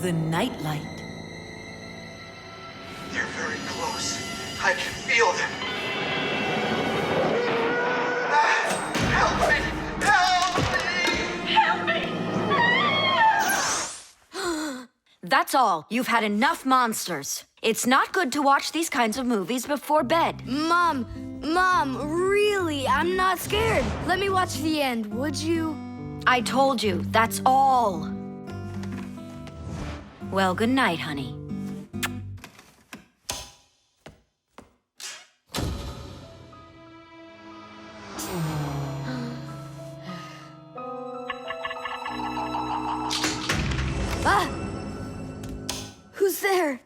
The nightlight. They're very close. I can feel them. Help me! Help me! Help me! That's all. You've had enough monsters. It's not good to watch these kinds of movies before bed. Mom, really, I'm not scared. Let me watch the end, would you? I told you, that's all. Well, good night, honey. Ah! Who's there?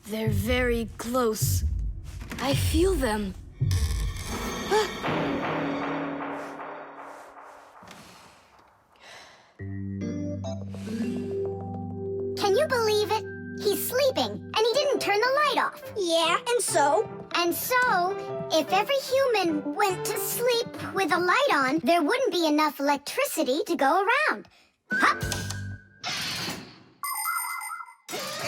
They're very close. I feel them. Can you believe it? He's sleeping, and he didn't turn the light off. Yeah, and so? And so, if every human went to sleep with a light on, there wouldn't be enough electricity to go around. Hup!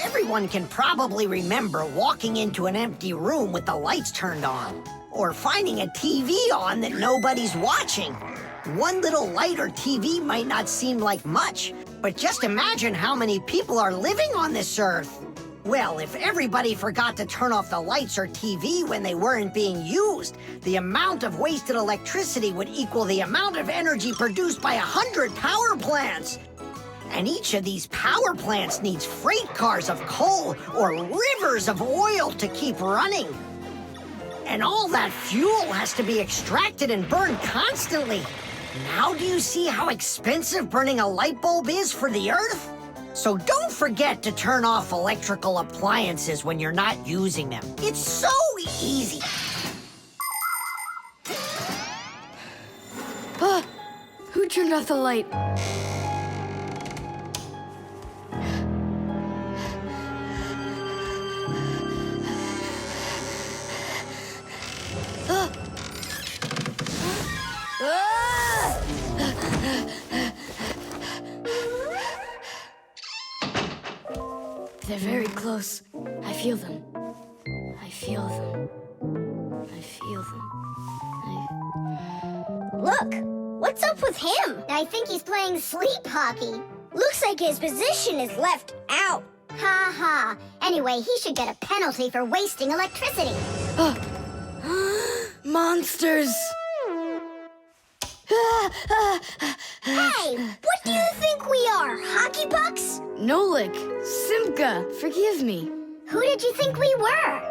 Everyone can probably remember walking into an empty room with the lights turned on, or finding a TV on that nobody's watching. One little light or TV might not seem like much, but just imagine how many people are living on this earth. Well, if everybody forgot to turn off the lights or TV when they weren't being used, the amount of wasted electricity would equal the amount of energy produced by 100 power plants. And each of these power plants needs freight cars of coal or rivers of oil to keep running. And all that fuel has to be extracted and burned constantly. Now do you see how expensive burning a light bulb is for the Earth? So don't forget to turn off electrical appliances when you're not using them. It's so easy. Who turned off the light? They're very close. I feel them. I feel them. I feel them. Look, what's up with him? I think he's playing sleep hockey. Looks like his position is left out. Ha ha. Anyway, he should get a penalty for wasting electricity. Monsters! Hey, what do you think we are, hockey pucks? Nolik, Simka, forgive me. Who did you think we were?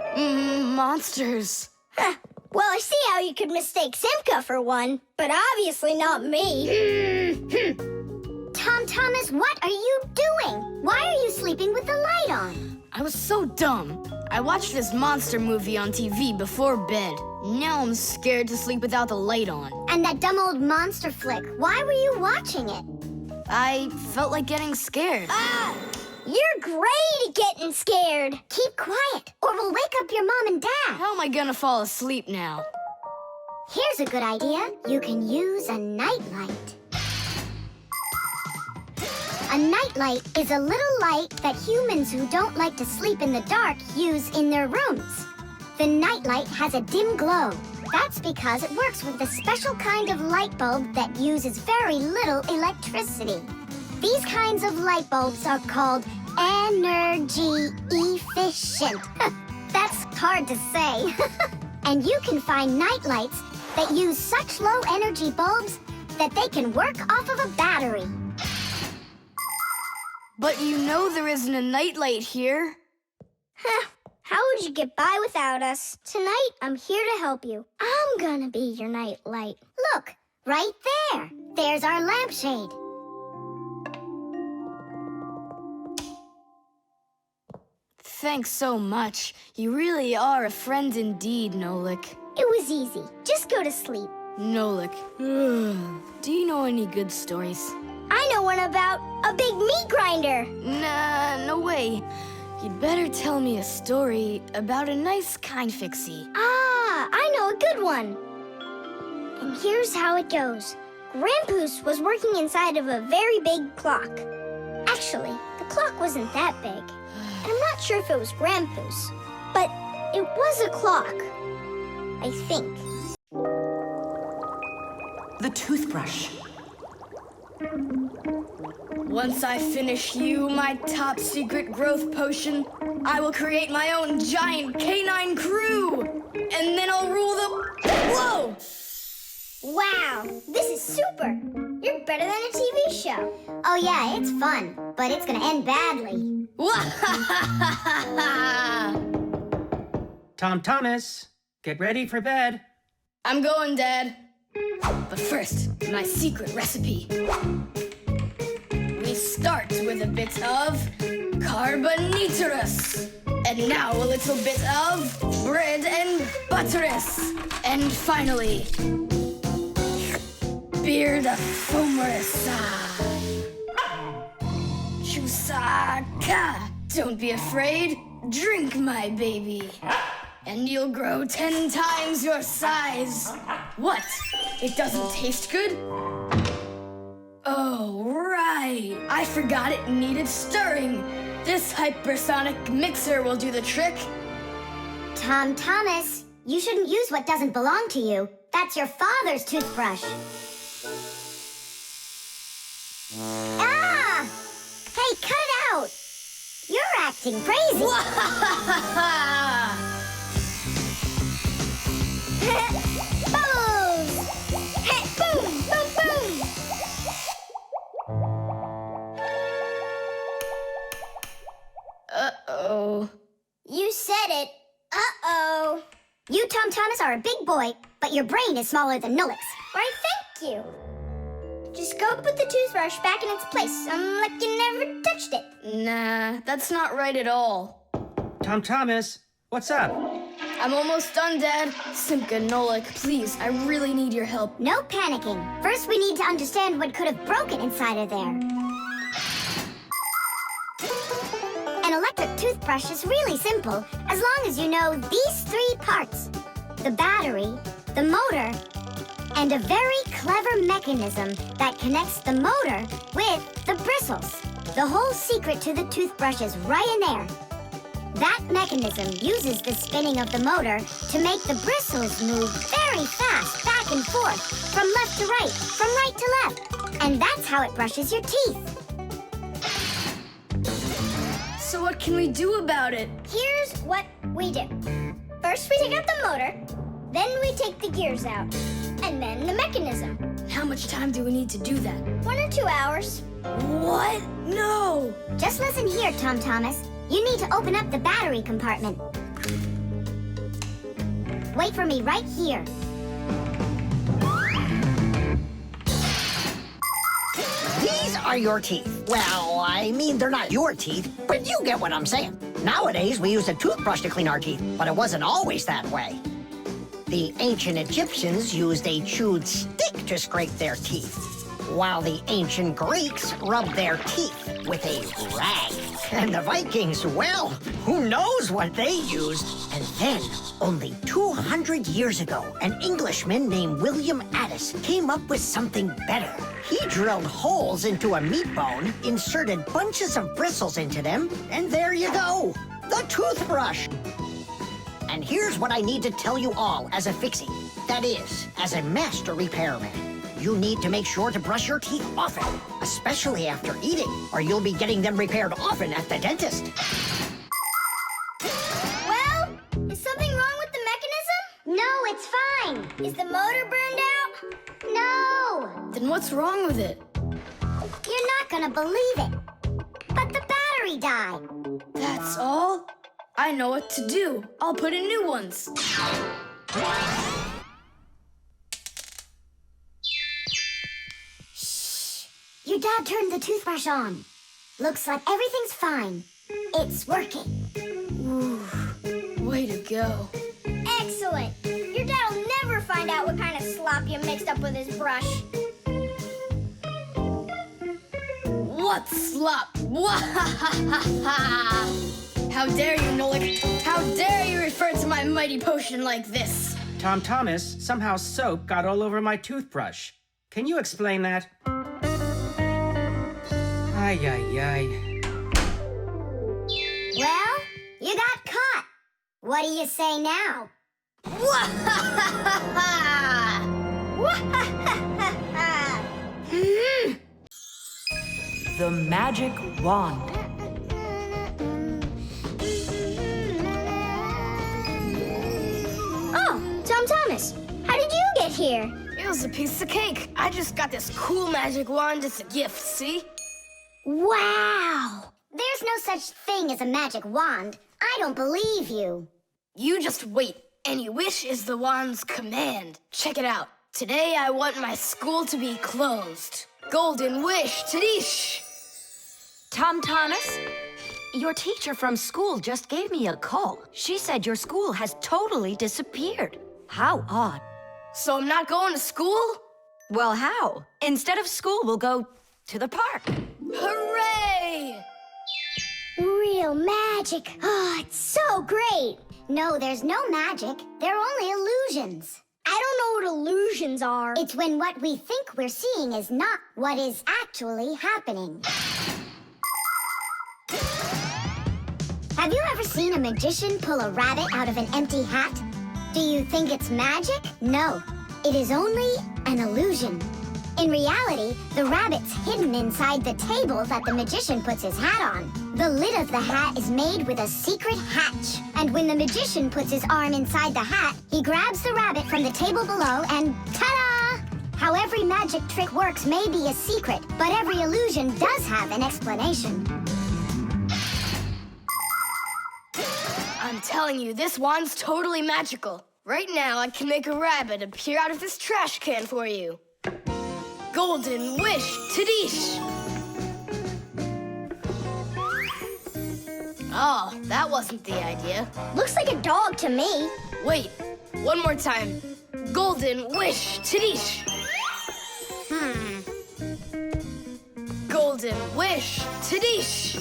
Monsters. Well, I see how you could mistake Simka for one, but obviously not me. Tom Thomas, what are you doing? Why are you sleeping with the light on? I was so dumb. I watched this monster movie on TV before bed. Now I'm scared to sleep without the light on. And that dumb old monster flick, why were you watching it? I felt like getting scared. You're great at getting scared. Keep quiet, or we'll wake up your mom and dad. How am I gonna fall asleep now? Here's a good idea. You can use a nightlight. A nightlight is a little light that humans who don't like to sleep in the dark use in their rooms. The nightlight has a dim glow. That's because it works with a special kind of light bulb that uses very little electricity. These kinds of light bulbs are called energy efficient. That's hard to say. And you can find nightlights that use such low energy bulbs that they can work off of a battery. But you know there isn't a nightlight here. How would you get by without us? Tonight, I'm here to help you. I'm gonna be your nightlight. Look, right there. There's our lampshade. Thanks so much. You really are a friend indeed, Nolik. It was easy. Just go to sleep. Nolik. Do you know any good stories? I know one about a big meat grinder. Nah, no way. You'd better tell me a story about a nice, kind Fixie. I know a good one. And here's how it goes. Grandpus was working inside of a very big clock. Actually, the clock wasn't that big. And I'm not sure if it was Grandpus, but it was a clock. I think. The toothbrush. Once I finish you, my top secret growth potion, I will create my own giant canine crew! And then I'll rule the... Whoa! Wow, this is super. You're better than a TV show. Oh yeah, it's fun, but it's gonna end badly. Tom Thomas, get ready for bed. I'm going, Dad. But first, my secret recipe. We start with a bit of carbonatorous. And now a little bit of bread and butterous. And finally, beard of foamerous. Chusaka. Don't be afraid. Drink, my baby. And you'll grow 10 times your size. What? It doesn't taste good? Oh, right. I forgot it needed stirring. This hypersonic mixer will do the trick. Tom Thomas, you shouldn't use what doesn't belong to you. That's your father's toothbrush. Ah! Hey, cut it out! You're acting crazy. Bubbles! Hey, boom, boom, boom! Uh-oh. You said it. Uh-oh. You, Tom Thomas, are a big boy, but your brain is smaller than Nolik's. Why, thank you. Just go put the toothbrush back in its place, like you never touched it. Nah, that's not right at all. Tom Thomas, what's up? I'm almost done, Dad. Simka, Nolik, please, I really need your help. No panicking. First, we need to understand what could have broken inside of there. An electric toothbrush is really simple, as long as you know these 3 parts. The battery, the motor, and a very clever mechanism that connects the motor with the bristles. The whole secret to the toothbrush is right in there. That mechanism uses the spinning of the motor to make the bristles move very fast back and forth, from left to right, from right to left. And that's how it brushes your teeth. So what can we do about it? Here's what we do. First, we take out the motor. Then we take the gears out. And then the mechanism. How much time do we need to do that? 1 or 2 hours. What? No! Just listen here, Tom Thomas. You need to open up the battery compartment. Wait for me right here. These are your teeth. Well, I mean, they're not your teeth, but you get what I'm saying. Nowadays, we use a toothbrush to clean our teeth, but it wasn't always that way. The ancient Egyptians used a chewed stick to scrape their teeth, while the ancient Greeks rubbed their teeth with a rag. And the Vikings, well, who knows what they used? And then, only 200 years ago, an Englishman named William Addis came up with something better. He drilled holes into a meat bone, inserted bunches of bristles into them, and there you go, the toothbrush. And here's what I need to tell you all as a fixie. That is, as a master repairman. You need to make sure to brush your teeth often, especially after eating, or you'll be getting them repaired often at the dentist. Well, is something wrong with the mechanism? No, it's fine. Is the motor burned out? No! Then what's wrong with it? You're not gonna believe it. But the battery died. That's all? I know what to do. I'll put in new ones. Your dad turned the toothbrush on. Looks like everything's fine. It's working. Ooh, way to go. Excellent. Your dad will never find out what kind of slop you mixed up with his brush. What slop? How dare you, Nolik? How dare you refer to my mighty potion like this? Tom Thomas, somehow soap got all over my toothbrush. can you explain that? Ay, ay, ay. Well, you got caught. What do you say now? The magic wand. Oh, Tom Thomas, how did you get here? It was a piece of cake. I just got this cool magic wand as a gift, see? Wow! There's no such thing as a magic wand. I don't believe you. You just wait. Any wish is the wand's command. Check it out. Today I want my school to be closed. Golden wish, Tadish! Tom Thomas, your teacher from school just gave me a call. She said your school has totally disappeared. How odd. So I'm not going to school? Well, how? Instead of school, we'll go to the park. Hooray! Real magic. Oh, it's so great. No, there's no magic. They're only illusions. I don't know what illusions are. It's when what we think we're seeing is not what is actually happening. Have you ever seen a magician pull a rabbit out of an empty hat? Do you think it's magic? No, it is only an illusion. In reality, the rabbit's hidden inside the table that the magician puts his hat on. The lid of the hat is made with a secret hatch. And when the magician puts his arm inside the hat, he grabs the rabbit from the table below and ta-da! How every magic trick works may be a secret, but every illusion does have an explanation. I'm telling you, this wand's totally magical. Right now, I can make a rabbit appear out of this trash can for you. Golden wish, Tadish! Oh, that wasn't the idea. Looks like a dog to me. Wait, one more time. Golden wish, Tadish! Golden wish, Tadish!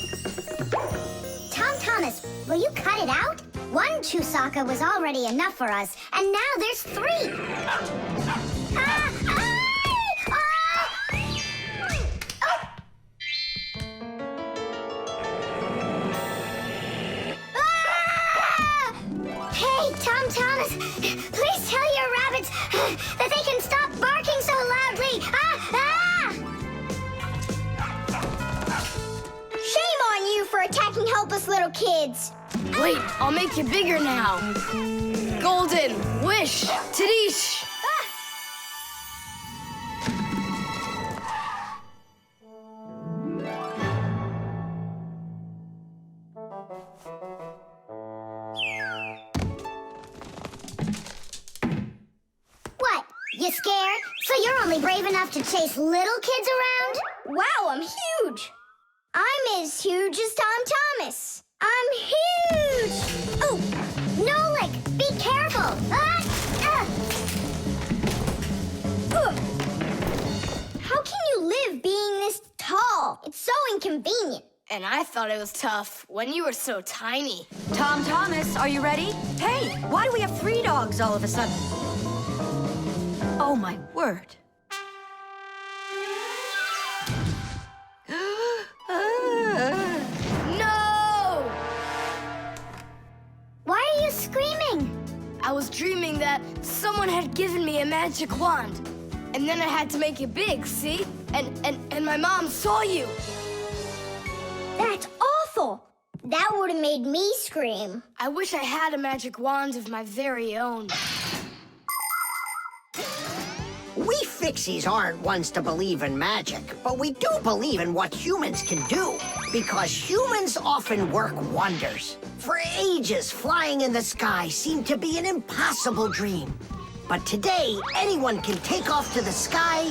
Tom Thomas, will you cut it out? One Chusaka was already enough for us, and now there's 3. Hey, Tom Thomas, please tell your rabbits that they can stop barking so loudly. Shame on you for attacking helpless little kids. Wait, I'll make you bigger now. Golden wish, Tadish! What? You scared? So you're only brave enough to chase little kids around? Wow, I'm huge. I'm as huge as Tom Thomas. I'm huge! Oh, Nolik, be careful! How can you live being this tall? It's so inconvenient. And I thought it was tough when you were so tiny. Tom Thomas, are you ready? Hey, why do we have 3 dogs all of a sudden? Oh, my word. No! Why are you screaming? I was dreaming that someone had given me a magic wand. And then I had to make it big, see? And my mom saw you. That's awful. That would have made me scream. I wish I had a magic wand of my very own. We Fixies aren't ones to believe in magic, but we do believe in what humans can do, because humans often work wonders. For ages, flying in the sky seemed to be an impossible dream. But today, anyone can take off to the sky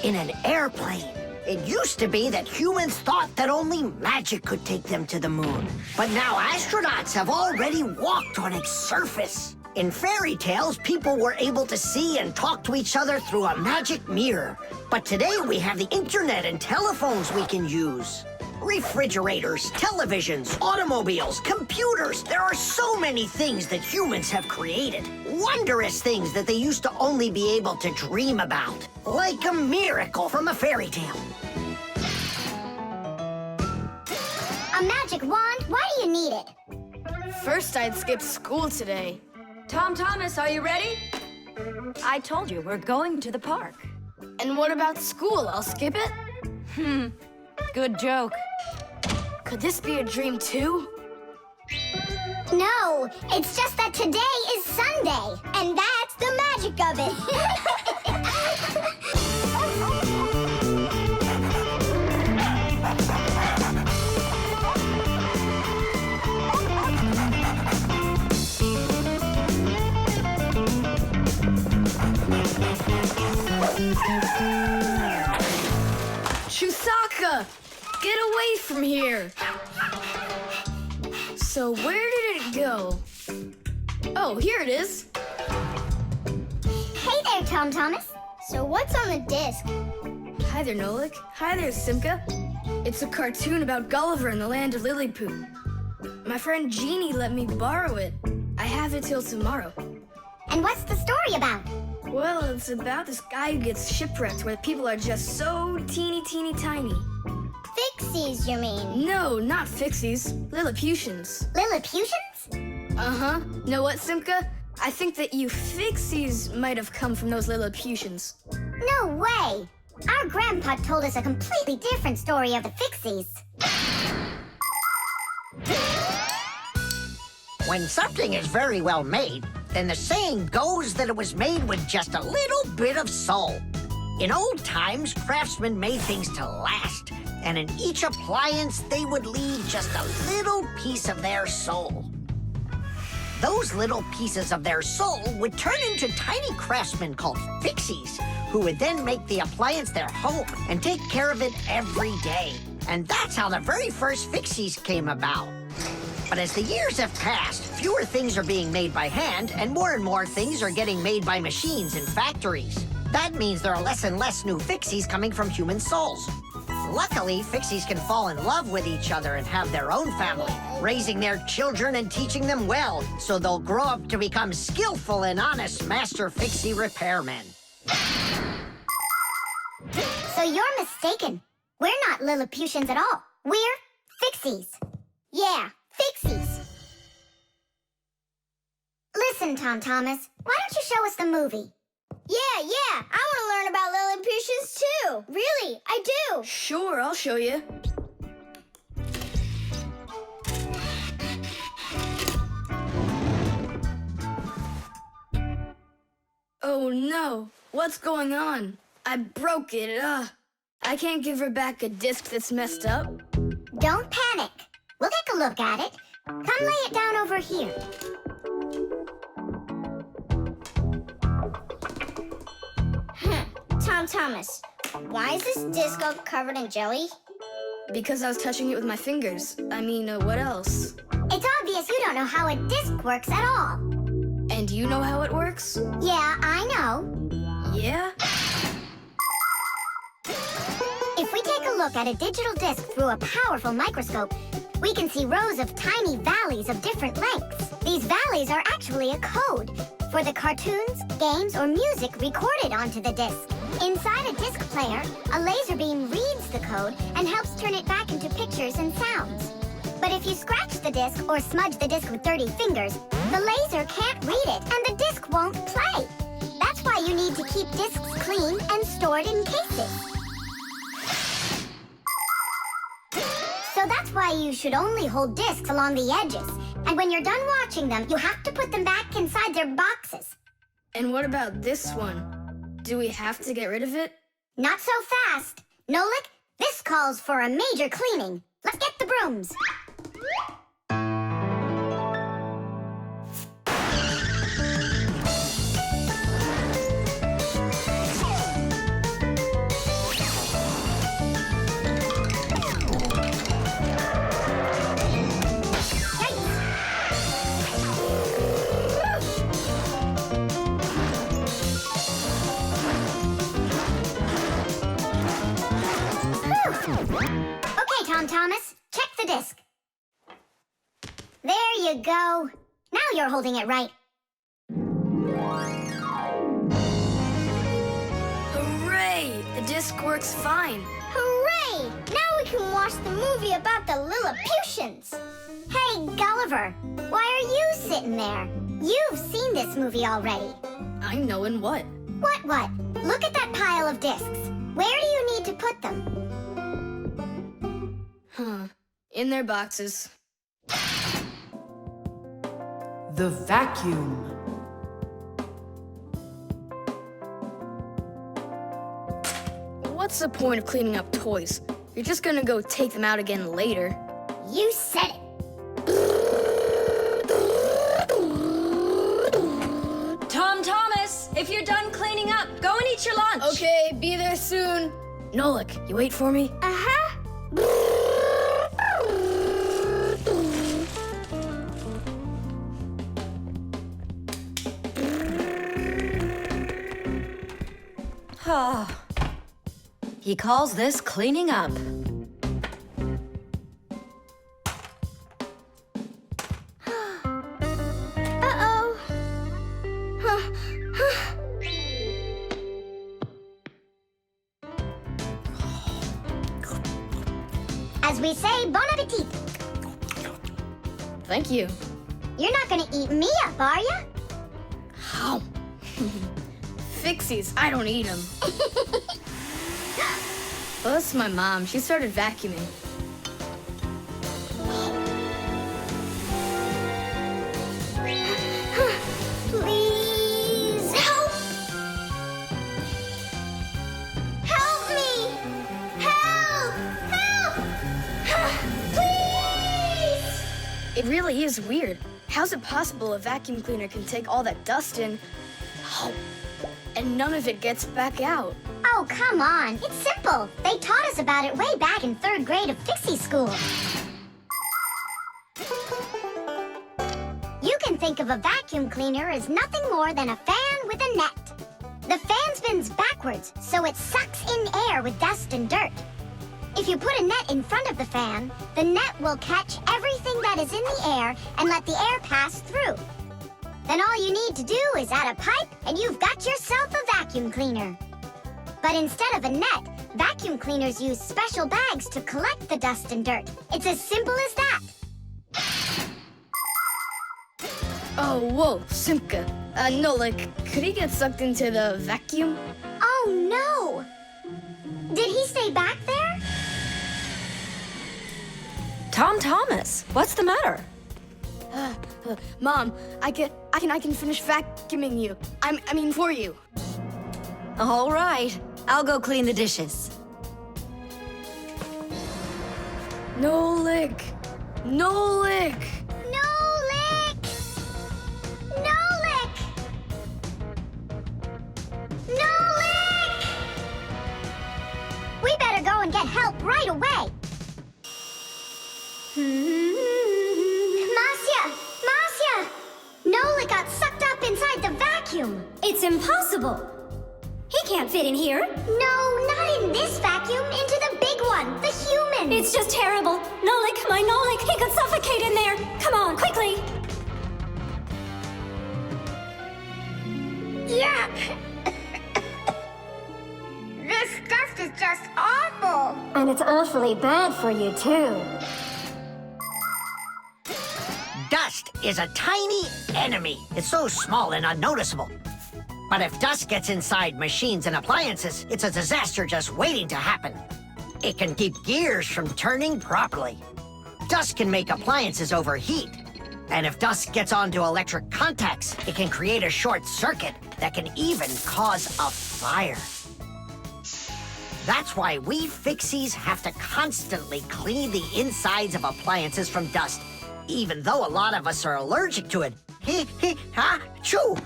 in an airplane. It used to be that humans thought that only magic could take them to the moon. But now astronauts have already walked on its surface. In fairy tales, people were able to see and talk to each other through a magic mirror. But today we have the internet and telephones we can use. Refrigerators, televisions, automobiles, computers. There are so many things that humans have created. Wondrous things that they used to only be able to dream about. Like a miracle from a fairy tale. A magic wand? Why do you need it? First, I'd skip school today. Tom Thomas, are you ready? I told you, we're going to the park. And what about school? I'll skip it? Good joke. Could this be a dream too? No, it's just that today is Sunday, and that's the magic of it. Chusaka! Get away from here! So where did it go? Oh, here it is. Hey there, Tom Thomas. So what's on the disc? Hi there, Nolik. Hi there, Simka. It's a cartoon about Gulliver in the land of Lilliput. My friend Jeannie let me borrow it. I have it till tomorrow. And what's the story about? Well, it's about this guy who gets shipwrecked where people are just so teeny tiny. Fixies, you mean? No, not Fixies. Lilliputians. Lilliputians? Uh-huh. Know what, Simka? I think that you Fixies might have come from those Lilliputians. No way! Our grandpa told us a completely different story of the Fixies. When something is very well made, then the saying goes that it was made with just a little bit of soul. In old times, craftsmen made things to last, and in each appliance, they would leave just a little piece of their soul. Those little pieces of their soul would turn into tiny craftsmen called Fixies, who would then make the appliance their home and take care of it every day. And that's how the very first Fixies came about. But as the years have passed, fewer things are being made by hand, and more things are getting made by machines in factories. That means there are less and less new Fixies coming from human souls. Luckily, Fixies can fall in love with each other and have their own family, raising their children and teaching them well, so they'll grow up to become skillful and honest master Fixie repairmen. So you're mistaken. We're not Lilliputians at all. We're Fixies. Yeah, Fixies. Listen, Tom Thomas, why don't you show us the movie? Yeah, I want to learn about Lilliputians too. Really, I do. Sure, I'll show you. Oh no, what's going on? I broke it. I can't give her back a disc that's messed up. Don't panic. We'll take a look at it. Come lay it down over here. Tom Thomas, why is this disc all covered in jelly? Because I was touching it with my fingers. I mean, what else? It's obvious you don't know how a disc works at all. And you know how it works? Yeah, I know. Yeah? If we take a look at a digital disc through a powerful microscope, we can see rows of tiny valleys of different lengths. These valleys are actually a code for the cartoons, games, or music recorded onto the disc. Inside a disc player, a laser beam reads the code and helps turn it back into pictures and sounds. But if you scratch the disc or smudge the disc with dirty fingers, the laser can't read it and the disc won't play. That's why you need to keep discs clean and stored in cases. So that's why you should only hold discs along the edges. And when you're done watching them, you have to put them back inside their boxes. And what about this one? Do we have to get rid of it? Not so fast. Nolik, this calls for a major cleaning. Let's get the brooms. Okay, Okay, Tom Thomas, check the disc. There you go. Now you're holding it right. Hooray! The disc works fine. Hooray! Now we can watch the movie about the Lilliputians. Hey, Gulliver, why are you sitting there? You've seen this movie already. I know in what? What? Look at that pile of discs. Where do you need to put them? In their boxes. The vacuum. What's the point of cleaning up toys? You're just gonna go take them out again later. You said it. Tom Thomas, if you're done cleaning up, go and eat your lunch. Okay, be there soon. Nolik, you wait for me? Uh-huh. Oh. He calls this cleaning up. Uh-oh. As we say, bon appetit. Thank you. You're not gonna eat me up, are ya? How? Fixies, I don't eat them. Well, that's my mom. She started vacuuming. Please help! Help me! Help! Please! It really is weird. How's it possible a vacuum cleaner can take all that dust in, and none of it gets back out? Oh, come on. It's simple. They taught us about it way back in 3rd grade of Fixie school. You can think of a vacuum cleaner as nothing more than a fan with a net. The fan spins backwards, so it sucks in air with dust and dirt. If you put a net in front of the fan, the net will catch everything that is in the air and let the air pass through. Then all you need to do is add a pipe and you've got yourself a vacuum cleaner. But instead of a net, vacuum cleaners use special bags to collect the dust and dirt. It's as simple as that. Oh, whoa, Simka. Nolik, could he get sucked into the vacuum? Oh, no! Did he stay back there? Tom Thomas, what's the matter? Mom, I can finish vacuuming you. I mean for you. All right, I'll go clean the dishes. Nolik! Nolik! Nolik! Nolik! Nolik! We better go and get help right away. Marcia! Nolik got sucked up inside the vacuum. It's impossible. He can't fit in here. No, not in this vacuum. Into the big one, the human. It's just terrible. Nolik, my Nolik, he could suffocate in there. Come on, quickly. Yuck! This dust is just awful. And it's awfully bad for you, too. Dust is a tiny enemy. It's so small and unnoticeable. But if dust gets inside machines and appliances, it's a disaster just waiting to happen. It can keep gears from turning properly. Dust can make appliances overheat. And if dust gets onto electric contacts, it can create a short circuit that can even cause a fire. That's why we Fixies have to constantly clean the insides of appliances from dust, even though a lot of us are allergic to it. Choo!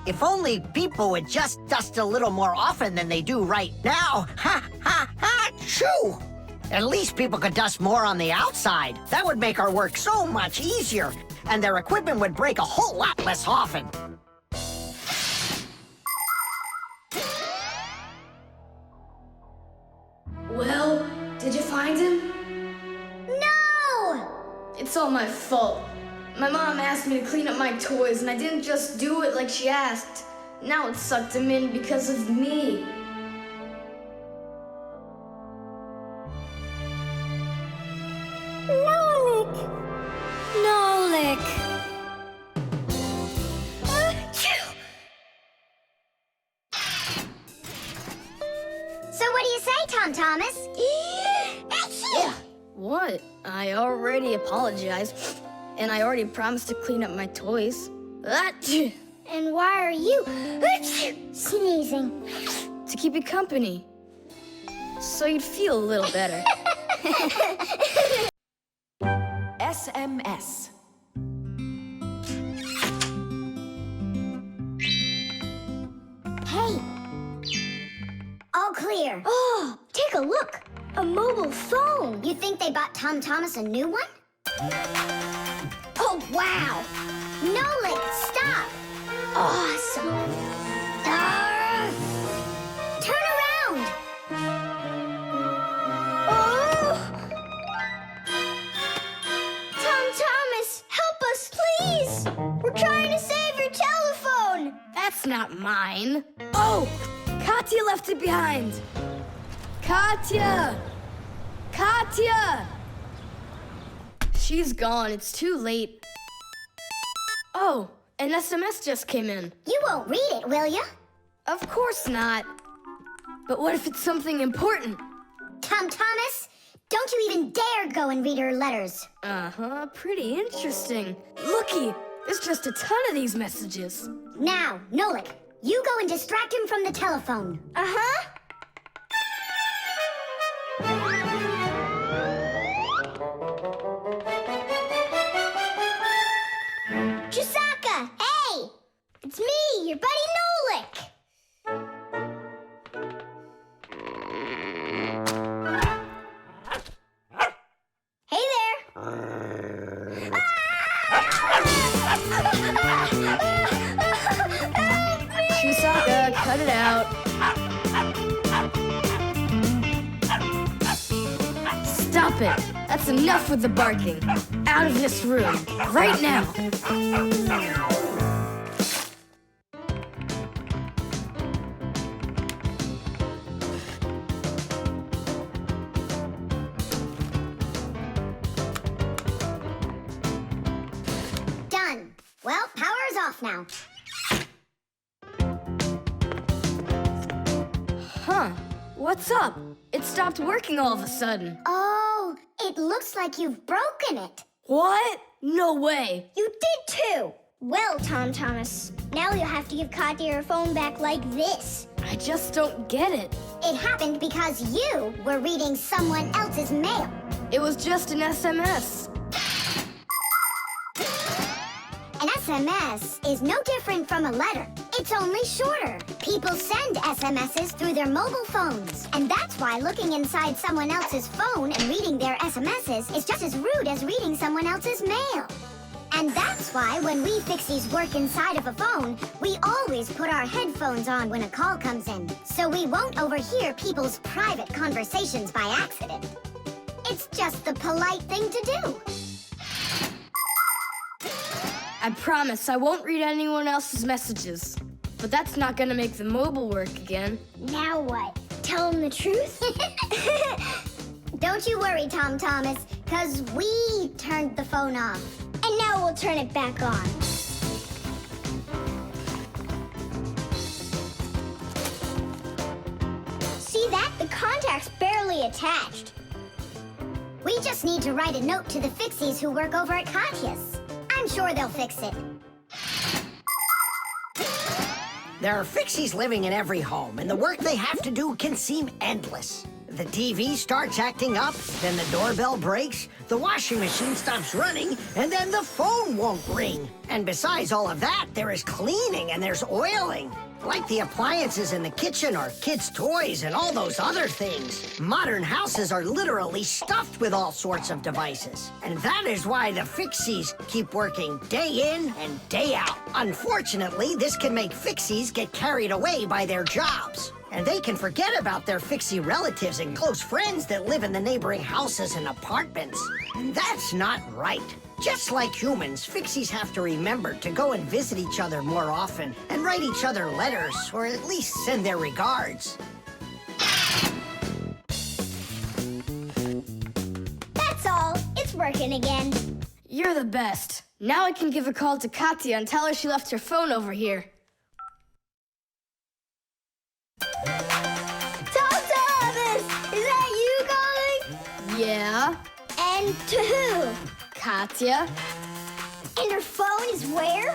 If only people would just dust a little more often than they do right now. Choo! At least people could dust more on the outside. That would make our work so much easier, and their equipment would break a whole lot less often. Well, did you find find him? No! It's all my fault. My mom asked me to clean up my toys, and I didn't just do it like she asked. Now it sucked him in because of me. Nolik! Nolik! So what do you say, Tom Thomas? What? I already apologized, and I already promised to clean up my toys. And why are you sneezing? To keep you company, so you'd feel a little better. SMS. Hey! All clear. Oh, take a look. A mobile phone. You think they bought Tom Thomas a new one? Oh, wow! Nolik, stop! Awesome. Turn around! Oh! Tom Thomas, help us, please! We're trying to save your telephone! That's not mine. Oh, Katya left it behind. Katya! Katya! She's gone. It's too late. Oh, an SMS just came in. You won't read it, will you? Of course not. But what if it's something important? Tom Thomas, don't you even dare go and read her letters. Uh-huh, pretty interesting. Looky, there's just a ton of these messages. Now, Nolik, you go and distract him from the telephone. Uh-huh. Chisaka! Hey! It's me, your buddy Nolik! Hey there! Chisaka, cut it out. Stop it! That's enough with the barking. Out of this room, right now. Done. Well, power's off now. Huh, what's up? It stopped working all of a sudden. Oh, it looks like you've broken it. What? No way. You did too! Well, Tom Thomas, now you'll have to give Katya her phone back like this. I just don't get it. It happened because you were reading someone else's mail. It was just an SMS. An SMS is no different from a letter. It's only shorter. People send SMSs through their mobile phones. And that's why looking inside someone else's phone and reading their SMSs is just as rude as reading someone else's mail. And that's why when we Fixies work inside of a phone, we always put our headphones on when a call comes in, so we won't overhear people's private conversations by accident. It's just the polite thing to do. I promise I won't read anyone else's messages. But that's not gonna make the mobile work again. Now what? Tell him the truth? Don't you worry, Tom Thomas, because we turned the phone off. And now we'll turn it back on. See that? The contact's barely attached. We just need to write a note to the Fixies who work over at Katya's. I'm sure they'll fix it. There are Fixies living in every home, and the work they have to do can seem endless. The TV starts acting up, then the doorbell breaks, the washing machine stops running, and then the phone won't ring. And besides all of that, there is cleaning and there's oiling. Like the appliances in the kitchen or kids' toys and all those other things. Modern houses are literally stuffed with all sorts of devices. And that is why the Fixies keep working day in and day out. Unfortunately, this can make Fixies get carried away by their jobs. And they can forget about their Fixie relatives and close friends that live in the neighboring houses and apartments. And that's not right. Just like humans, Fixies have to remember to go and visit each other more often and write each other letters, or at least send their regards. That's all. It's working again. You're the best. Now I can give a call to Katya and tell her she left her phone over here. Thomas! Is that you calling? Yeah? And to who? Katya? And her phone is where?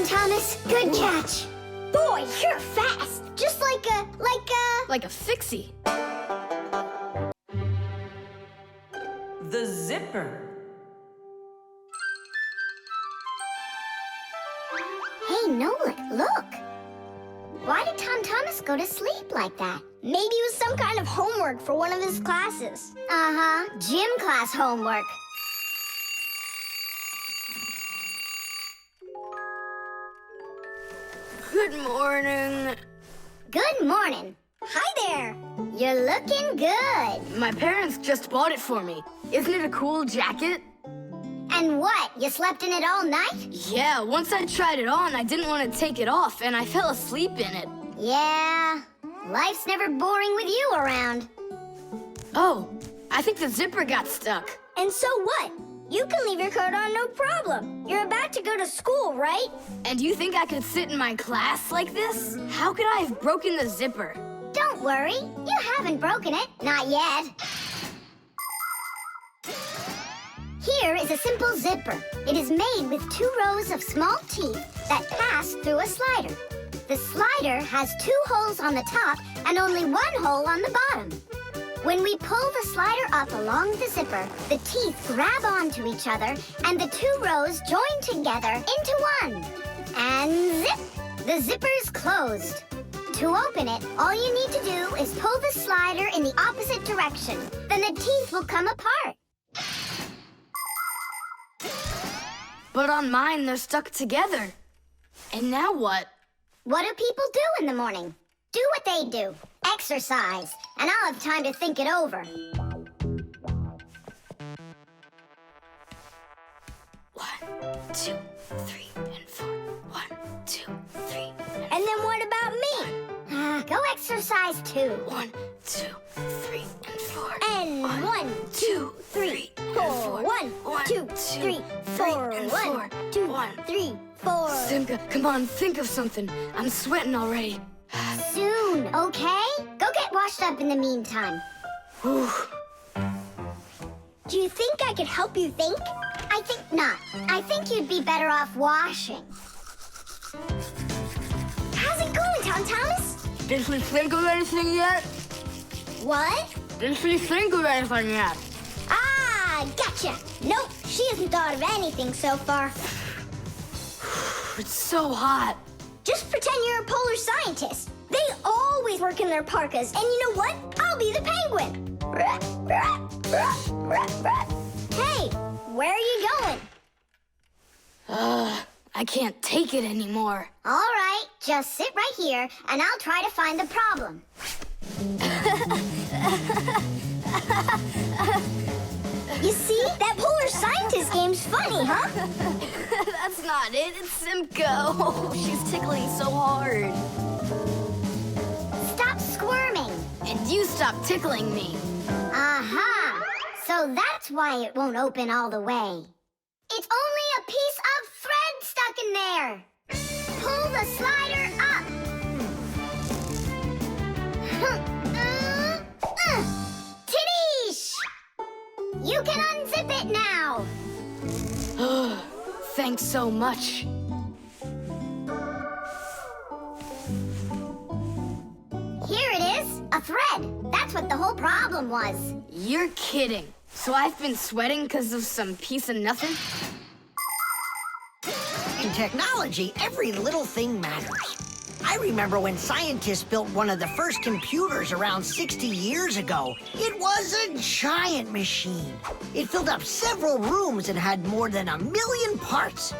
Thomas, good catch. Boy, you're fast. Just like a... Like a Fixie. The zipper. Hey, Nolik, look. Why did Thomas go to sleep like that? Maybe it was some kind of homework for one of his classes. Uh-huh, gym class homework. Good morning. Good morning. Hi there. You're looking good. My parents just bought it for me. Isn't it a cool jacket? And what, you slept in it all night? Yeah, once I tried it on, I didn't want to take it off, and I fell asleep in it. Yeah, life's never boring with you around. Oh, I think the zipper got stuck. And so what? You can leave your coat on no problem. You're about to go to school, right? And you think I could sit in my class like this? How could I have broken the zipper? Don't worry, you haven't broken it, not yet. Here is a simple zipper. It is made with 2 rows of small teeth that pass through a slider. The slider has 2 holes on the top and only 1 hole on the bottom. When we pull the slider up along the zipper, the teeth grab onto each other and the 2 rows join together into one. And zip! The zipper's closed. To open it, all you need to do is pull the slider in the opposite direction. Then the teeth will come apart. But on mine, they're stuck together. And now what? What do people do in the morning? Do what they do. Exercise. And I'll have time to think it over. 1, 2, 3, and 4. 1, 2, 3. And then what about me? Go exercise too. 1, 2, 3, and 4. And 1, 2, 3, 4. 1, 2, 3, 4. 1, 2, 3, 4. Simka, come on, think of something. I'm sweating already. Soon, okay? Go get washed up in the meantime. Whew. Do you think I could help you think? I think not. I think you'd be better off washing. How's it going, Thomas? Did she think of anything yet? What? Did she think of anything yet? Ah, gotcha. Nope, she hasn't thought of anything so far. It's so hot. Just pretend you're a polar scientist. They always work in their parkas, and you know what? I'll be the penguin. Hey, where are you going? I can't take it anymore. All right, just sit right here, and I'll try to find the problem. You see? That polar scientist game's funny, huh? That's not it. It's Simka. Oh, she's tickling so hard. Stop squirming. And you stop tickling me. Aha! So that's why it won't open all the way. It's only a piece of thread stuck in there. Pull the slider up. Tidish! You can unzip it now. Thanks so much. Here it is, a thread. That's what the whole problem was. You're kidding. So I've been sweating because of some piece of nothing? In technology, every little thing matters. I remember when scientists built one of the first computers around 60 years ago. It was a giant machine. It filled up several rooms and had more than 1 million parts.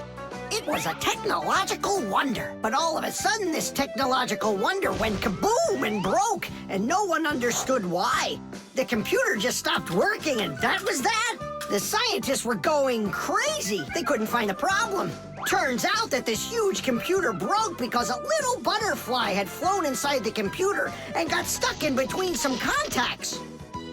It was a technological wonder. But all of a sudden, this technological wonder went kaboom and broke, and no one understood why. The computer just stopped working, and that was that. The scientists were going crazy. They couldn't find a problem. Turns out that this huge computer broke because a little butterfly had flown inside the computer and got stuck in between some contacts.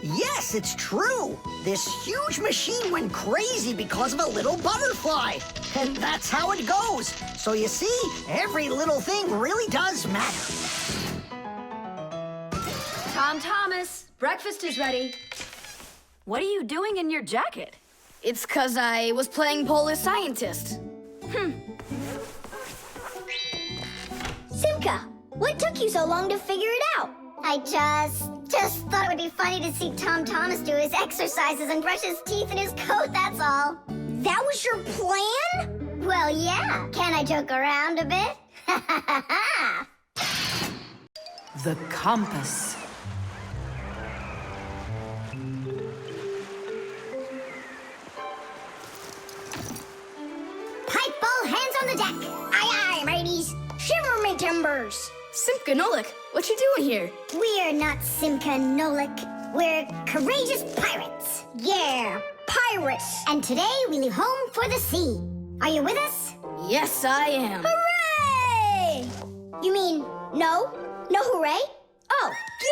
Yes, it's true. This huge machine went crazy because of a little butterfly. And that's how it goes. So you see, every little thing really does matter. Tom Thomas, breakfast is ready. What are you doing in your jacket? It's 'cause I was playing Polish scientist. Simka, what took you so long to figure it out? I just thought it would be funny to see Tom Thomas do his exercises and brush his teeth in his coat, that's all. That was your plan? Well, yeah. Can I joke around a bit? The compass. Pipe ball, hands on the deck. Aye, aye, mateys. Shiver me timbers. Simka Nolik, what you doing here? We're not Simka Nolik. We're courageous pirates. Yeah, pirates. And today we leave home for the sea. Are you with us? Yes, I am. Hooray! You mean no? No hooray? Oh,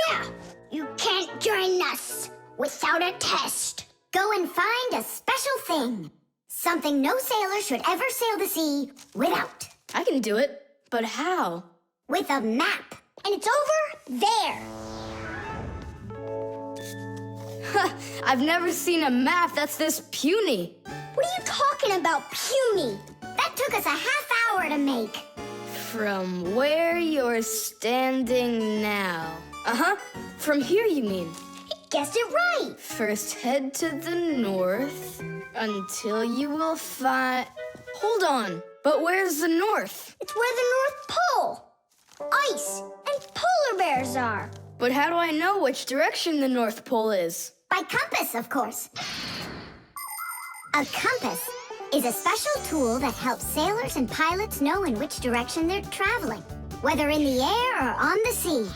yeah. You can't join us without a test. Go and find a special thing. Something no sailor should ever sail the sea without. I can do it, but how? With a map. And it's over there. I've never seen a map that's this puny. What are you talking about, puny? That took us a half hour to make. From where you're standing now. Uh-huh. From here, you mean? Guessed it right. First, head to the north until you will find... Hold on. But where's the north? It's where the North Pole. Ice and polar bears are. But how do I know which direction the North Pole is? By compass, of course. A compass is a special tool that helps sailors and pilots know in which direction they're traveling, whether in the air or on the sea.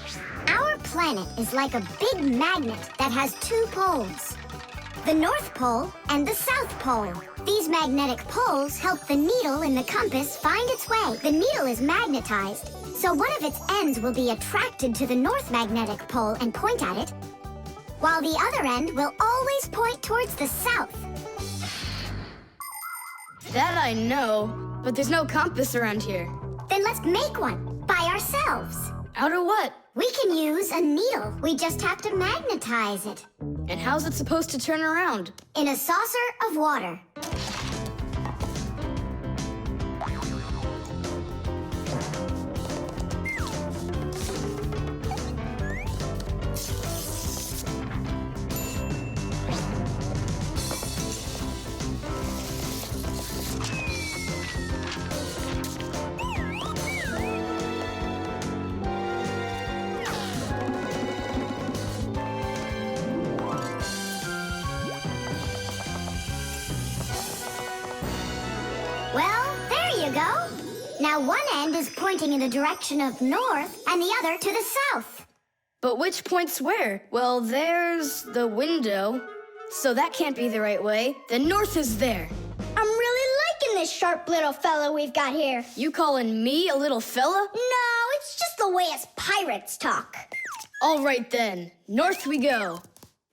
Our planet is like a big magnet that has 2 poles, the North Pole and the South Pole. These magnetic poles help the needle in the compass find its way. The needle is magnetized, so one of its ends will be attracted to the north magnetic pole and point at it, while the other end will always point towards the south. That I know, but there's no compass around here. Then let's make one by ourselves. Out of what? We can use a needle. We just have to magnetize it. And how's it supposed to turn around? In a saucer of water. Well, there you go. Now one end is pointing in the direction of north and the other to the south. But which points where? Well, there's the window, so that can't be the right way. The north is there. I'm really liking this sharp little fella we've got here. You calling me a little fella? No, it's just the way us pirates talk. All right then, north we go.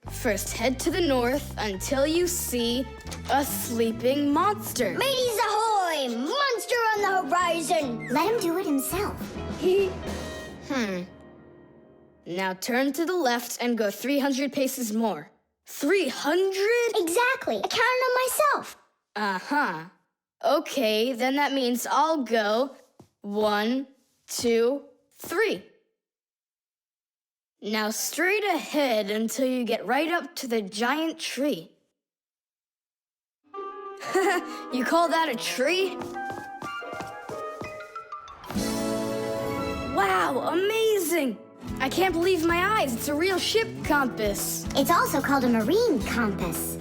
First, head to the north until you see a sleeping monster. Mateys ahoy! Monster on the horizon! Let him do it himself. Now turn to the left and go 300 paces more. 300? Exactly. I counted on myself. Uh-huh. Okay, then that means I'll go 1, 2, 3. Now straight ahead until you get right up to the giant tree. You call that a tree? Wow, Wow, amazing! I can't believe my eyes. It's a real ship compass. It's also called a marine compass.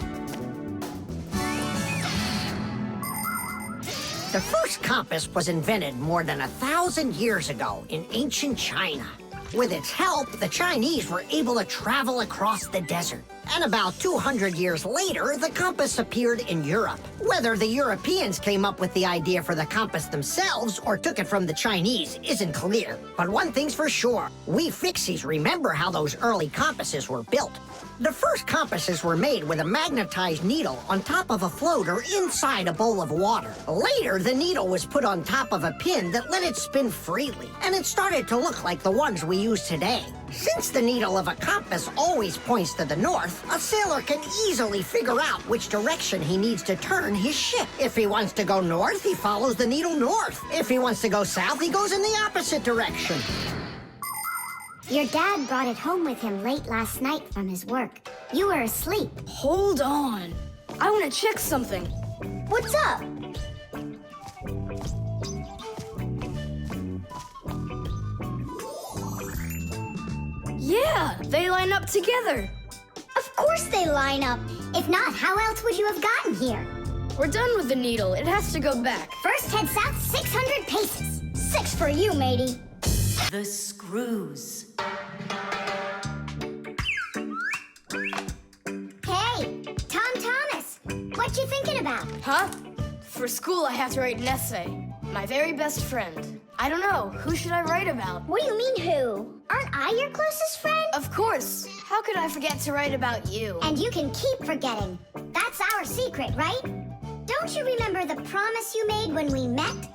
The first compass was invented more than 1,000 years ago in ancient China. With its help, the Chinese were able to travel across the desert. And about 200 years later, the compass appeared in Europe. Whether the Europeans came up with the idea for the compass themselves or took it from the Chinese isn't clear. But one thing's for sure, we Fixies remember how those early compasses were built. The first compasses were made with a magnetized needle on top of a floater inside a bowl of water. Later, the needle was put on top of a pin that let it spin freely, and it started to look like the ones we use today. Since the needle of a compass always points to the north, a sailor can easily figure out which direction he needs to turn his ship. If he wants to go north, he follows the needle north. If he wants to go south, he goes in the opposite direction. Your dad brought it home with him late last night from his work. You were asleep. Hold on. I want to check something. What's up? Yeah, they line up together. Of course they line up. If not, how else would you have gotten here? We're done with the needle. It has to go back. First, head south 600 paces. 6 for you, matey. The screws. Hey, Tom Thomas, what you thinking about? Huh? For school, I have to write an essay. My very best friend. I don't know. Who should I write about? What do you mean, who? Aren't I your closest friend? Of course. How could I forget to write about you? And you can keep forgetting. That's our secret, right? Don't you remember the promise you made when we met?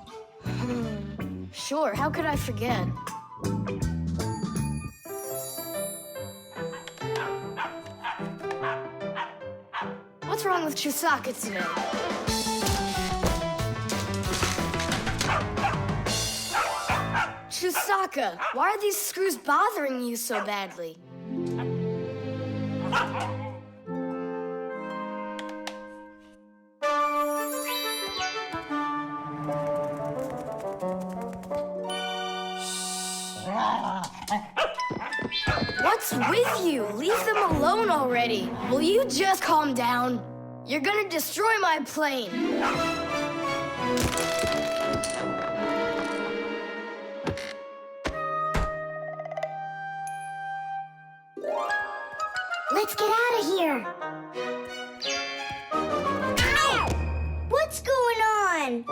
Sure, how could I forget? What's wrong with Chusaka today? Chusaka, why are these screws bothering you so badly? What's with you? Leave them alone already. Will you just calm down? You're gonna destroy my plane. Let's get out of here. Ow! What's going on?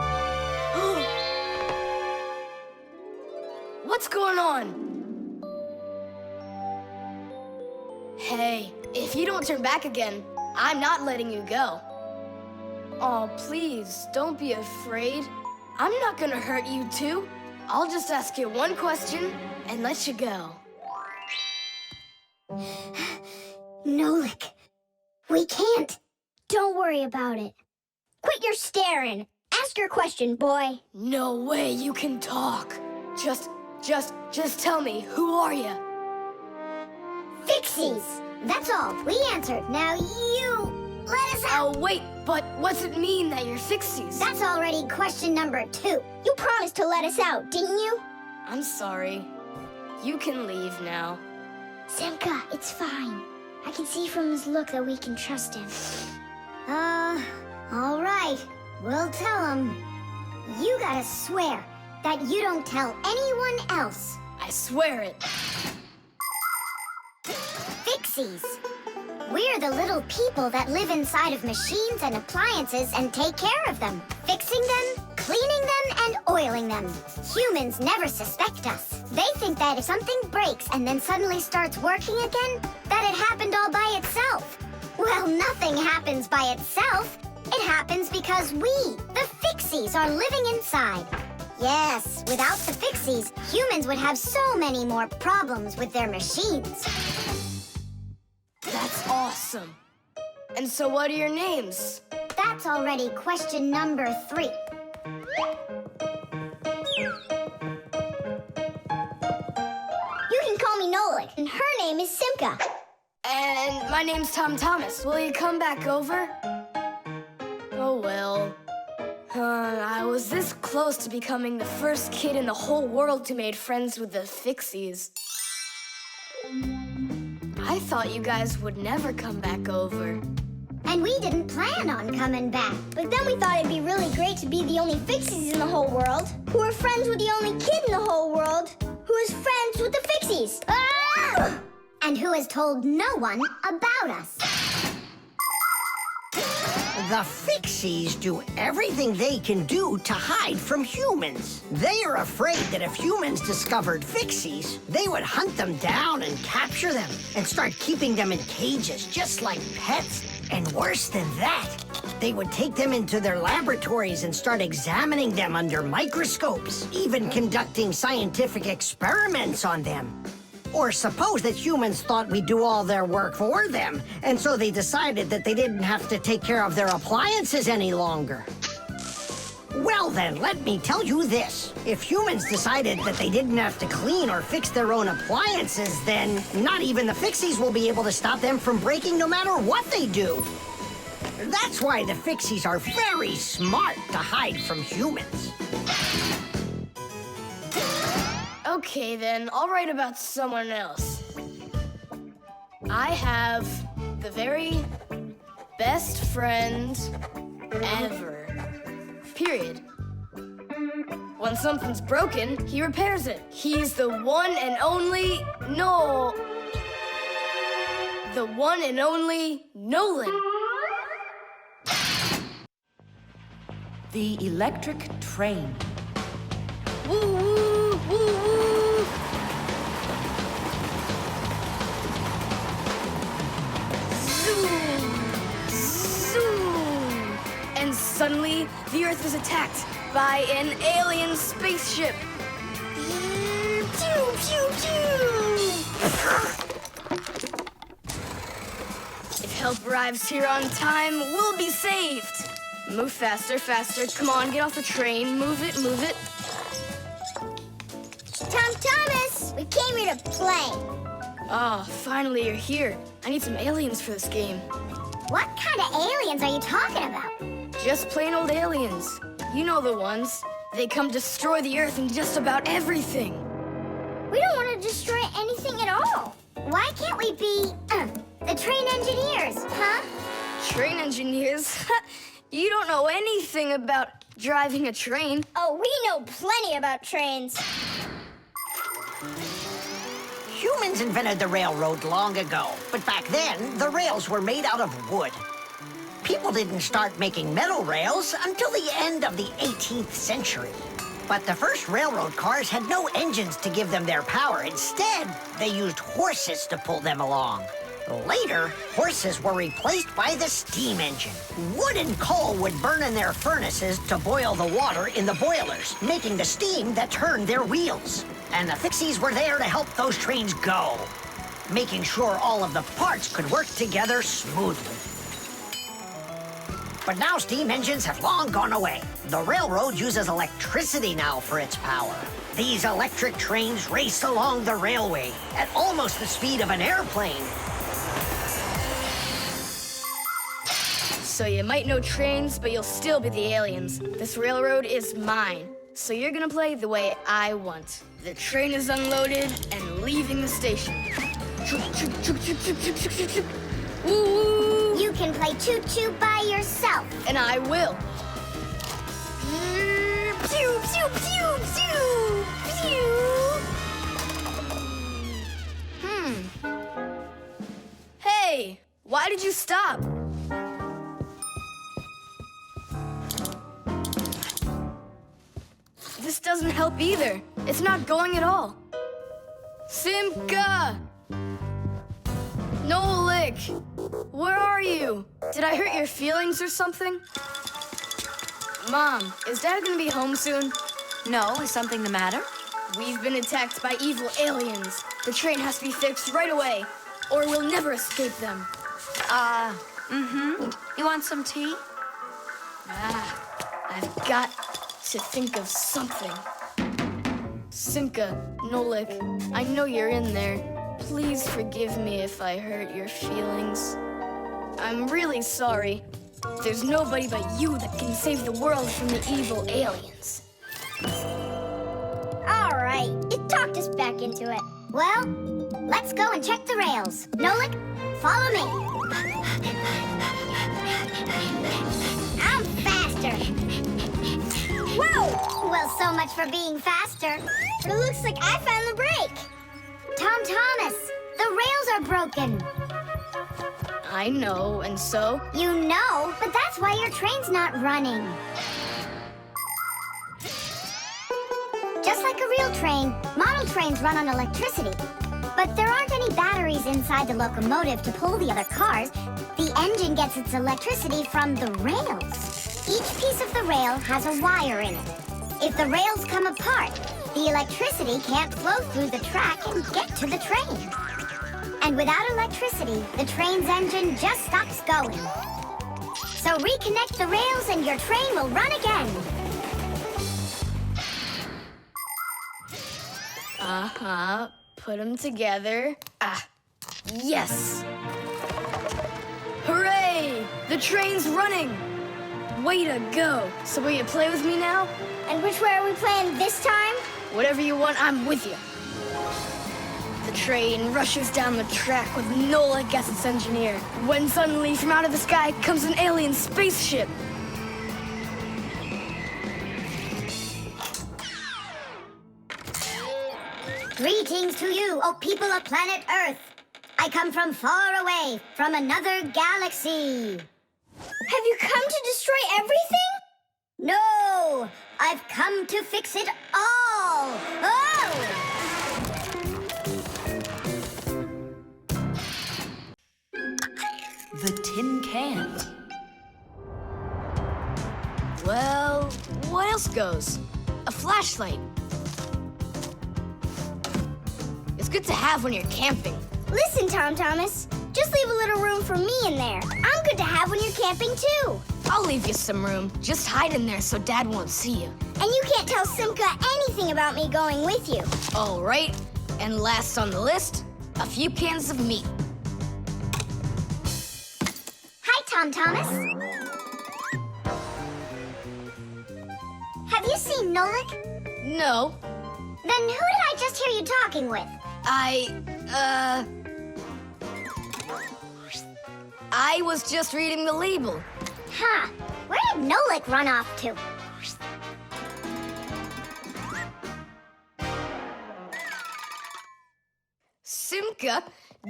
What's going on? Hey, if you don't turn back again, I'm not letting you go. Oh, please, don't be afraid. I'm not gonna hurt you too. I'll just ask you one question and let you go. Nolik, we can't. Don't worry about it. Quit your staring. Ask your question, boy. No way you can talk. Just tell me, who are you? Fixies. That's all. We answered. Now you let us out. Oh, wait, but what's it mean that you're Fixies? That's already question number 2. You promised to let us out, didn't you? I'm sorry. You can leave now. Simka, it's fine. I can see from his look that we can trust him. All right. We'll tell him. You gotta swear that you don't tell anyone else. I swear it. Fixies. We're the little people that live inside of machines and appliances and take care of them, fixing them, cleaning them, and oiling them. Humans never suspect us. They think that if something breaks and then suddenly starts working again, that it happened all by itself. Well, nothing happens by itself. It happens because we, the Fixies, are living inside. Yes, without the Fixies, humans would have so many more problems with their machines. That's awesome. And so what are your names? That's already question number 3. You can call me Nolik, and her name is Simka. And my name's Tom Thomas. Will you come back over? Oh, well. I was this close to becoming the first kid in the whole world who made friends with the Fixies. I thought you guys would never come back over. And we didn't plan on coming back. But then we thought it'd be really great to be the only Fixies in the whole world, who are friends with the only kid in the whole world, who is friends with the Fixies. Ah! And who has told no one about us. The Fixies do everything they can do to hide from humans. They are afraid that if humans discovered Fixies, they would hunt them down and capture them and start keeping them in cages, just like pets. And worse than that, they would take them into their laboratories and start examining them under microscopes, even conducting scientific experiments on them. Or suppose that humans thought we'd do all their work for them, and so they decided that they didn't have to take care of their appliances any longer. Well then, let me tell you this. If humans decided that they didn't have to clean or fix their own appliances, then not even the Fixies will be able to stop them from breaking no matter what they do. That's why the Fixies are very smart to hide from humans. Okay, then, I'll write about someone else. I have the very best friend ever. Period. When something's broken, he repairs it. He's the one and only the one and only Nolan. The electric train. Woo woo woo woo. Zoom, zoom. And suddenly, the Earth is attacked by an alien spaceship. Pew, pew, pew. If help arrives here on time, we'll be saved. Move faster, faster. Come on, get off the train. Move it, move it. Tom Thomas, we came here to play. Ah, finally you're here. I need some aliens for this game. What kind of aliens are you talking about? Just plain old aliens. You know the ones. They come destroy the Earth and just about everything. We don't want to destroy anything at all. Why can't we be, the train engineers, huh? Train engineers? You don't know anything about driving a train. Oh, we know plenty about trains. Humans invented the railroad long ago, but back then, the rails were made out of wood. People didn't start making metal rails until the end of the 18th century. But the first railroad cars had no engines to give them their power. Instead, they used horses to pull them along. Later, horses were replaced by the steam engine. Wood and coal would burn in their furnaces to boil the water in the boilers, making the steam that turned their wheels. And the Fixies were there to help those trains go, making sure all of the parts could work together smoothly. But now steam engines have long gone away. The railroad uses electricity now for its power. These electric trains race along the railway at almost the speed of an airplane. So you might know trains, but you'll still be the aliens. This railroad is mine. So you're gonna play the way I want. The train is unloaded and leaving the station. Woo! You can play toot-toot by yourself. And I will. Pew, pew, pew, pew, pew. Hey, why did you stop? This doesn't help either. It's not going at all. Simka! Nolik! Where are you? Did I hurt your feelings or something? Mom, is Dad gonna be home soon? No, is something the matter? We've been attacked by evil aliens. The train has to be fixed right away, or we'll never escape them. You want some tea? I've got to think of something. Simka, Nolik, I know you're in there. Please forgive me if I hurt your feelings. I'm really sorry. There's nobody but you that can save the world from the evil aliens. All right, you talked us back into it. Well, let's go and check the rails. Nolik, follow me. I'm faster. Whoa! Well, so much for being faster. It looks like I found the brake. Tom Thomas, the rails are broken. I know, and so? You know, but that's why your train's not running. Just like a real train, model trains run on electricity. But there aren't any batteries inside the locomotive to pull the other cars. The engine gets its electricity from the rails. Each piece of the rail has a wire in it. If the rails come apart, the electricity can't flow through the track and get to the train. And without electricity, the train's engine just stops going. So reconnect the rails and your train will run again. Uh-huh. Put them together. Ah, yes! Hooray! The train's running! Way to go! So will you play with me now? And which way are we playing this time? Whatever you want, I'm with you. The train rushes down the track with Nolik as its engineer, when suddenly from out of the sky comes an alien spaceship. Greetings to you, O people of planet Earth. I come from far away, from another galaxy. Have you come to destroy everything? No, I've come to fix it all. Oh! The tin can. Well, what else goes? A flashlight. It's good to have when you're camping. Listen, Tom Thomas. Just leave a little room for me in there. I'm good to have when you're camping, too. I'll leave you some room. Just hide in there so Dad won't see you. And you can't tell Simka anything about me going with you. All right. And last on the list, a few cans of meat. Hi, Tom Thomas. Have you seen Nolik? No, Then who did I just hear you talking with? I was just reading the label. Huh. Where did Nolik run off to? Simka,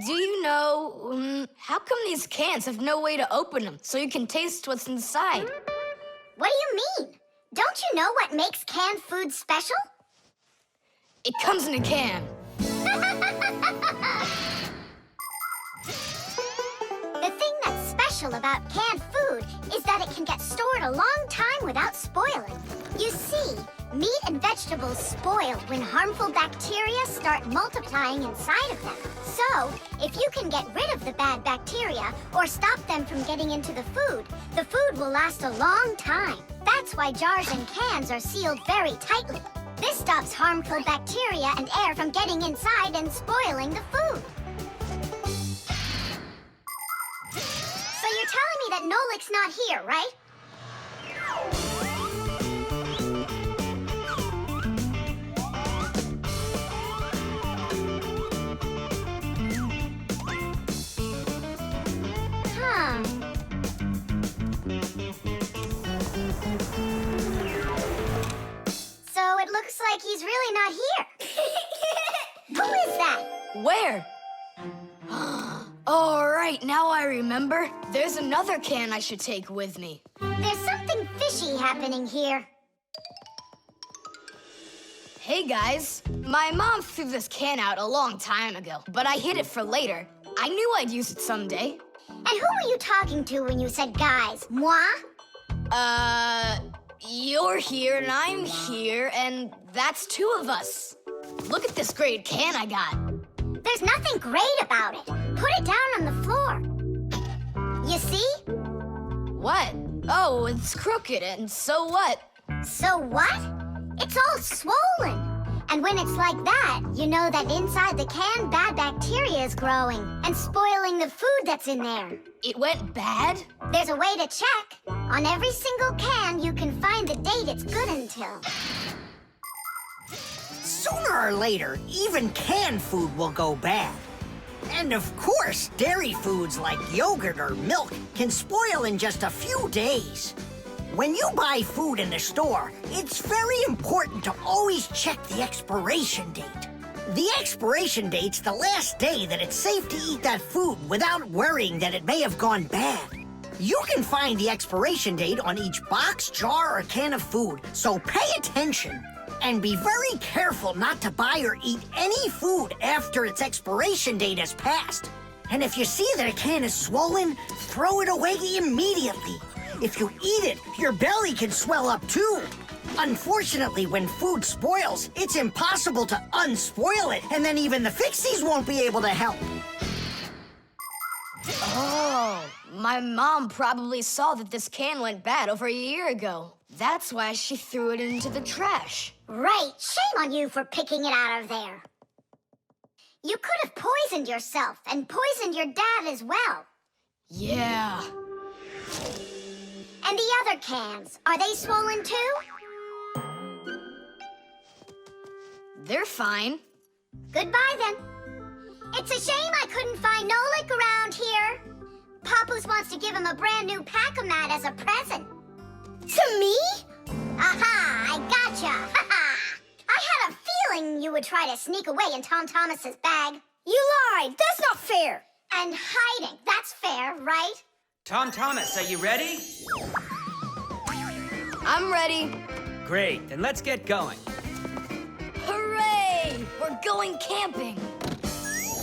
do you know, how come these cans have no way to open them so you can taste what's inside? What do you mean? Don't you know what makes canned food special? It comes in a can. The thing that's special about canned food is that it can get stored a long time without spoiling. You see, meat and vegetables spoil when harmful bacteria start multiplying inside of them. So, if you can get rid of the bad bacteria or stop them from getting into the food will last a long time. That's why jars and cans are sealed very tightly. This stops harmful bacteria and air from getting inside and spoiling the food. So you're telling me that Nolik's not here, right? Huh. So it looks like he's really not here. Who is that? Where? All right, now I remember. There's another can I should take with me. There's something fishy happening here. Hey, guys. My mom threw this can out a long time ago, but I hid it for later. I knew I'd use it someday. And who were you talking to when you said guys? Moi? You're here and I'm here, and that's two of us. Look at this great can I got. There's nothing great about it. Put it down on the floor. You see? What? Oh, it's crooked, and so what? So what? It's all swollen. And when it's like that, you know that inside the can, bad bacteria is growing and spoiling the food that's in there. It went bad? There's a way to check. On every single can, you can find the date it's good until. Sooner or later, even canned food will go bad. And of course, dairy foods like yogurt or milk can spoil in just a few days. When you buy food in the store, it's very important to always check the expiration date. The expiration date's the last day that it's safe to eat that food without worrying that it may have gone bad. You can find the expiration date on each box, jar, or can of food, so pay attention. And be very careful not to buy or eat any food after its expiration date has passed. And if you see that a can is swollen, throw it away immediately. If you eat it, your belly can swell up too. Unfortunately, when food spoils, it's impossible to unspoil it, and then even the Fixies won't be able to help. Oh, my mom probably saw that this can went bad over a year ago. That's why she threw it into the trash. Right, shame on you for picking it out of there. You could have poisoned yourself and poisoned your dad as well. Yeah. And the other cans, are they swollen too? They're fine. Goodbye then. It's a shame I couldn't find Nolik around here. Papoose wants to give him a brand new pack-a-mat as a present. To me? Aha, I gotcha. Ha-ha. I had a feeling you would try to sneak away in Tom Thomas's bag. You lied. That's not fair. And hiding, that's fair, right? Tom Thomas, are you ready? I'm ready. Great, then let's get going. Hooray! We're going camping.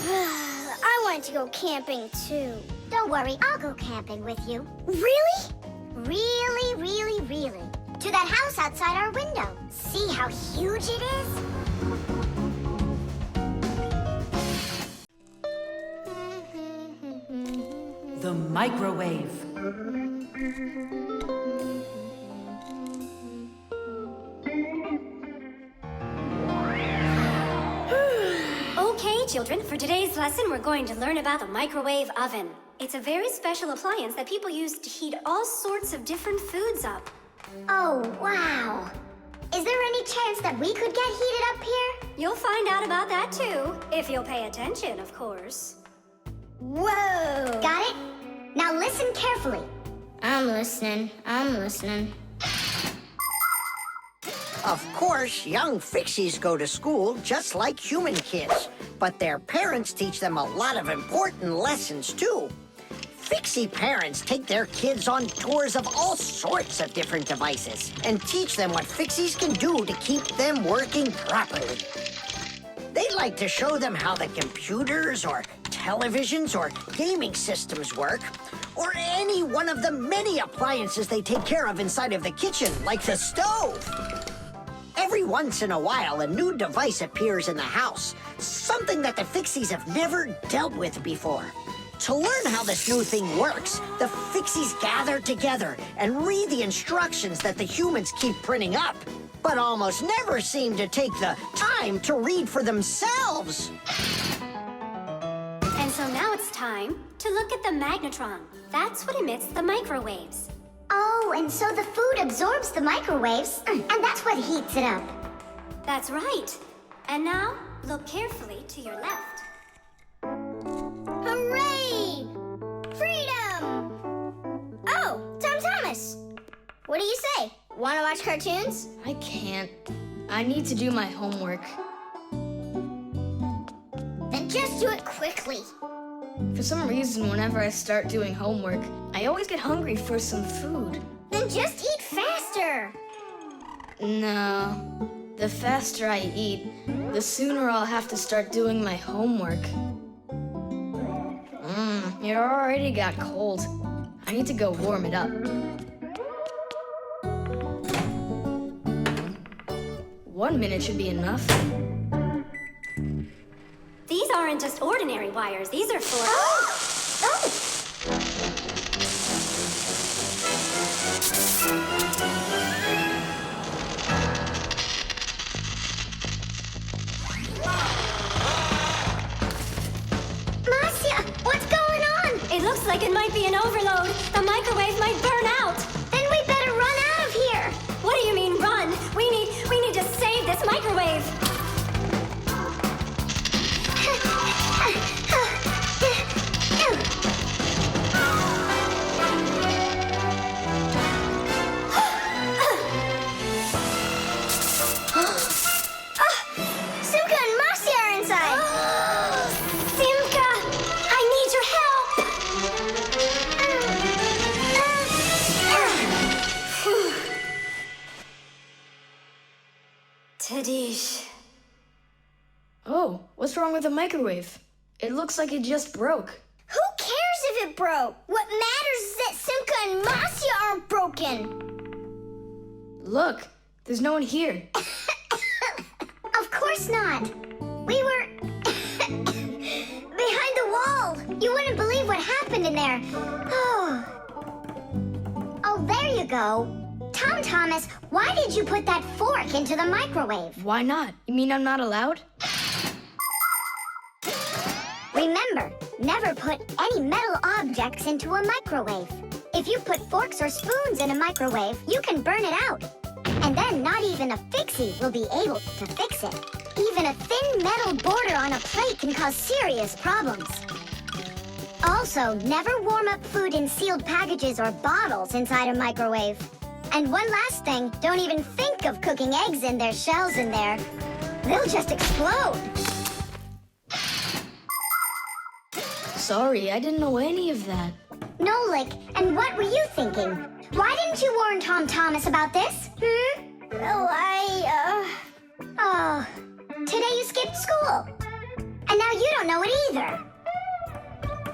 I wanted to go camping too. Don't worry, I'll go camping with you. Really? Really, really, really. To that house outside our window. See how huge it is? The microwave. Okay, children, for today's lesson, we're going to learn about the microwave oven. It's a very special appliance that people use to heat all sorts of different foods up. Oh, wow. Is there any chance that we could get heated up here? You'll find out about that too, if you'll pay attention, of course. Whoa. Got it? Now listen carefully. I'm listening. Of course, young Fixies go to school just like human kids, but their parents teach them a lot of important lessons too. Fixie parents take their kids on tours of all sorts of different devices and teach them what Fixies can do to keep them working properly. They like to show them how the computers or televisions or gaming systems work, or any one of the many appliances they take care of inside of the kitchen, like the stove. Every once in a while, a new device appears in the house, something that the Fixies have never dealt with before. To learn how this new thing works, the Fixies gather together and read the instructions that the humans keep printing up, but almost never seem to take the time to read for themselves. And so now it's time to look at the magnetron. That's what emits the microwaves. Oh, and so the food absorbs the microwaves, and that's what heats it up. That's right. And now, look carefully to your left. Hooray! Freedom! Oh, Tom Thomas. What do you say? Want to watch cartoons? I can't. I need to do my homework. Then just do it quickly. For some reason, whenever I start doing homework, I always get hungry for some food. Then just eat faster. No. The faster I eat, the sooner I'll have to start doing my homework. It already got cold. I need to go warm it up. 1 minute should be enough. These aren't just ordinary wires. These are for... looks like it might be an overload. The microwave might burn out. Then we better run out of here. What do you mean, run? We need to save this microwave. Simka and Marcy are inside. Simka, I need your help. Tadish. Oh, what's wrong with the microwave? It looks like it just broke. Who cares if it broke? What matters is that Simka and Marcy aren't broken. Look, there's no one here. Of course not. We were behind the wall. You wouldn't believe what happened in there. Oh, there you go. Tom Thomas, why did you put that fork into the microwave? Why not? You mean I'm not allowed? Remember, never put any metal objects into a microwave. If you put forks or spoons in a microwave, you can burn it out. And then not even a Fixie will be able to fix it. Even a thin metal border on a plate can cause serious problems. Also, never warm up food in sealed packages or bottles inside a microwave. And one last thing, don't even think of cooking eggs in their shells in there. They'll just explode. Sorry, I didn't know any of that. Nolik, and what were you thinking? Why didn't you warn Tom Thomas about this? Oh, Oh, today you skipped school. And now you don't know it either.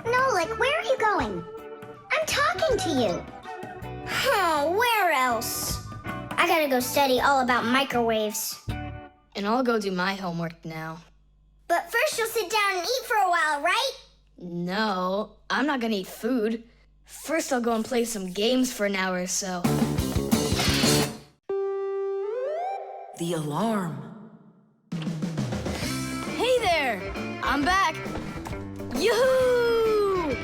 Nolik, where are you going? I'm talking to you. Oh, where else? I gotta go study all about microwaves. And I'll go do my homework now. But first you'll sit down and eat for a while, right? No, I'm not gonna eat food. First, I'll go and play some games for an hour or so. The alarm. Hey there! I'm back! Yoo-hoo!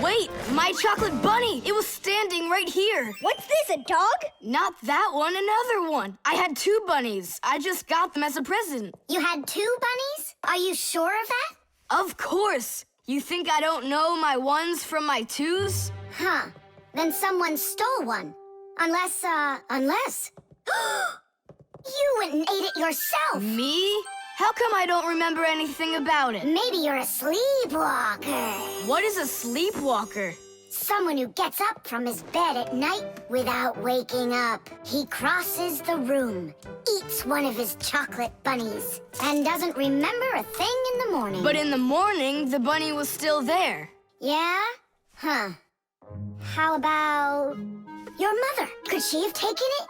Wait, my chocolate bunny! It was standing right here! What's this, a dog? Not that one, another one! I had 2 bunnies. I just got them as a present. You had 2 bunnies? Are you sure of that? Of course! You think I don't know my 1s from my 2s? Huh. Then someone stole one. Unless. You went and ate it yourself! Me? How come I don't remember anything about it? Maybe you're a sleepwalker. What is a sleepwalker? Someone who gets up from his bed at night without waking up. He crosses the room, eats one of his chocolate bunnies, and doesn't remember a thing in the morning. But in the morning, the bunny was still there. Yeah? Huh. How about your mother? Could she have taken it?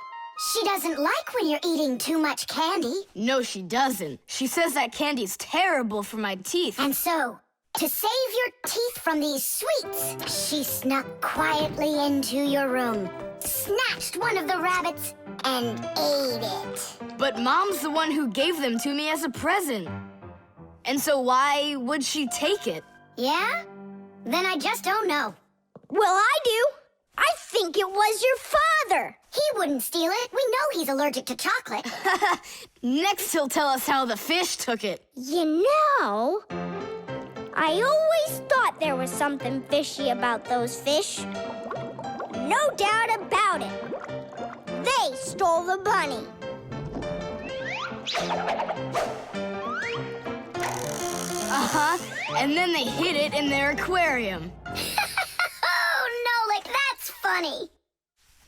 She doesn't like when you're eating too much candy. No, she doesn't. She says that candy's terrible for my teeth. And so, to save your teeth from these sweets, she snuck quietly into your room, snatched one of the rabbits, and ate it. But Mom's the one who gave them to me as a present. And so why would she take it? Yeah? Then I just don't know. Well, I do. I think it was your father. He wouldn't steal it. We know he's allergic to chocolate. Next, he'll tell us how the fish took it. You know, I always thought there was something fishy about those fish. No doubt about it. They stole the bunny. Uh-huh. And then they hid it in their aquarium. Oh, Nolik, that's funny.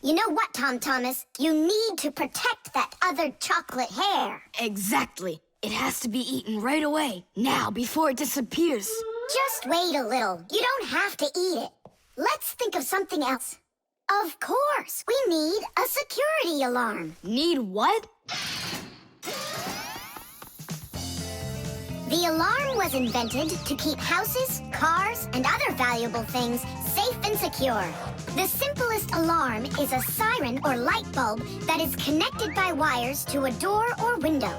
You know what, Tom Thomas? You need to protect that other chocolate hair. Exactly. It has to be eaten right away. Now, before it disappears. Just wait a little. You don't have to eat it. Let's think of something else. Of course, we need a security alarm. Need what? The alarm was invented to keep houses, cars, and other valuable things safe and secure. The simplest alarm is a siren or light bulb that is connected by wires to a door or window.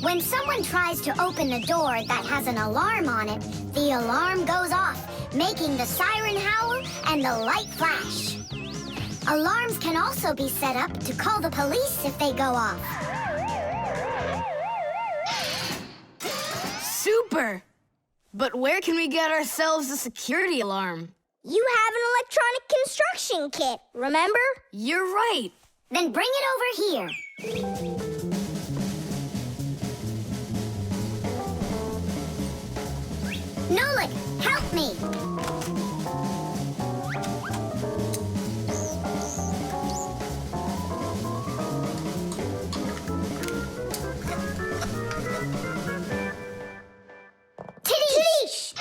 When someone tries to open a door that has an alarm on it, The alarm goes off, making the siren howl and the light flash. Alarms can also be set up to call the police if they go off. Super! But where can we get ourselves a security alarm? You have an electronic construction kit, remember? You're right. Then bring it over here. Nolik, help me. Tidish!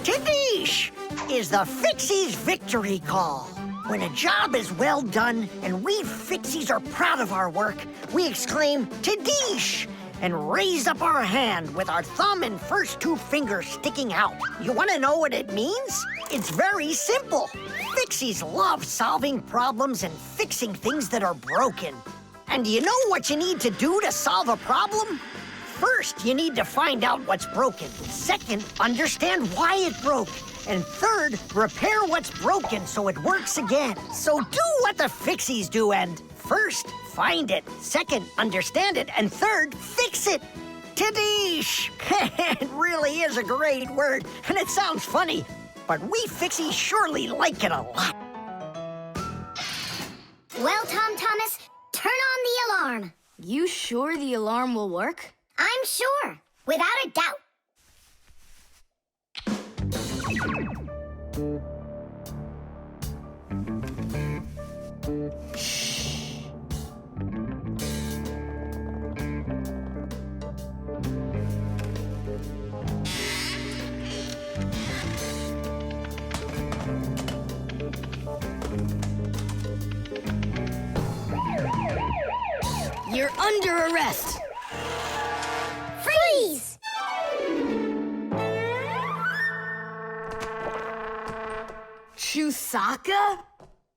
Tidish is the Fixies victory call. When a job is well done and we Fixies are proud of our work, we exclaim, Tidish! And raise up our hand with our thumb and first two fingers sticking out. You want to know what it means? It's very simple. Fixies love solving problems and fixing things that are broken. And do you know what you need to do to solve a problem? First, you need to find out what's broken. Second, understand why it broke. And third, repair what's broken so it works again. So do what the Fixies do and first, find it. Second, understand it. And third, fix it. Tidish! It really is a great word, and it sounds funny. But we Fixies surely like it a lot. Well, Tom Thomas, turn on the alarm. You sure the alarm will work? I'm sure, without a doubt. You're under arrest. Freeze! Chusaka?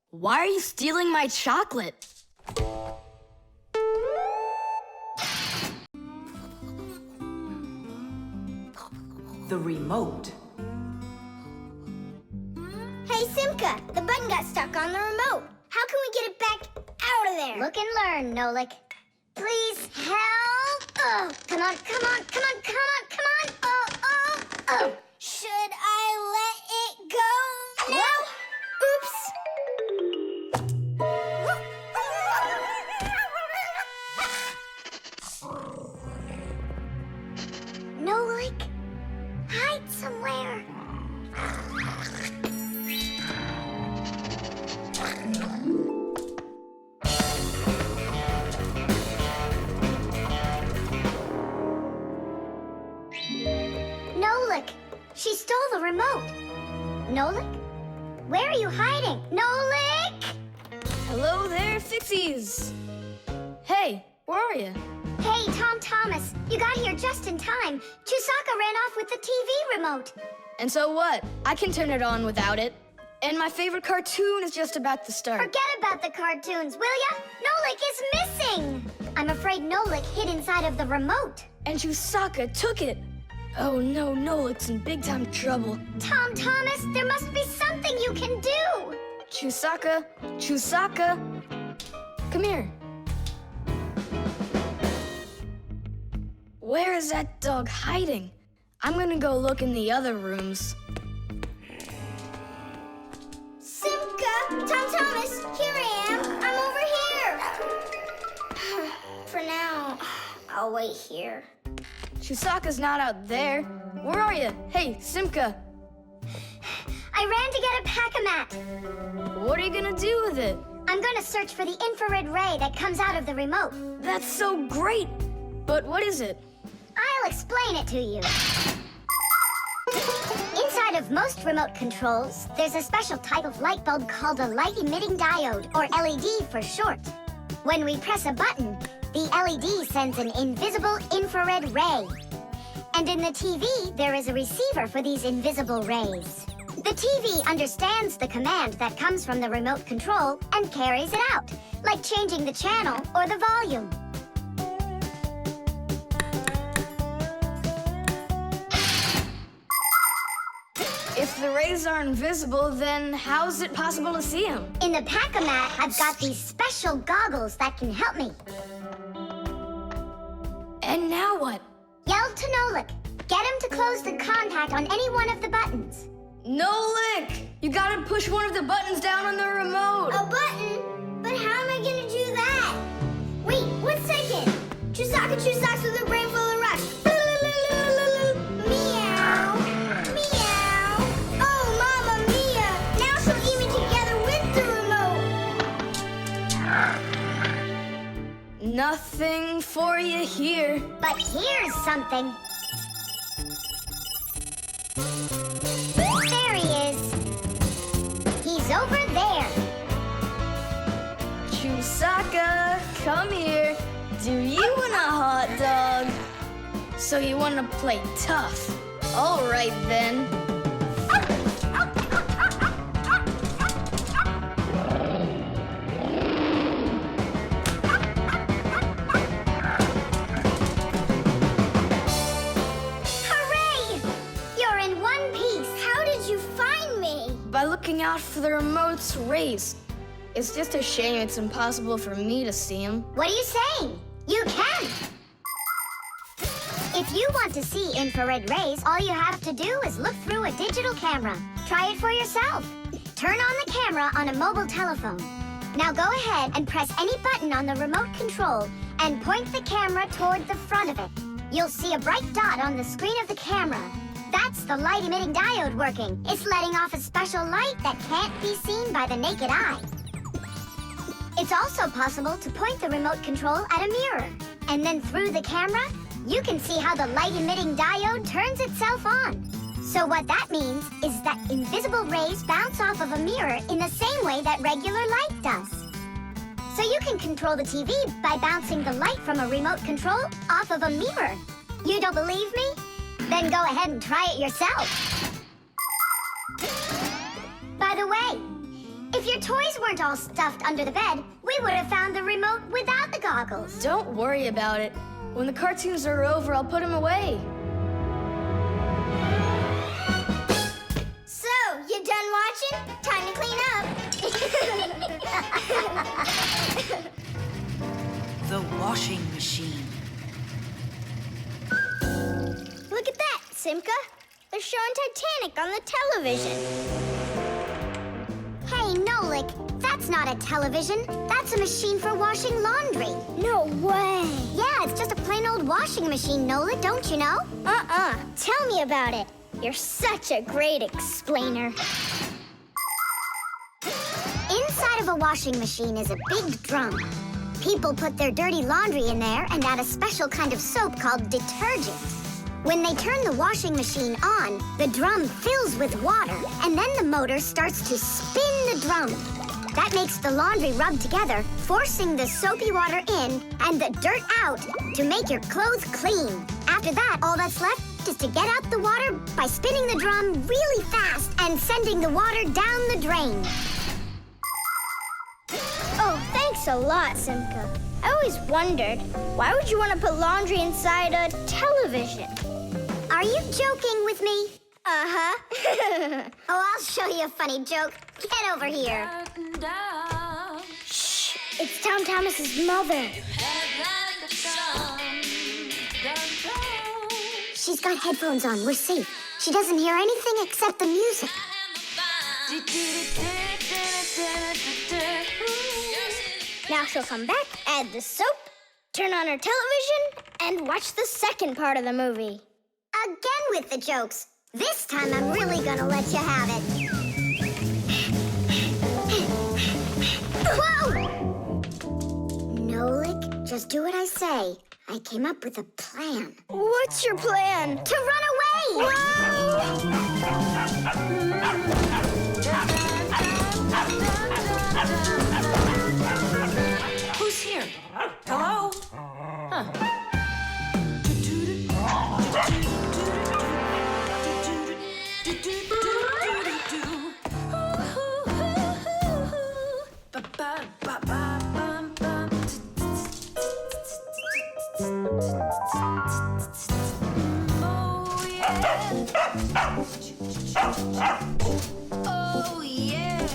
Why are you stealing my chocolate? The remote. Hey, Simka, the button got stuck on the remote. How can we get it back out of there? Look and learn, Nolik. Please help. Oh, come on, come on, come on, come on, come on. Oh, oh, oh. Should I let it go now? Oops. Nolik, hide somewhere. Nolik, she stole the remote. Nolik, where are you hiding? Nolik! Hello there, Fixies. Hey, where are you? Hey, Tom Thomas, you got here just in time. Chusaka ran off with the TV remote. And so what? I can turn it on without it. And my favorite cartoon is just about to start. Forget about the cartoons, will ya? Nolik is missing. I'm afraid Nolik hid inside of the remote. And Chusaka took it. Oh no, Nolik's in big time trouble. Tom Thomas, there must be something you can do. Chusaka, Chusaka, come here. Where is that dog hiding? I'm gonna go look in the other rooms. Simka, Tom Thomas, here I am. I'm over here. For now, I'll wait here. Chusaka's not out there. Where are you? Hey, Simka. I ran to get a pack-a-mat. What are you gonna do with it? I'm gonna search for the infrared ray that comes out of the remote. That's so great. But what is it? I'll explain it to you. Inside of most remote controls, there's a special type of light bulb called a light-emitting diode, or LED for short. When we press a button, the LED sends an invisible infrared ray. And in the TV, there is a receiver for these invisible rays. The TV understands the command that comes from the remote control and carries it out, like changing the channel or the volume. the rays are invisible, then how is it possible to see them? In the Pack-A-Mat, I've got these special goggles that can help me. And now what? Yell to Nolik. Get him to close the contact on any one of the buttons. Nolik! You gotta push one of the buttons down on the remote. A button? But how am I gonna do that? Wait, 1 second. Two socks with a brain full of rocks. Meow. Meow. Oh, Mamma Mia. Now she'll eat me together with the remote. Nothing for you here. But here's something. There he is. He's over there. Chusaka, come here. Do you want a hot dog? So you want to play tough? All right then. Hooray! You're in one piece. How did you find me? By looking out for the remote's rays. It's just a shame it's impossible for me to see him. What are you saying? You can! If you want to see infrared rays, all you have to do is look through a digital camera. Try it for yourself. Turn on the camera on a mobile telephone. Now go ahead and press any button on the remote control and point the camera toward the front of it. You'll see a bright dot on the screen of the camera. That's the light-emitting diode working. It's letting off a special light that can't be seen by the naked eye. It's also possible to point the remote control at a mirror. And then through the camera, you can see how the light-emitting diode turns itself on. So what that means is that invisible rays bounce off of a mirror in the same way that regular light does. So you can control the TV by bouncing the light from a remote control off of a mirror. You don't believe me? Then go ahead and try it yourself. By the way, if your toys weren't all stuffed under the bed, we would have found the remote without the goggles. Don't worry about it. When the cartoons are over, I'll put them away. So, you done watching? Time to clean up. The washing machine. Look at that, Simka. They're showing Titanic on the television. Hey, Nolik, that's not a television. That's a machine for washing laundry. No way. Yeah, it's just a plain old washing machine, Nolik, don't you know? Tell me about it. You're such a great explainer. Inside of a washing machine is a big drum. People put their dirty laundry in there and add a special kind of soap called detergent. When they turn the washing machine on, the drum fills with water, and then the motor starts to spin the drum. That makes the laundry rub together, forcing the soapy water in and the dirt out to make your clothes clean. After that, all that's left is to get out the water by spinning the drum really fast and sending the water down the drain. Oh, thanks a lot, Simka. I always wondered, why would you want to put laundry inside a television? Are you joking with me? Uh-huh. Oh, I'll show you a funny joke. Get over here. Shh, it's Tom Thomas's mother. She's got headphones on. We're safe. She doesn't hear anything except the music. Now she'll come back, add the soap, turn on her television, and watch the second part of the movie. Again with the jokes. This time I'm really gonna let you have it. Whoa! Nolik, just do what I say. I came up with a plan. What's your plan? To run away! Who's here? Hello? Oh, yeah.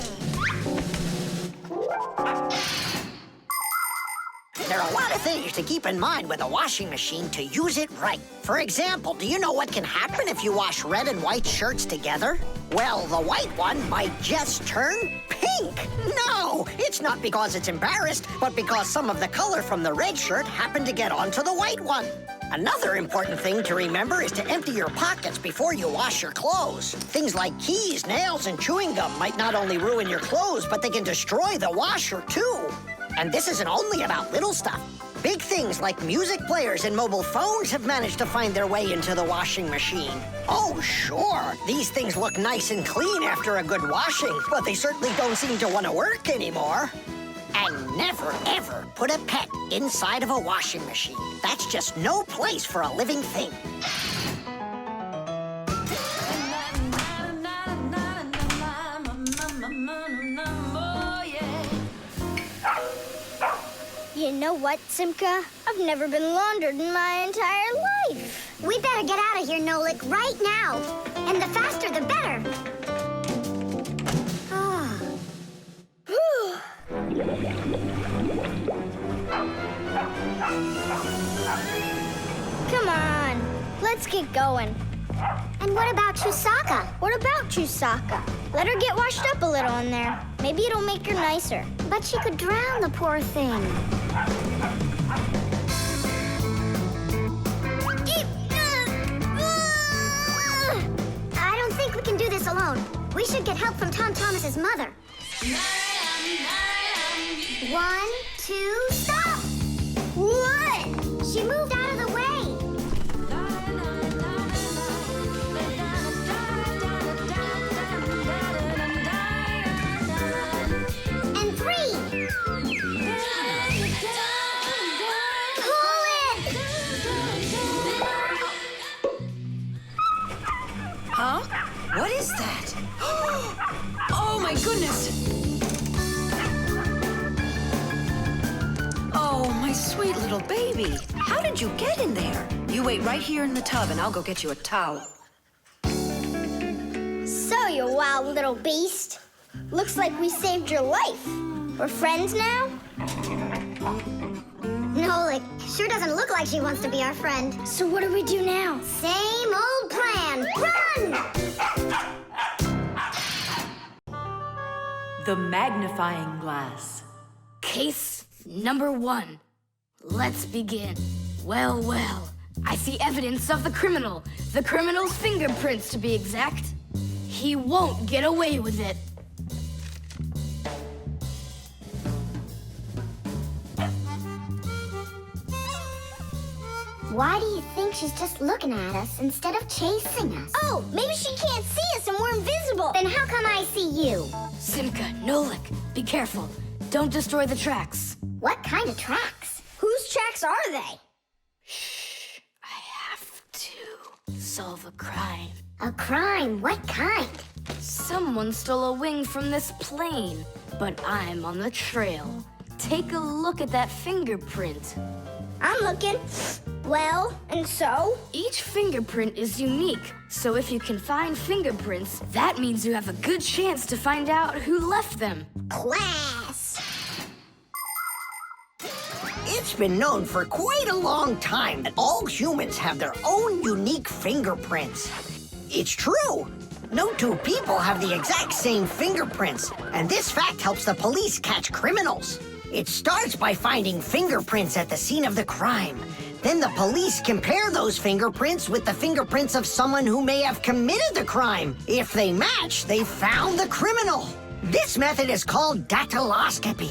There are a lot of things to keep in mind with a washing machine to use it right. For example, do you know what can happen if you wash red and white shirts together? Well, the white one might just turn pink. No, it's not because it's embarrassed, but because some of the color from the red shirt happened to get onto the white one. Another important thing to remember is to empty your pockets before you wash your clothes. Things like keys, nails, and chewing gum might not only ruin your clothes, but they can destroy the washer, too. And this isn't only about little stuff. Big things like music players and mobile phones have managed to find their way into the washing machine. Oh, sure, these things look nice and clean after a good washing, but they certainly don't seem to want to work anymore. And never, ever put a pet inside of a washing machine. That's just no place for a living thing. You know what, Simka? I've never been laundered in my entire life. We better get out of here, Nolik, right now. And the faster, the better. Come on, let's get going. And what about Chusaka? What about Chusaka? Let her get washed up a little in there. Maybe it'll make her nicer. But she could drown, the poor thing. I don't think we can do this alone. We should get help from Tom Thomas's mother. 1, 2, stop! What? She moved out of the way. And 3. Pull it! Huh? What is that? Oh, my goodness! Oh, my sweet little baby. How did you get in there? You wait right here in the tub and I'll go get you a towel. So, you wild little beast. Looks like we saved your life. We're friends now? Nolik, sure doesn't look like she wants to be our friend. So what do we do now? Same old plan. Run! The Magnifying Glass. Case number 1. Let's begin. Well, well. I see evidence of the criminal. The criminal's fingerprints, to be exact. He won't get away with it. Why do you think she's just looking at us instead of chasing us? Oh, maybe she can't see us and we're invisible. Then how come I see you? Simka, Nolik, be careful. Don't destroy the tracks. What kind of tracks? Whose tracks are they? Shh. I have to solve a crime. A crime? What kind? Someone stole a wing from this plane, but I'm on the trail. Take a look at that fingerprint. I'm looking. Well, and so? Each fingerprint is unique, so if you can find fingerprints, that means you have a good chance to find out who left them. Class. It's been known for quite a long time that all humans have their own unique fingerprints. It's true. No two people have the exact same fingerprints, and this fact helps the police catch criminals. It starts by finding fingerprints at the scene of the crime. Then the police compare those fingerprints with the fingerprints of someone who may have committed the crime. If they match, they've found the criminal. This method is called dactyloscopy.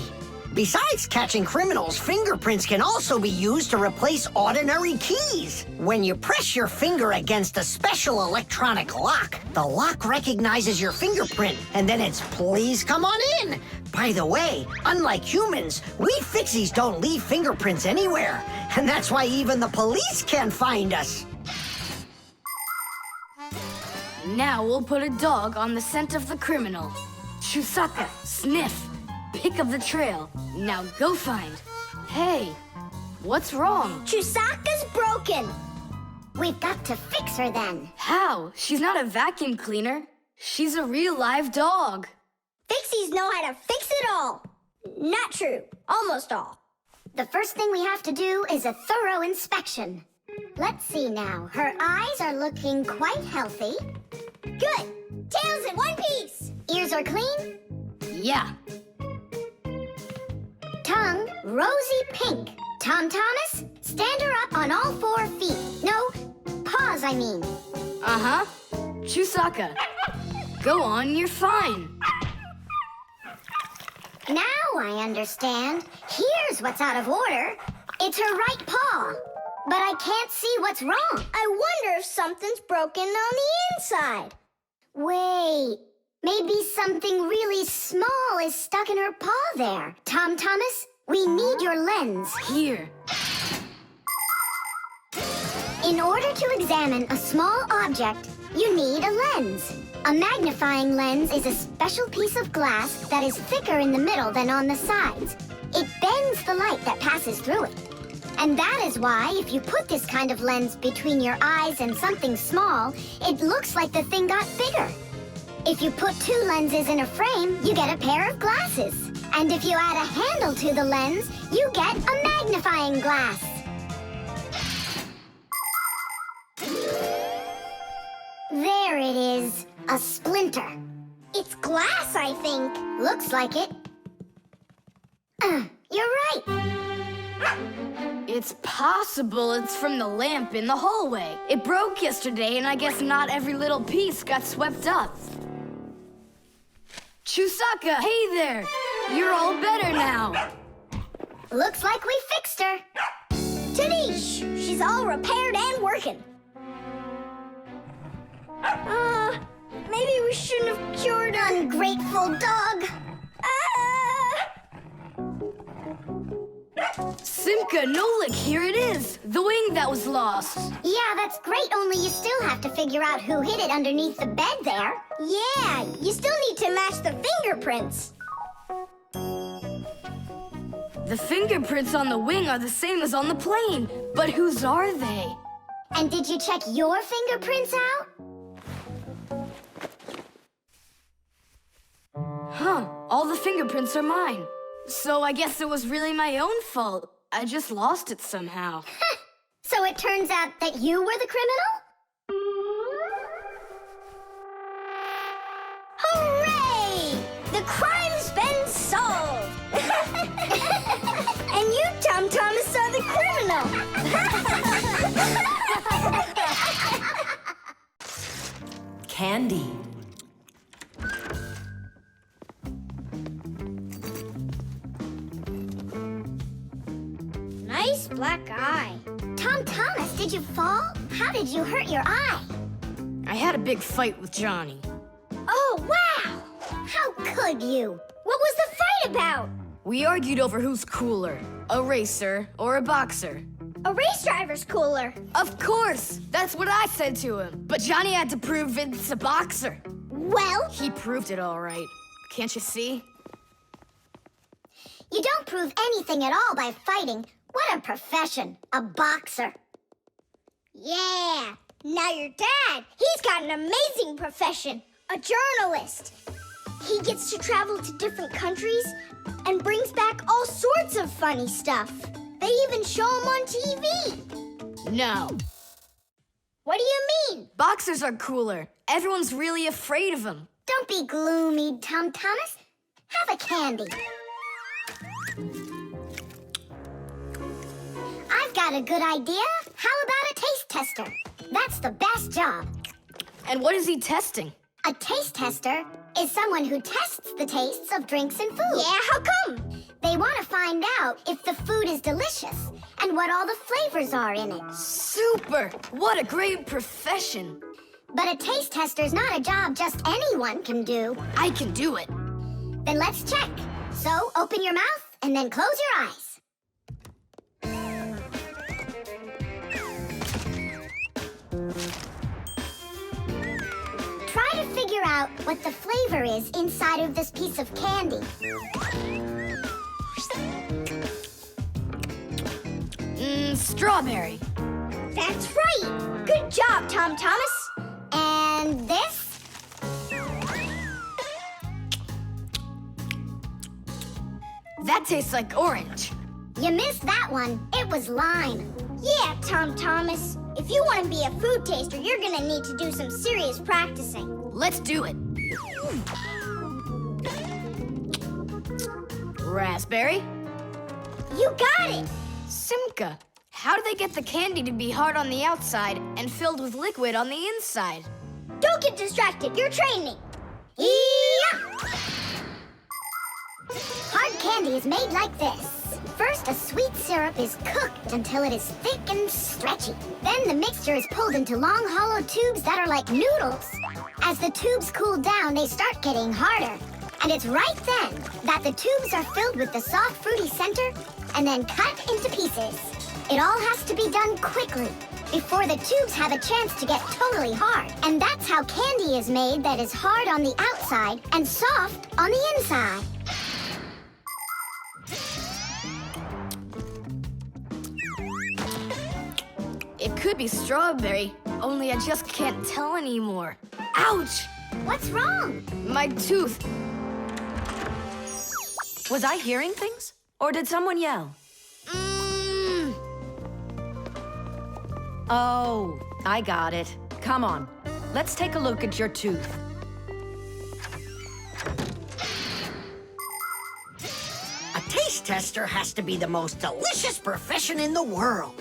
Besides catching criminals, fingerprints can also be used to replace ordinary keys. When you press your finger against a special electronic lock, the lock recognizes your fingerprint, and then it's "please come on in." By the way, unlike humans, we Fixies don't leave fingerprints anywhere, and that's why even the police can't find us. Now we'll put a dog on the scent of the criminal. Chusaka, sniff. Pick up the trail. Now go find. Hey, what's wrong? Chusaka's broken. We've got to fix her then. How? She's not a vacuum cleaner. She's a real live dog. Fixies know how to fix it all. Not true. Almost all. The first thing we have to do is a thorough inspection. Let's see now. Her eyes are looking quite healthy. Good. Tails in one piece. Ears are clean. Yeah. Tongue, rosy pink. Tom Thomas, stand her up on all 4 feet. No, paws, I mean. Uh-huh. Chusaka. Go on, you're fine. Now I understand. Here's what's out of order. It's her right paw. But I can't see what's wrong. I wonder if something's broken on the inside. Wait, maybe something really small is stuck in her paw there. Tom Thomas, we need your lens. Here. In order to examine a small object, you need a lens. A magnifying lens is a special piece of glass that is thicker in the middle than on the sides. It bends the light that passes through it. And that is why if you put this kind of lens between your eyes and something small, it looks like the thing got bigger. If you put 2 lenses in a frame, you get a pair of glasses. And if you add a handle to the lens, you get a magnifying glass. There it is, a splinter. It's glass, I think. Looks like it. You're right. It's possible it's from the lamp in the hallway. It broke yesterday, and I guess not every little piece got swept up. Chusaka, hey there! You're all better now. Looks like we fixed her. Tadish! She's all repaired and working. Maybe we shouldn't have cured her. Ungrateful dog. Simka, Nolik, here it is! The wing that was lost. Yeah, that's great, only you still have to figure out who hid it underneath the bed there. Yeah, you still need to match the fingerprints. The fingerprints on the wing are the same as on the plane, but whose are they? And did you check your fingerprints out? Huh, all the fingerprints are mine. So I guess it was really my own fault. I just lost it somehow. So it turns out that you were the criminal? Hooray! The crime's been solved! And you, Tom Thomas, are the criminal! Candy. Nice black eye. Tom Thomas, did you fall? How did you hurt your eye? I had a big fight with Johnny. Oh, wow! How could you? What was the fight about? We argued over who's cooler, a racer or a boxer. A race driver's cooler. Of course! That's what I said to him. But Johnny had to prove it's a boxer. Well, He proved it all right. Can't you see? You don't prove anything at all by fighting. What a profession, a boxer. yeah. Now your dad, he's got an amazing profession, a journalist. He gets to travel to different countries and brings back all sorts of funny stuff. They even show him on TV. No. What do you mean? Boxers are cooler. Everyone's really afraid of them. Don't be gloomy, Tom Thomas. Have a candy. I've got a good idea. How about a taste tester? That's the best job. And what is he testing? A taste tester is someone who tests the tastes of drinks and food. Yeah, how come? They want to find out if the food is delicious and what all the flavors are in it. Super! What a great profession. But a taste tester's not a job just anyone can do. I can do it. Then let's check. So open your mouth and then close your eyes. Try to figure out what the flavor is inside of this piece of candy. Strawberry. That's right. Good job, Tom Thomas. And this? That tastes like orange. You missed that one. It was lime. Yeah, Tom Thomas. If you want to be a food taster, you're gonna need to do some serious practicing. Let's do it. Raspberry? You got it! Simka, how do they get the candy to be hard on the outside and filled with liquid on the inside? Don't get distracted, you're training. Yeah! Hard candy is made like this. First, a sweet syrup is cooked until it is thick and stretchy. Then the mixture is pulled into long, hollow tubes that are like noodles. As the tubes cool down, they start getting harder. And it's right then that the tubes are filled with the soft, fruity center and then cut into pieces. It all has to be done quickly before the tubes have a chance to get totally hard. And that's how candy is made that is hard on the outside and soft on the inside. It could be strawberry, only I just can't tell anymore. Ouch! What's wrong? My tooth. Was I hearing things? Or did someone yell? Oh, I got it. Come on. Let's take a look at your tooth. A taste tester has to be the most delicious profession in the world.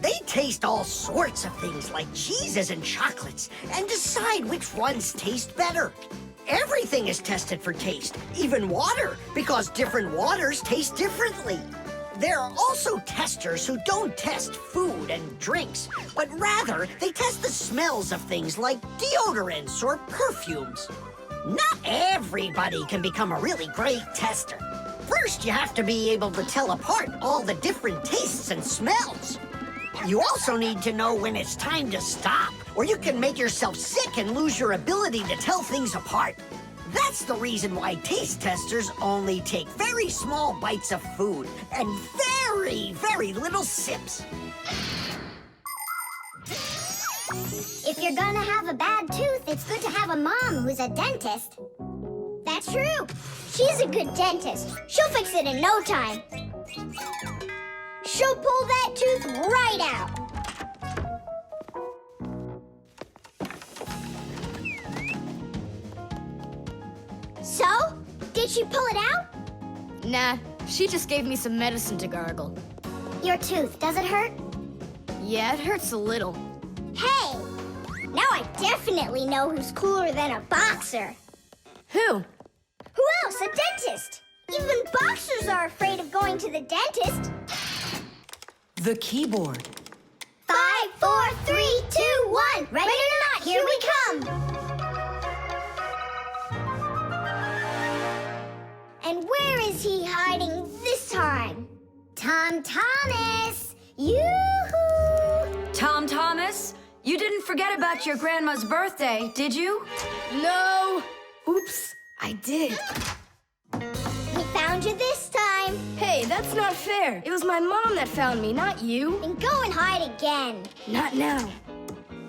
They taste all sorts of things like cheeses and chocolates and decide which ones taste better. Everything is tested for taste, even water, because different waters taste differently. There are also testers who don't test food and drinks, but rather they test the smells of things like deodorants or perfumes. Not everybody can become a really great tester. First, you have to be able to tell apart all the different tastes and smells. You also need to know when it's time to stop, or you can make yourself sick and lose your ability to tell things apart. That's the reason why taste testers only take very small bites of food and very, very little sips. If you're gonna have a bad tooth, it's good to have a mom who's a dentist. That's true. She's a good dentist. She'll fix it in no time. She'll pull that tooth right out. So, did she pull it out? Nah, she just gave me some medicine to gargle. Your tooth, does it hurt? Yeah, it hurts a little. Hey, now I definitely know who's cooler than a boxer. Who? Who else? A dentist. Even boxers are afraid of going to the dentist. The keyboard. 5, 4, 3, 2, 1. Ready or not, here we come. And where is he hiding this time? Tom Thomas! Yoo-hoo! Tom Thomas, you didn't forget about your grandma's birthday, did you? No! Oops, I did. We found you this time. Hey, that's not fair. It was my mom that found me, not you. Then go and hide again. Not now.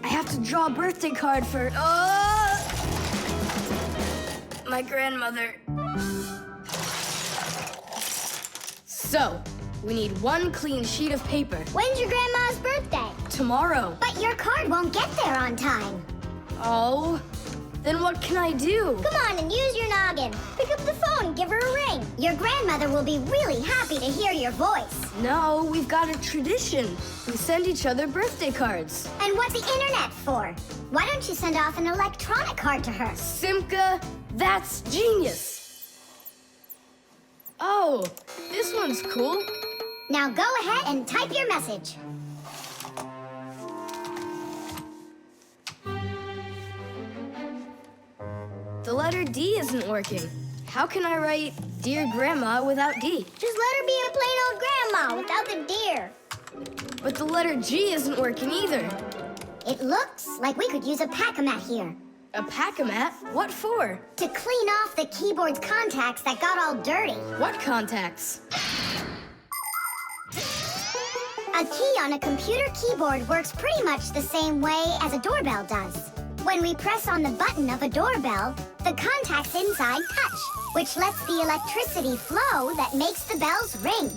I have to draw a birthday card for... my grandmother. So, we need one clean sheet of paper. When's your grandma's birthday? Tomorrow. But your card won't get there on time. Oh, then what can I do? Come on and use your noggin. Pick up the phone and give her a ring. Your grandmother will be really happy to hear your voice. No, we've got a tradition. We send each other birthday cards. And what's the internet for? Why don't you send off an electronic card to her? Simka, that's genius. Oh, this one's cool. Now go ahead and type your message. The letter D isn't working. How can I write Dear Grandma without D? Just let her be a plain old grandma without the deer. But the letter G isn't working either. It looks like we could use a pack-a-mat here. A pack-a-mat? What for? To clean off the keyboard's contacts that got all dirty. What contacts? A key on a computer keyboard works pretty much the same way as a doorbell does. When we press on the button of a doorbell, the contacts inside touch, which lets the electricity flow that makes the bells ring.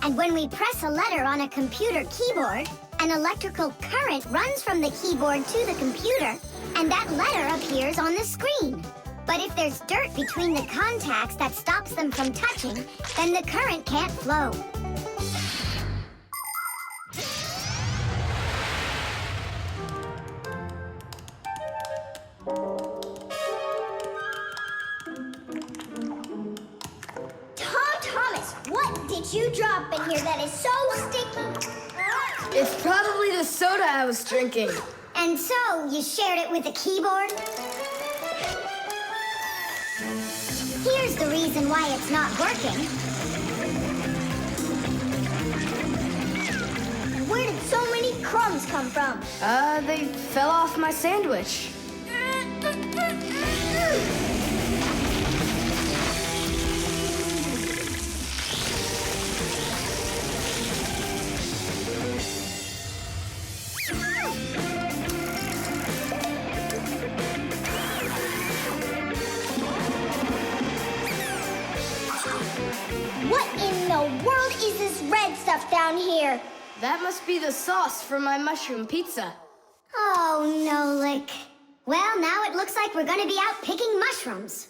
And when we press a letter on a computer keyboard, an electrical current runs from the keyboard to the computer, and that letter appears on the screen. But if there's dirt between the contacts that stops them from touching, then the current can't flow. Thomas, what did you drop in here that is so sticky? It's probably the soda I was drinking. And so, you shared it with the keyboard? Here's the reason why it's not working. Where did so many crumbs come from? They fell off my sandwich. What in the world is this red stuff down here? That must be the sauce for my mushroom pizza. Oh, Nolik. Well, now it looks like we're gonna be out picking mushrooms.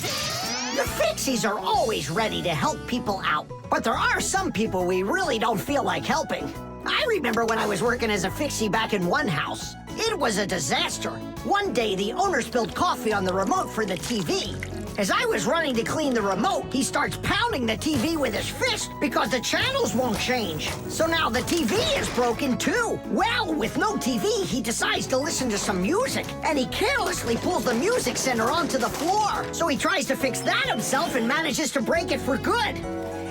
The Fixies are always ready to help people out, but there are some people we really don't feel like helping. I remember when I was working as a Fixie back in one house. It was a disaster. One day, the owner spilled coffee on the remote for the TV. As I was running to clean the remote, he starts pounding the TV with his fist because the channels won't change. So now the TV is broken too. Well, with no TV, he decides to listen to some music, and he carelessly pulls the music center onto the floor. So he tries to fix that himself and manages to break it for good.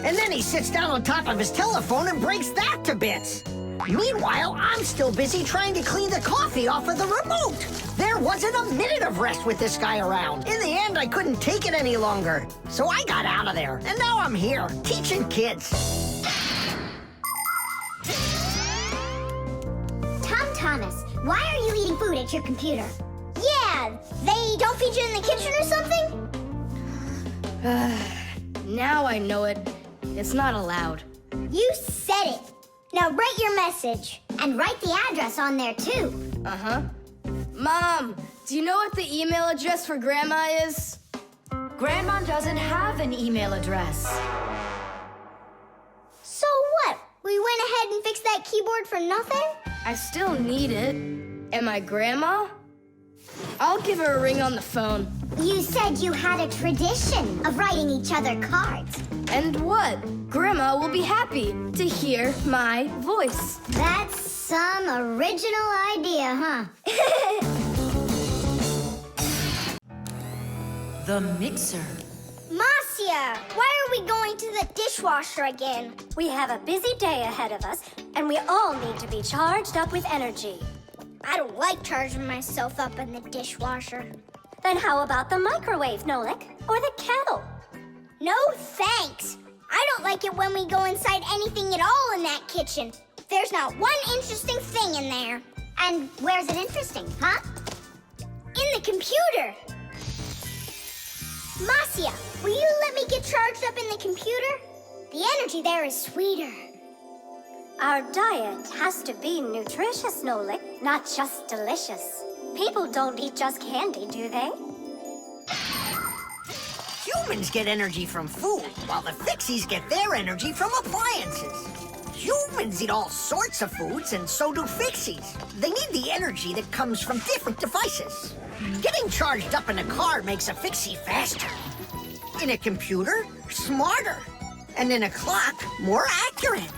And then he sits down on top of his telephone and breaks that to bits. Meanwhile, I'm still busy trying to clean the coffee off of the remote. There wasn't a minute of rest with this guy around. In the end, I couldn't take it any longer. So I got out of there, and now I'm here, teaching kids. Thomas, why are you eating food at your computer? Yeah, they don't feed you in the kitchen or something? Now I know it. It's not allowed. You said it. Now write your message. And write the address on there, too. Uh-huh. Mom, do you know what the email address for Grandma is? Grandma doesn't have an email address. So what? We went ahead and fixed that keyboard for nothing? I still need it. Am I Grandma? I'll give her a ring on the phone. You said you had a tradition of writing each other cards. And what? Grandma will be happy to hear my voice. That's some original idea, huh? The mixer. Marcia, why are we going to the dishwasher again? We have a busy day ahead of us, and we all need to be charged up with energy. I don't like charging myself up in the dishwasher. Then how about the microwave, Nolik? Or the kettle? No thanks. I don't like it when we go inside anything at all in that kitchen. There's not one interesting thing in there. And where's it interesting, huh? In the computer. Marcia, will you let me get charged up in the computer? The energy there is sweeter. Our diet has to be nutritious, Nolik, not just delicious. People don't eat just candy, do they? Humans get energy from food, while the Fixies get their energy from appliances. Humans eat all sorts of foods, and so do Fixies. They need the energy that comes from different devices. Getting charged up in a car makes a Fixie faster. In a computer, smarter. And in a clock, more accurate.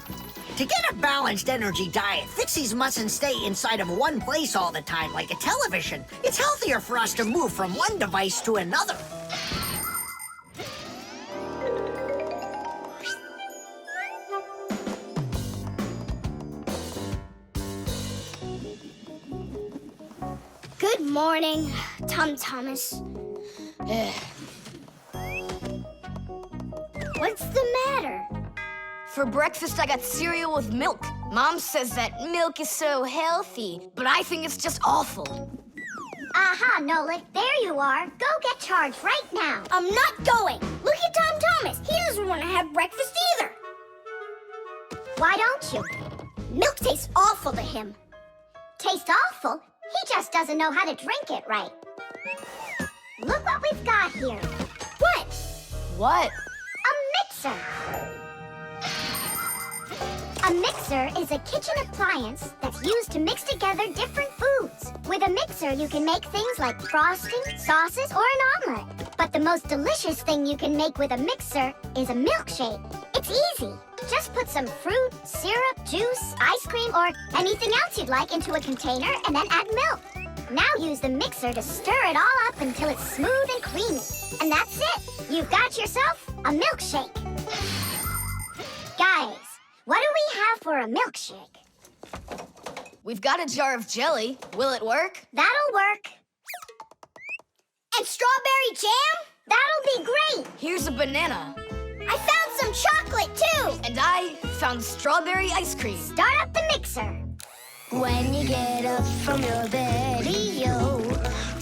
To get a balanced energy diet, Fixies mustn't stay inside of one place all the time like a television. It's healthier for us to move from one device to another. Good morning, Thomas. What's the matter? For breakfast, I got cereal with milk. Mom says that milk is so healthy, but I think it's just awful. Aha, Nolik, there you are. Go get charged right now. I'm not going. Look at Tom Thomas. He doesn't want to have breakfast either. Why don't you? Milk tastes awful to him. Taste awful? He just doesn't know how to drink it right. Look what we've got here. What? What? A mixer. A mixer is a kitchen appliance that's used to mix together different foods. With a mixer, you can make things like frosting, sauces, or an omelet. But the most delicious thing you can make with a mixer is a milkshake. It's easy. Just put some fruit, syrup, juice, ice cream, or anything else you'd like into a container and then add milk. Now use the mixer to stir it all up until it's smooth and creamy. And that's it. You've got yourself a milkshake. Guys, what do we have for a milkshake? We've got a jar of jelly. Will it work? That'll work. And strawberry jam? That'll be great. Here's a banana. I found some chocolate, too. And I found strawberry ice cream. Start up the mixer. When you get up from your bed, yo.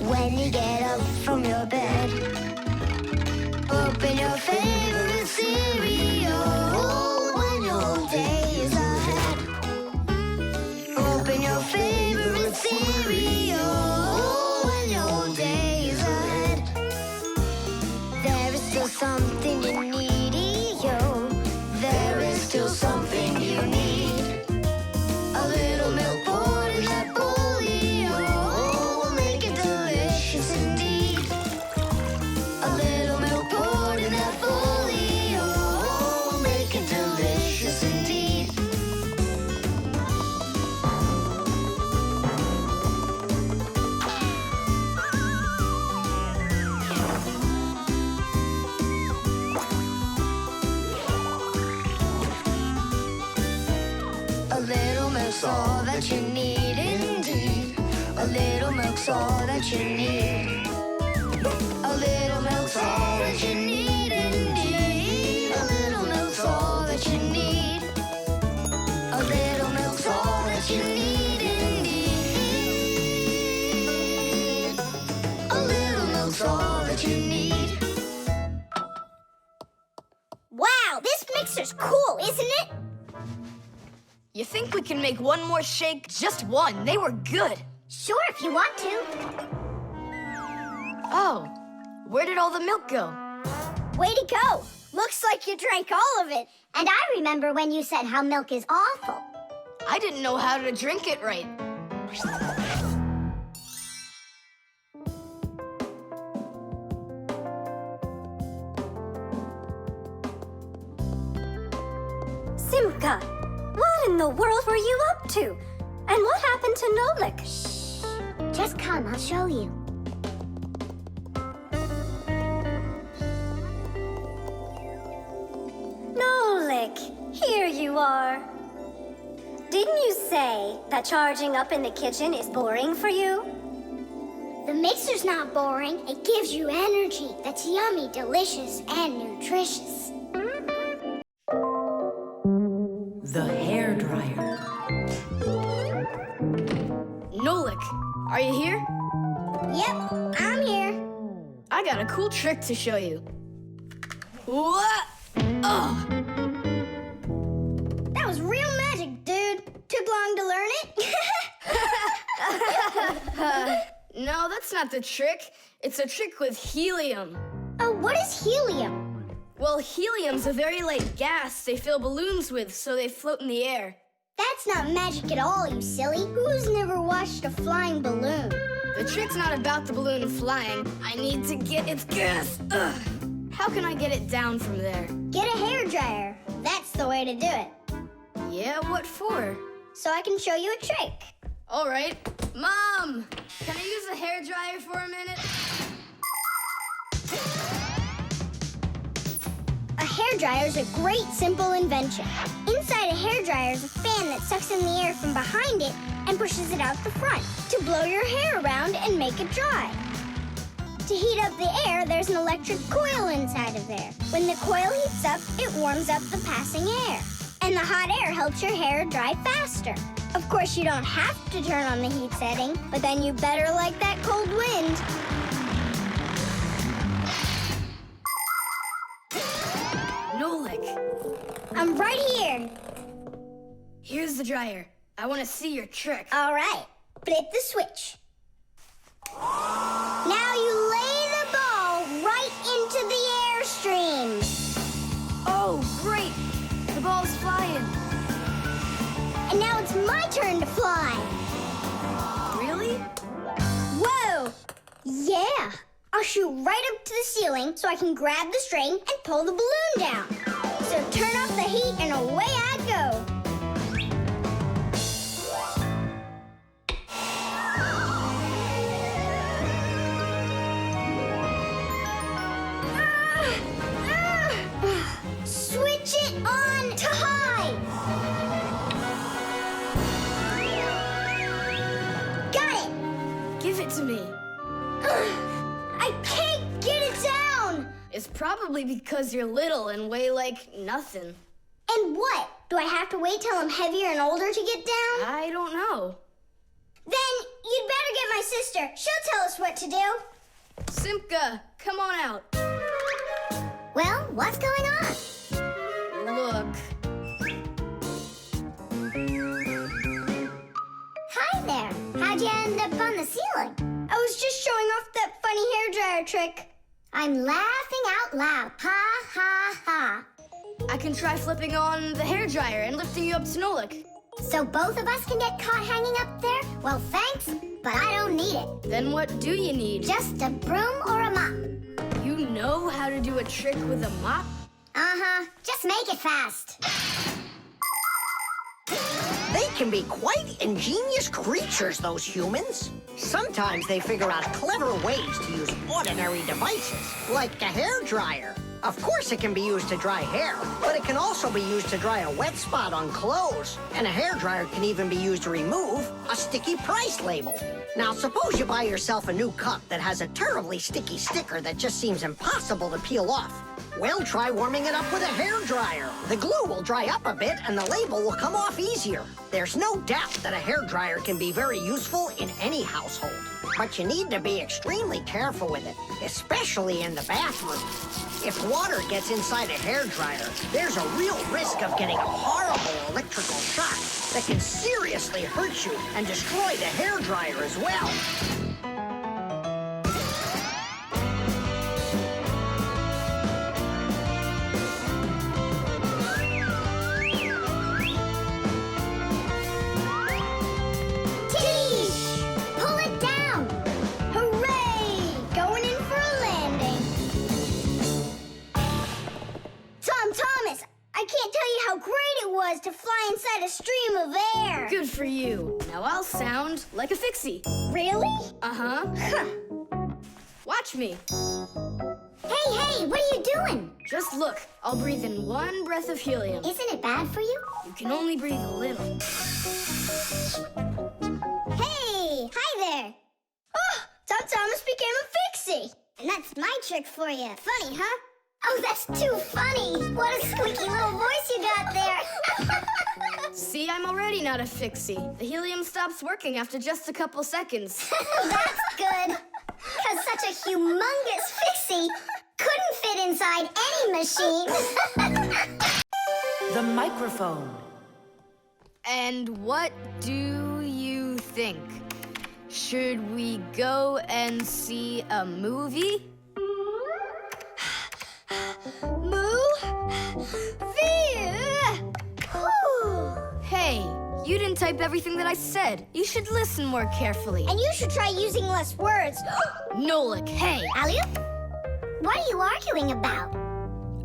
When you get up from your bed, open your favorite cereal. When your day is ahead, open your favorite cereal. When your day is ahead, there is still something you need, yo. There is still something you need. A little milk poured in that bowl, yo, will make it delicious indeed. A little milk poured in that bowl, yo, will make it delicious indeed. A little milk's all that you need indeed. A little milk's all that you need. A little milk's all that you need indeed. A little milk's all that you need. A little milk's all that you need indeed. A little milk's all that you need. Wow, this mixer's cool, isn't it? You think we can make one more shake? Just one. They were good. Sure, if you want to. Oh, where did all the milk go? Way to go. Looks like you drank all of it. And I remember when you said how milk is awful. I didn't know how to drink it right. Simka, what in the world were you up to? And what happened to Nolik? Just come, I'll show you. Nolik, here you are. Didn't you say that charging up in the kitchen is boring for you? The mixer's not boring. It gives you energy that's yummy, delicious, and nutritious. The hairdryer. Nolik, are you here? Yep, I'm here. I got a cool trick to show you. What? Oh, That was real magic, dude. Took long to learn it? no, that's not the trick. It's a trick with helium. Oh, what is helium? Well, helium's a very light gas they fill balloons with so they float in the air. That's not magic at all, you silly. Who's never watched a flying balloon? The trick's not about the balloon flying. I need to get its gas. Ugh. How can I get it down from there? Get a hairdryer. That's the way to do it. Yeah, what for? So I can show you a trick. All right. Mom, can I use the hairdryer for a minute? A hairdryer is a great, simple invention. Inside a hairdryer is a fan that sucks in the air from behind it and pushes it out the front to blow your hair around and make it dry. To heat up the air, there's an electric coil inside of there. When the coil heats up, it warms up the passing air. And the hot air helps your hair dry faster. Of course, you don't have to turn on the heat setting, but then you better like that cold wind. Nolik, I'm right here. here's the dryer. I want to see your trick. All right, flip the switch. Now you lay the ball right into the airstream. Oh, great! The ball's flying. And now it's my turn to fly. Really? Whoa! Yeah! I'll shoot right up to the ceiling so I can grab the string and pull the balloon down. So turn off the heat and away I go. Switch it on to high. Got it. Give it to me. I can't get it down. It's probably because you're little and weigh like nothing. And what? Do I have to wait till I'm heavier and older to get down? I don't know. Then you'd better get my sister. She'll tell us what to do. Simka, come on out. Well, what's going on? Look. Hi there. How'd you end up on the ceiling? I was just showing off that funny hairdryer trick. I'm laughing out loud. Ha, ha, ha. I can try flipping on the hairdryer and lifting you up to Nolik. So both of us can get caught hanging up there? Well, thanks, but I don't need it. Then what do you need? Just a broom or a mop. You know how to do a trick with a mop? Uh-huh. Just make it fast. They can be quite ingenious creatures, those humans. Sometimes they figure out clever ways to use ordinary devices, like a hairdryer. Of course it can be used to dry hair, but it can also be used to dry a wet spot on clothes. And a hairdryer can even be used to remove a sticky price label. Now, suppose you buy yourself a new cup that has a terribly sticky sticker that just seems impossible to peel off. Well, try warming it up with a hairdryer. The glue will dry up a bit and the label will come off easier. There's no doubt that a hairdryer can be very useful in any household. But you need to be extremely careful with it, especially in the bathroom. If water gets inside a hairdryer, there's a real risk of getting a horrible electrical shock that can seriously hurt you and destroy the hairdryer as well. Pull it down! Hooray! Going in for a landing. Tom Thomas, I can't tell you how great it was to fly inside a stream of air. Good for you. Now I'll sound like a Fixie. Really? Uh-huh. Huh. Watch me. Hey, what are you doing? Just look. I'll breathe in one breath of helium. Isn't it bad for you? You can only breathe a little. Hey, hi there. Oh, Tom Thomas became a Fixie. And that's my trick for you. Funny, huh? Oh, that's too funny. What a squeaky little voice you got there. See, I'm already not a Fixie. The helium stops working after just a couple seconds. That's good. Because such a humongous Fixie couldn't fit inside any machine. The microphone. And what do you think? Should we go and see a movie? Hey, you didn't type everything that I said. You should listen more carefully. And you should try using less words. Nolik, hey. Alley-oop? What are you arguing about?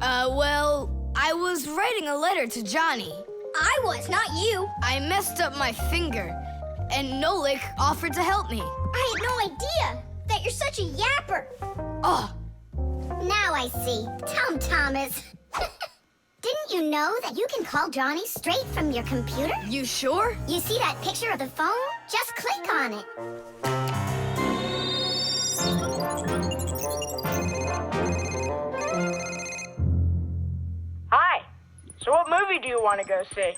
Well, I was writing a letter to Johnny. I was, not you. I messed up my finger, and Nolik offered to help me. I had no idea that you're such a yapper. Oh, Now I see. Tom Thomas. Didn't you know that you can call Johnny straight from your computer? you sure? You see that picture of the phone? Just click on it. Hi. So what movie do you want to go see?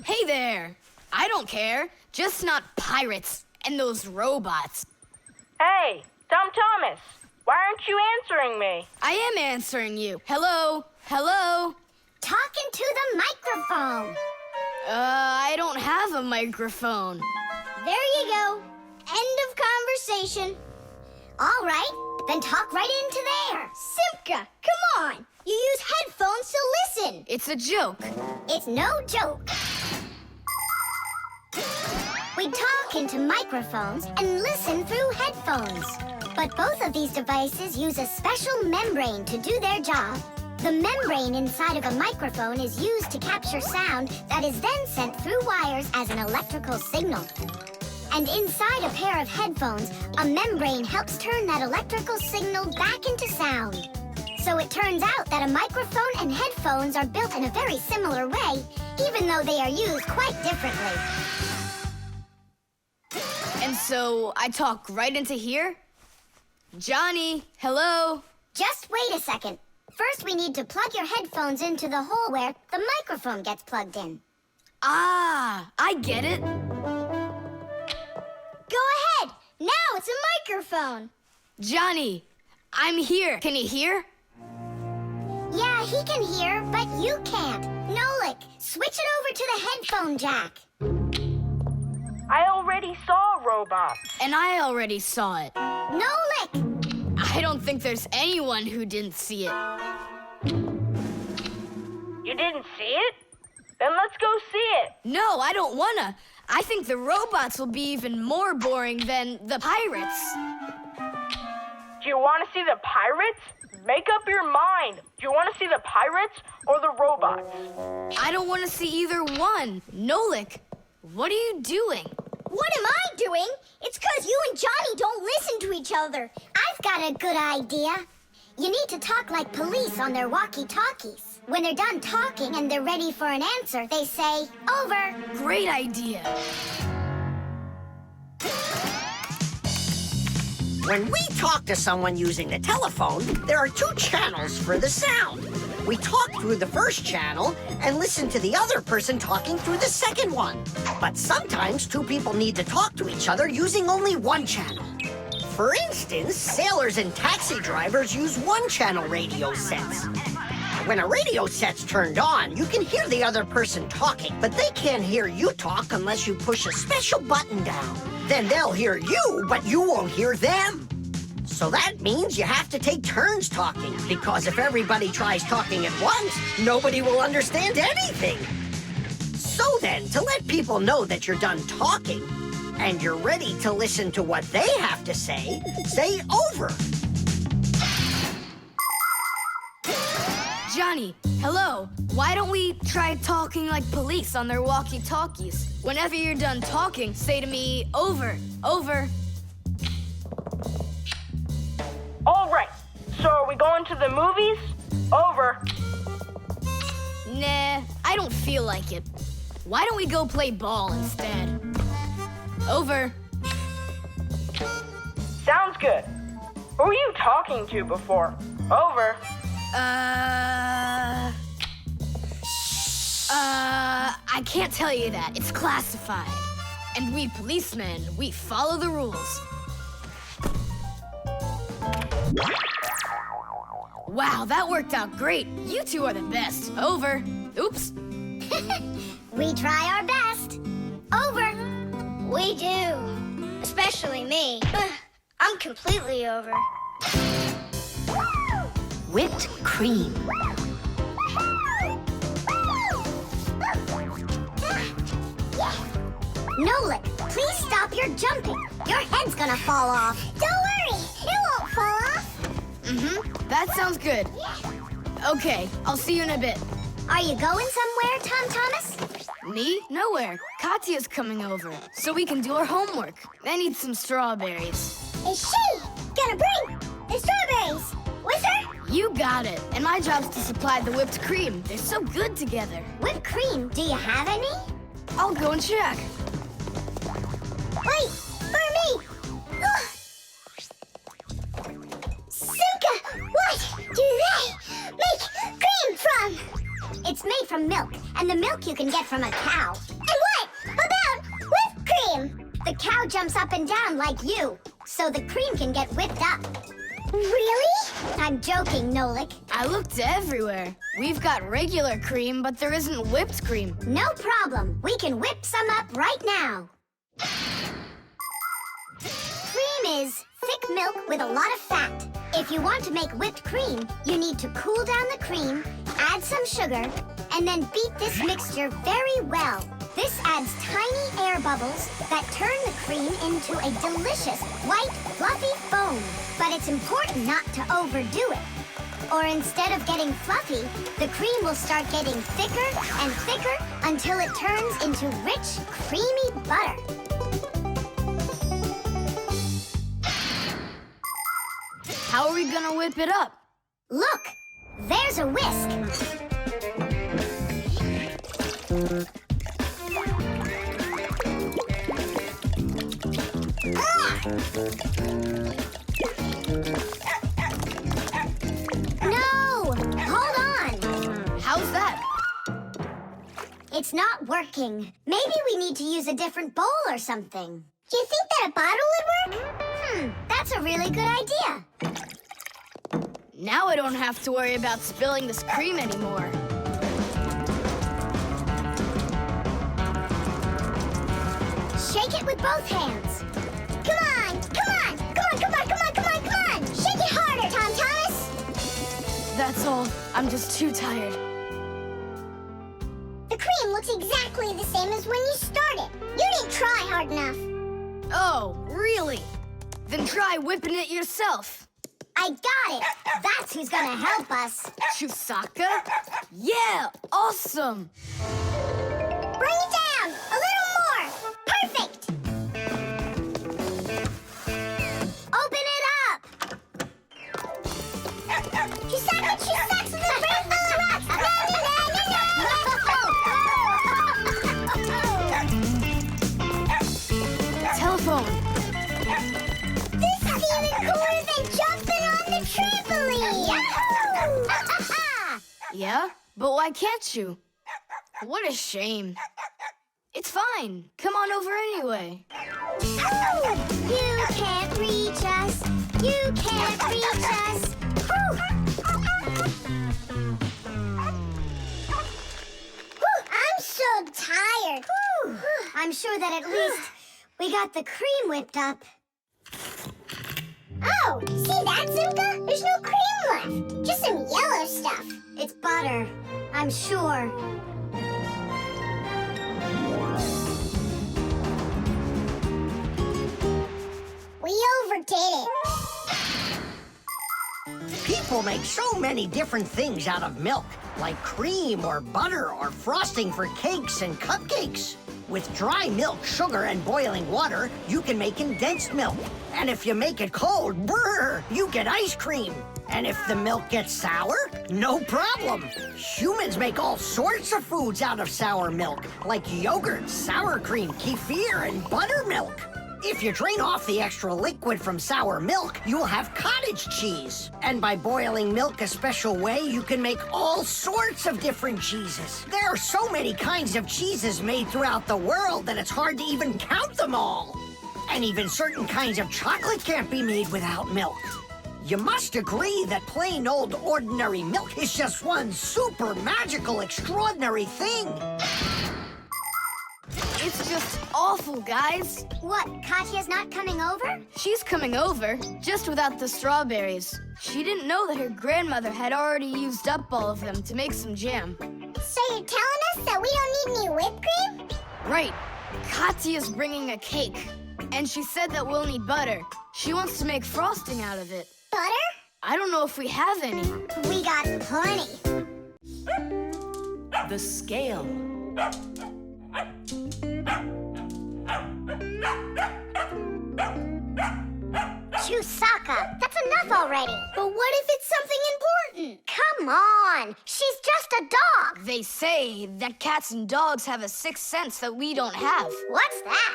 Hey there. I don't care. Just not pirates and those robots. Hey, Tom Thomas. Why aren't you answering me? I am answering you. Hello? Hello? Talking to the microphone. I don't have a microphone. There you go. End of conversation. All right, then talk right into there. Simka, come on. You use headphones to listen. It's a joke. It's no joke. We talk into microphones and listen through headphones. But both of these devices use a special membrane to do their job. The membrane inside of a microphone is used to capture sound that is then sent through wires as an electrical signal. And inside a pair of headphones, a membrane helps turn that electrical signal back into sound. So it turns out that a microphone and headphones are built in a very similar way, even though they are used quite differently. And so I talk right into here? Johnny, hello? Just wait a second. First, we need to plug your headphones into the hole where the microphone gets plugged in. Ah, I get it. Go ahead. Now it's a microphone. Johnny, I'm here. Can you hear? Yeah, he can hear, but you can't. Nolik, switch it over to the headphone jack. I already saw robots. And I already saw it. Nolik! I don't think there's anyone who didn't see it. You didn't see it? Then let's go see it. No, I don't wanna. I think the robots will be even more boring than the pirates. Do you want to see the pirates? Make up your mind. Do you want to see the pirates or the robots? I don't want to see either one. Nolik, what are you doing? What am I doing? It's because you and Johnny don't listen to each other. I've got a good idea. You need to talk like police on their walkie-talkies. When they're done talking and they're ready for an answer, they say, over. Great idea. When we talk to someone using the telephone, there are two channels for the sound. We talk through the first channel and listen to the other person talking through the second one. But sometimes two people need to talk to each other using only one channel. For instance, sailors and taxi drivers use one-channel radio sets. When a radio set's turned on, you can hear the other person talking, but they can't hear you talk unless you push a special button down. Then they'll hear you, but you won't hear them. So that means you have to take turns talking, because if everybody tries talking at once, nobody will understand anything. So then, to let people know that you're done talking, and you're ready to listen to what they have to say over. Johnny, hello. Why don't we try talking like police on their walkie-talkies? Whenever you're done talking, say to me, over, over. All right. So are we going to the movies? Over. Nah, I don't feel like it. Why don't we go play ball instead? Over. Sounds good. Who were you talking to before? Over. I can't tell you that. It's classified. And we policemen, we follow the rules. Wow, that worked out great. You two are the best. Over. Oops. We try our best. Over. We do. Especially me. I'm completely over. Whipped cream. Nolik, please stop your jumping. Your head's gonna fall off. Don't worry, it won't fall off. Mm-hmm, that sounds good. Okay, I'll see you in a bit. Are you going somewhere, Tom Thomas? Me? Nowhere. Katya's coming over, so we can do our homework. I need some strawberries. Is she gonna bring the strawberries with her? You got it. And my job's to supply the whipped cream. They're so good together. Whipped cream, do you have any? I'll go and check. Wait, for me. Ugh. Simka, what do they make cream from? It's made from from milk, and the milk you can get from a cow. And what about whipped cream? The cow jumps up and down like you, so the cream can get whipped up. Really? I'm joking, Nolik. I looked everywhere. We've got regular cream, but there isn't whipped cream. No problem. We can whip some up right now. Cream is thick milk with a lot of fat. If you want to make whipped cream, you need to cool down the cream, add some sugar, and then beat this mixture very well. This adds tiny air bubbles that turn the cream into a delicious, white, fluffy foam. But it's important not to overdo it. Or instead of getting fluffy, the cream will start getting thicker and thicker until it turns into rich, creamy butter. How are we gonna whip it up? Look, there's a whisk. No! Hold on! How's that? It's not working. Maybe we need to use a different bowl or something. Do you think that a bottle would work? That's a really good idea. Now I don't have to worry about spilling this cream anymore. Shake it with both hands. Come on! Come on! Come on! Come on! Come on! Come on! Come on! Shake it harder, Tom Thomas! That's all. I'm just too tired. The cream looks exactly the same as when you started. You didn't try hard enough. Oh, really? Then try whipping it yourself. I got it. That's who's gonna help us. Chusaka? Yeah, awesome. Bring it down! A little more! Perfect! Open it up. Chusaka, Chusaka, the rainbow rocks! Na, na, na, na, na! Telephone. This is even cooler than jumping on the trampoline! Yahoo! Yeah? But why can't you? What a shame. It's fine. Come on over anyway. You can't reach us. You can't reach us. I'm so tired. I'm sure that at least we got the cream whipped up. Oh, see that, Simka? There's no cream left. Just some yellow stuff. It's butter, I'm sure. We overdid it. People make so many different things out of milk, like cream or butter or frosting for cakes and cupcakes. With dry milk, sugar, and boiling water, you can make condensed milk. And if you make it cold, brr, you get ice cream. And if the milk gets sour, no problem. Humans make all sorts of foods out of sour milk, like yogurt, sour cream, kefir, and buttermilk. If you drain off the extra liquid from sour milk, you'll have cottage cheese. And by boiling milk a special way, you can make all sorts of different cheeses. There are so many kinds of cheeses made throughout the world that it's hard to even count them all. And even certain kinds of chocolate can't be made without milk. You must agree that plain old ordinary milk is just one super magical, extraordinary thing. It's just awful, guys. What, Katya's not coming over? She's coming over, just without the strawberries. She didn't know that her grandmother had already used up all of them to make some jam. So you're telling us that we don't need any whipped cream? Right. Katya's bringing a cake. And she said that we'll need butter. She wants to make frosting out of it. Butter? I don't know if we have any. We got plenty. The scale. Chusaka, that's enough already. But what if it's something important? Come on, she's just a dog. They say that cats and dogs have a sixth sense that we don't have. What's that?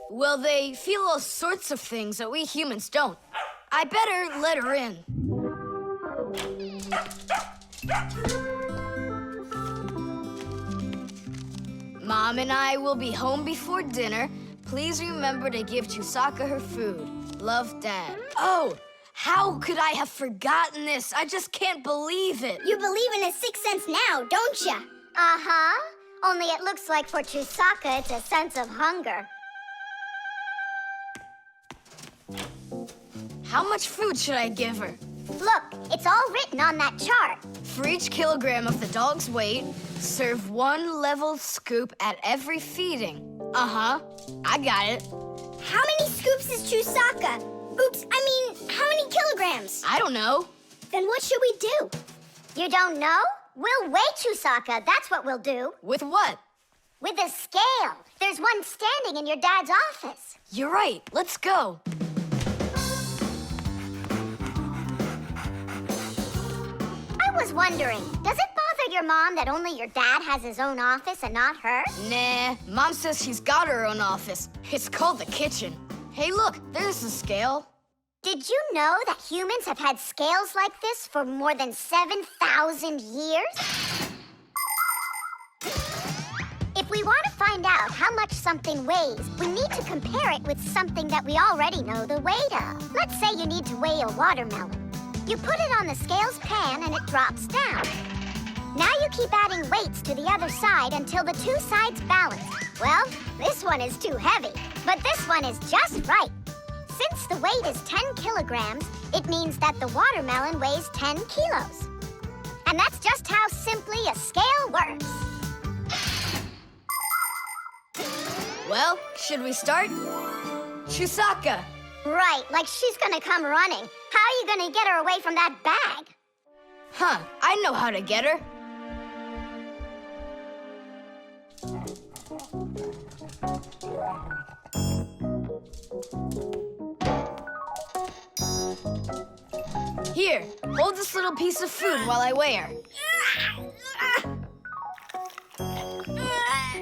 Well, they feel all sorts of things that we humans don't. I better let her in. Mom and I will be home before dinner. Please remember to give Chusaka her food. Love, Dad. Oh, how could I have forgotten this? I just can't believe it. You believe in a sixth sense now, don't ya? Uh-huh. Only it looks like for Chusaka, it's a sense of hunger. How much food should I give her? Look, it's all written on that chart. For each kilogram of the dog's weight, serve 1 level scoop at every feeding. Uh-huh, I got it. How many scoops is Chusaka? Oops, I mean, how many kilograms? I don't know. Then what should we do? You don't know? We'll weigh Chusaka, that's what we'll do. With what? With a scale. There's one standing in your dad's office. You're right, let's go. I was wondering, does it bother your mom that only your dad has his own office and not her? Nah, Mom says she's got her own office. It's called the kitchen. Hey, look, there's the scale. Did you know that humans have had scales like this for more than 7,000 years? If we want to find out how much something weighs, we need to compare it with something that we already know the weight of. Let's say you need to weigh a watermelon. You put it on the scales pan and it drops down. Now you keep adding weights to the other side until the two sides balance. Well, this one is too heavy, but this one is just right. Since the weight is 10 kilograms, it means that the watermelon weighs 10 kilos. And that's just how simply a scale works. Well, should we start? Chusaka! Right, like she's gonna come running. How are you gonna get her away from that bag? Huh, I know how to get her. Here, hold this little piece of food while I weigh her.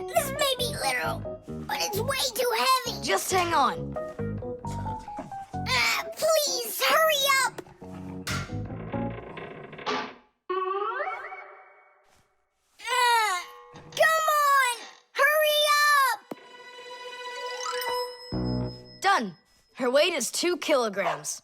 This may be literal, but it's way too heavy. Just hang on. Please, hurry up. Come on, hurry up. Done. Her weight is 2 kilograms.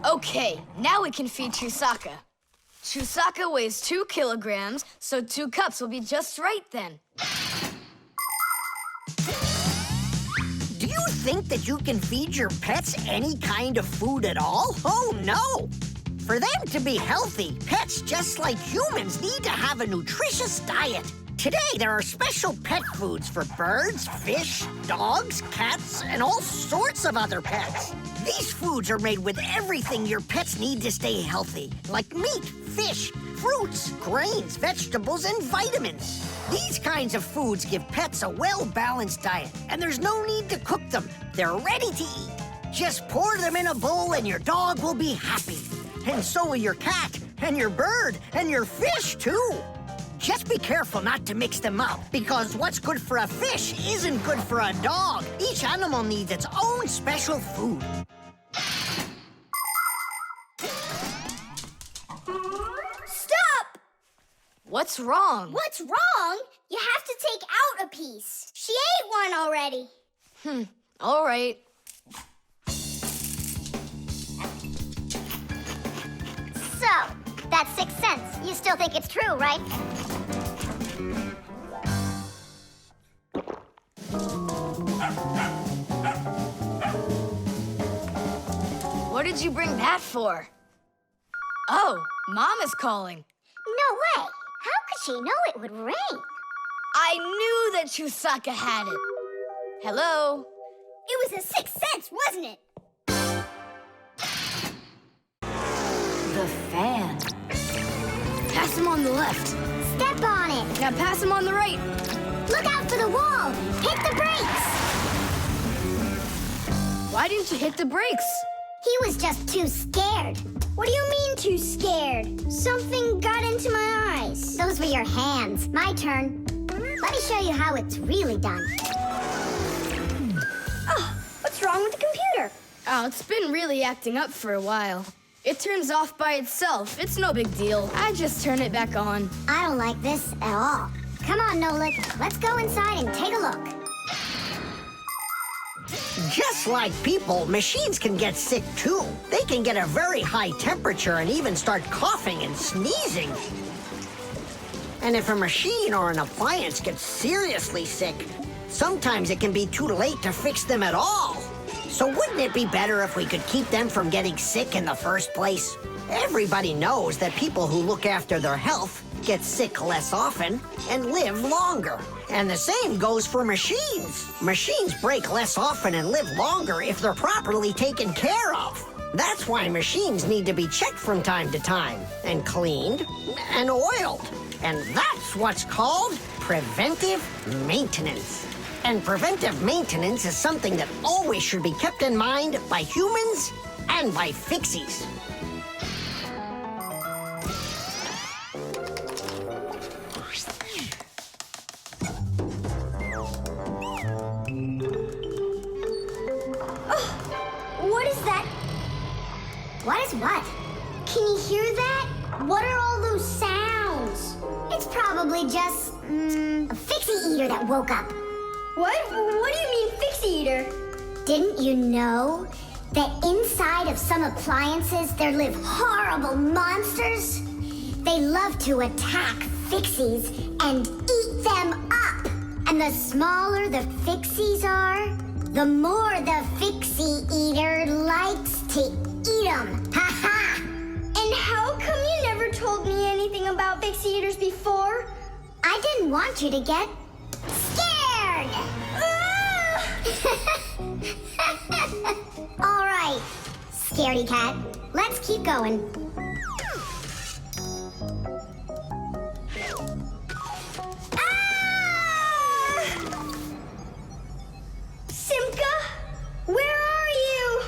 Okay, now we can feed Chusaka. Chusaka weighs 2 kilograms, so 2 cups will be just right then. Do you think that you can feed your pets any kind of food at all? Oh, no! For them to be healthy, pets just like humans need to have a nutritious diet. Today, there are special pet foods for birds, fish, dogs, cats, and all sorts of other pets. These foods are made with everything your pets need to stay healthy, like meat, fish, fruits, grains, vegetables, and vitamins. These kinds of foods give pets a well-balanced diet, and there's no need to cook them. They're ready to eat. Just pour them in a bowl and your dog will be happy. And so will your cat, and your bird, and your fish, too. Just be careful not to mix them up, because what's good for a fish isn't good for a dog. Each animal needs its own special food. Stop! What's wrong? What's wrong? You have to take out a piece. She ate one already. All right. So, that's 6 cents. You still think it's true, right? What did you bring that for? Oh, Mom is calling. No way. How could she know it would rain? I knew that Chusaka had it. Hello? It was a 6 cents, wasn't it? The fan. Pass him on the left. Step on it. Now pass him on the right. Look out for the wall. Hit the brakes. Why didn't you hit the brakes? He was just too scared. What do you mean too scared? Something got into my eyes. Those were your hands. My turn. Let me show you how it's really done. Oh, what's wrong with the computer? Oh, it's been really acting up for a while. It turns off by itself. It's no big deal. I just turn it back on. I don't like this at all. Come on, Nolik. Let's go inside and take a look. Just like people, machines can get sick too. They can get a very high temperature and even start coughing and sneezing. And if a machine or an appliance gets seriously sick, sometimes it can be too late to fix them at all. So wouldn't it be better if we could keep them from getting sick in the first place? Everybody knows that people who look after their health get sick less often and live longer. And the same goes for machines. Machines break less often and live longer if they're properly taken care of. That's why machines need to be checked from time to time and cleaned and oiled. And that's what's called preventive maintenance. And preventive maintenance is something that always should be kept in mind by humans and by Fixies. What is that? What is what? Can you hear that? What are all those sounds? It's probably just, a Fixie eater that woke up. What? What do you mean, Fixie eater? Didn't you know that inside of some appliances there live horrible monsters? They love to attack Fixies and eat them up. And the smaller the Fixies are, the more the Fixie eater likes to eat them. Ha ha! And how come you never told me anything about Fixie eaters before? I didn't want you to get scared! All right, scaredy cat, let's keep going. Simka, where are you?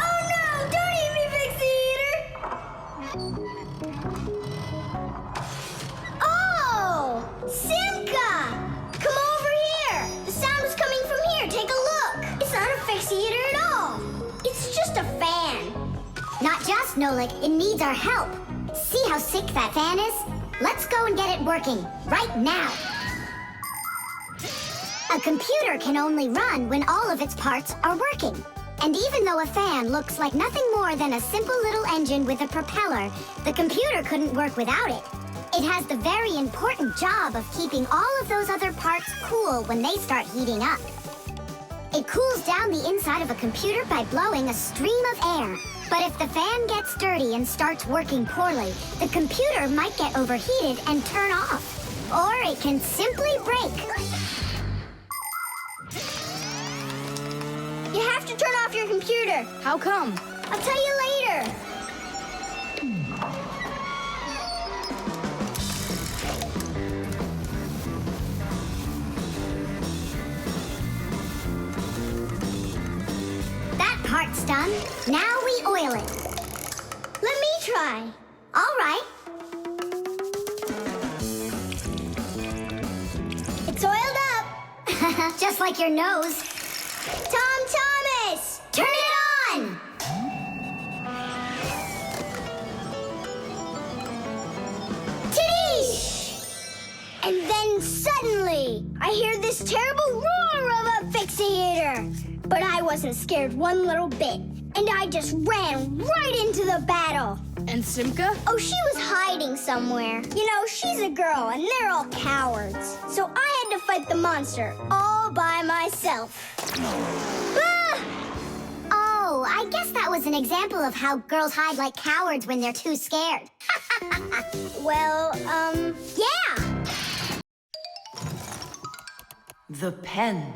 Oh no, don't eat me, Fixie eater! Oh, Simka! Come over here! The sound was coming from here. Take a look. It's not a Fixie eater at all. It's just a fan. Not just, Nolik, it needs our help. See how sick that fan is? Let's go and get it working, right now. A computer can only run when all of its parts are working. And even though a fan looks like nothing more than a simple little engine with a propeller, the computer couldn't work without it. It has the very important job of keeping all of those other parts cool when they start heating up. It cools down the inside of a computer by blowing a stream of air. But if the fan gets dirty and starts working poorly, the computer might get overheated and turn off. Or it can simply break. You have to turn off your computer. How come? I'll tell you later. That part's done. Now we oil it. Let me try. All right. It's oiled up. Just like your nose. Tom Thomas! Turn it on! Tidish! And then suddenly, I hear this terrible roar of a Fixie eater. But I wasn't scared one little bit. And I just ran right into the battle. And Simka? Oh, she was hiding somewhere. You know, she's a girl and they're all cowards. So I had to fight the monster all by myself. Ah! Oh, I guess that was an example of how girls hide like cowards when they're too scared. Well, yeah. The pen.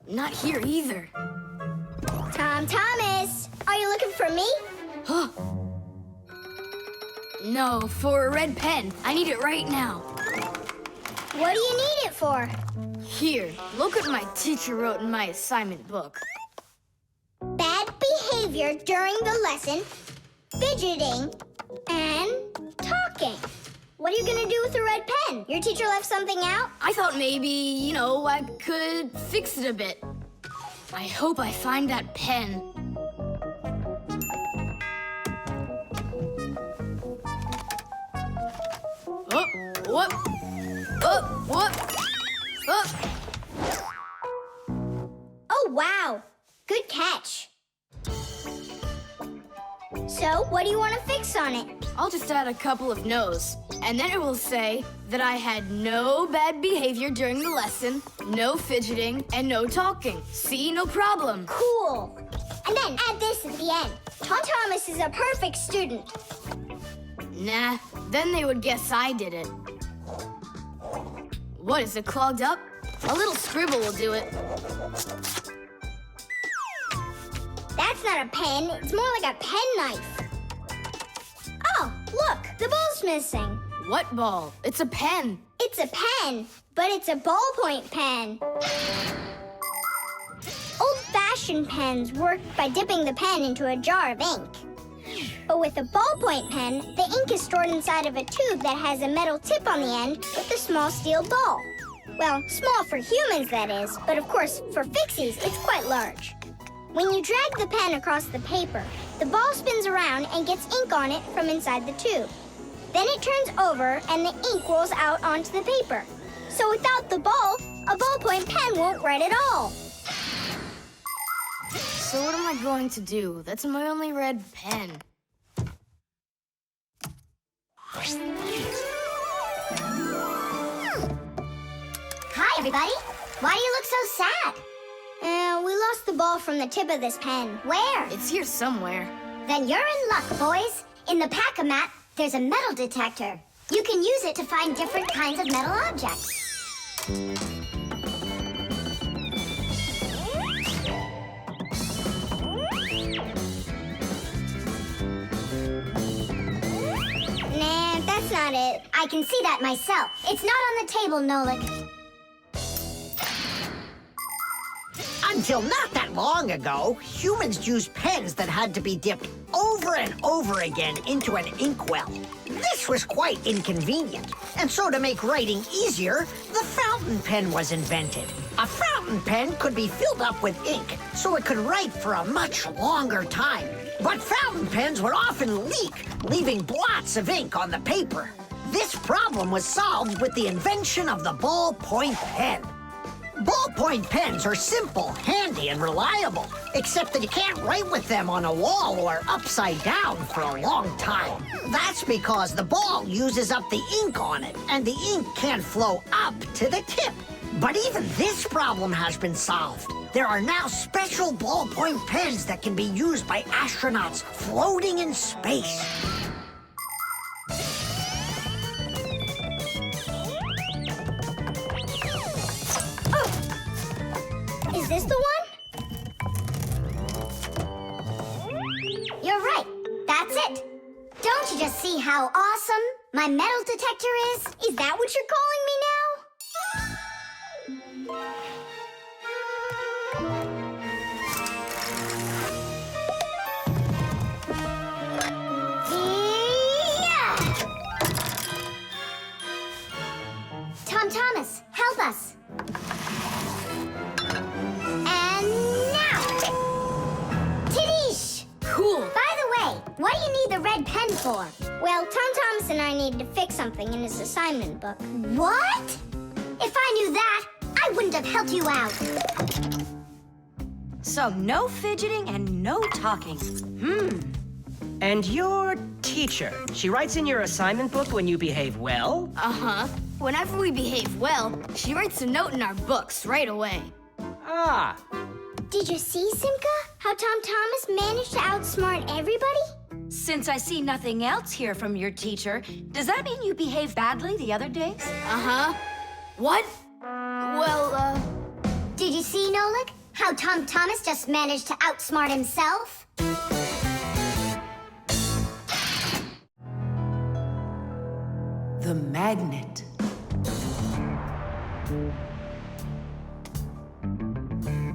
Not here either. Tom Thomas, are you looking for me? No, for a red pen. I need it right now. What do you need it for? Here, look what my teacher wrote in my assignment book. Bad behavior during the lesson, fidgeting, and talking. What are you gonna do with the red pen? Your teacher left something out? I thought maybe, I could fix it a bit. I hope I find that pen. Oh, whoop. Oh, whoop. Oh. Oh, wow. Good catch. So, what do you want to fix on it? I'll just add a couple of no's, and then it will say that I had no bad behavior during the lesson, no fidgeting, and no talking. See, no problem. Cool. And then add this at the end. Tom Thomas is a perfect student. Nah, then they would guess I did it. What, is it clogged up? A little scribble will do it. That's not a pen. It's more like a penknife. Oh, look, the ball's missing. What ball? It's a pen. It's a pen, but it's a ballpoint pen. Old-fashioned pens work by dipping the pen into a jar of ink. But with a ballpoint pen, the ink is stored inside of a tube that has a metal tip on the end with a small steel ball. Well, small for humans, that is, but of course, for Fixies, it's quite large. When you drag the pen across the paper, the ball spins around and gets ink on it from inside the tube. Then it turns over and the ink rolls out onto the paper. So without the ball, a ballpoint pen won't write at all. So what am I going to do? That's my only red pen. Hi, everybody. Why do you look so sad? We lost the ball from the tip of this pen. Where? It's here somewhere. Then you're in luck, boys. In the pack-a-mat, there's a metal detector. You can use it to find different kinds of metal objects. Nah, that's not it. I can see that myself. It's not on the table, Nolik. Until not that long ago, humans used pens that had to be dipped over and over again into an inkwell. This was quite inconvenient, and so to make writing easier, the fountain pen was invented. A fountain pen could be filled up with ink, so it could write for a much longer time. But fountain pens would often leak, leaving blots of ink on the paper. This problem was solved with the invention of the ballpoint pen. Ballpoint pens are simple, handy, and reliable, except that you can't write with them on a wall or upside down for a long time. That's because the ball uses up the ink on it, and the ink can't flow up to the tip. But even this problem has been solved. There are now special ballpoint pens that can be used by astronauts floating in space. Is this the one? You're right. That's it. Don't you just see how awesome my metal detector is? Is that what you're calling me now? Yeah! Tom Thomas, help us. Cool. By the way, what do you need the red pen for? Well, Tom Thomas and I need to fix something in his assignment book. What? If I knew that, I wouldn't have helped you out. So no fidgeting and no talking. And your teacher, she writes in your assignment book when you behave well? Uh-huh. Whenever we behave well, she writes a note in our books right away. Ah. Did you see, Simka? How Tom Thomas managed to outsmart everybody? Since I see nothing else here from your teacher, does that mean you behaved badly the other days? Uh-huh. What? Well, Did you see, Nolik? How Tom Thomas just managed to outsmart himself? The magnet.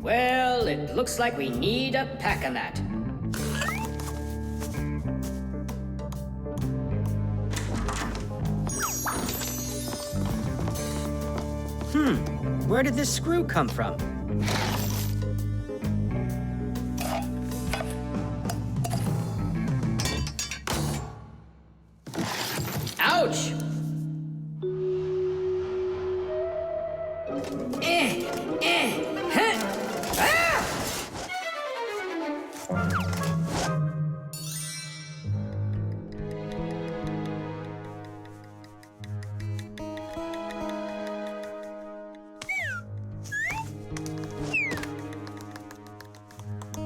Well, it looks like we need a pack-a-mat. Where did this screw come from? Ouch!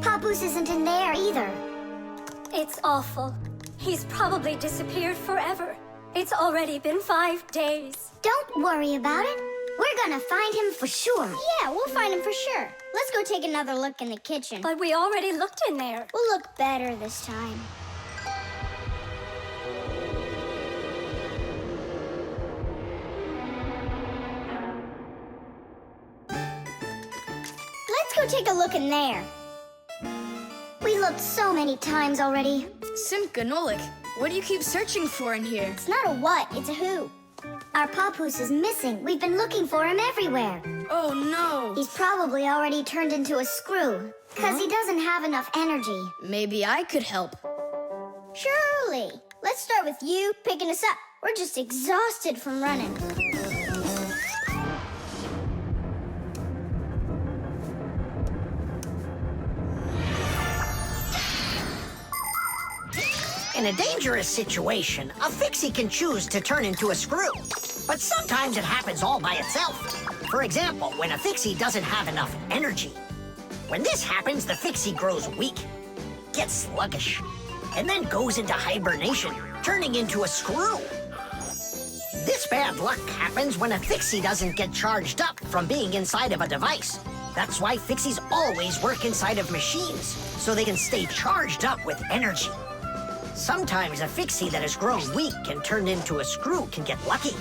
Papoose isn't in there either. It's awful. He's probably disappeared forever. It's already been 5 days. Don't worry about it. We're gonna find him for sure. Yeah, we'll find him for sure. Let's go take another look in the kitchen. But we already looked in there. We'll look better this time. Let's go take a look in there. We looked so many times already. Simka, Nolik, what do you keep searching for in here? It's not a what, it's a who. Our Papoose is missing. We've been looking for him everywhere. Oh no! He's probably already turned into a screw, because he doesn't have enough energy. Maybe I could help. Surely. Let's start with you picking us up. We're just exhausted from running. In a dangerous situation, a Fixie can choose to turn into a screw. But sometimes it happens all by itself. For example, when a Fixie doesn't have enough energy. When this happens, the Fixie grows weak, gets sluggish, and then goes into hibernation, turning into a screw. This bad luck happens when a Fixie doesn't get charged up from being inside of a device. That's why Fixies always work inside of machines, so they can stay charged up with energy. Sometimes a Fixie that has grown weak and turned into a screw can get lucky.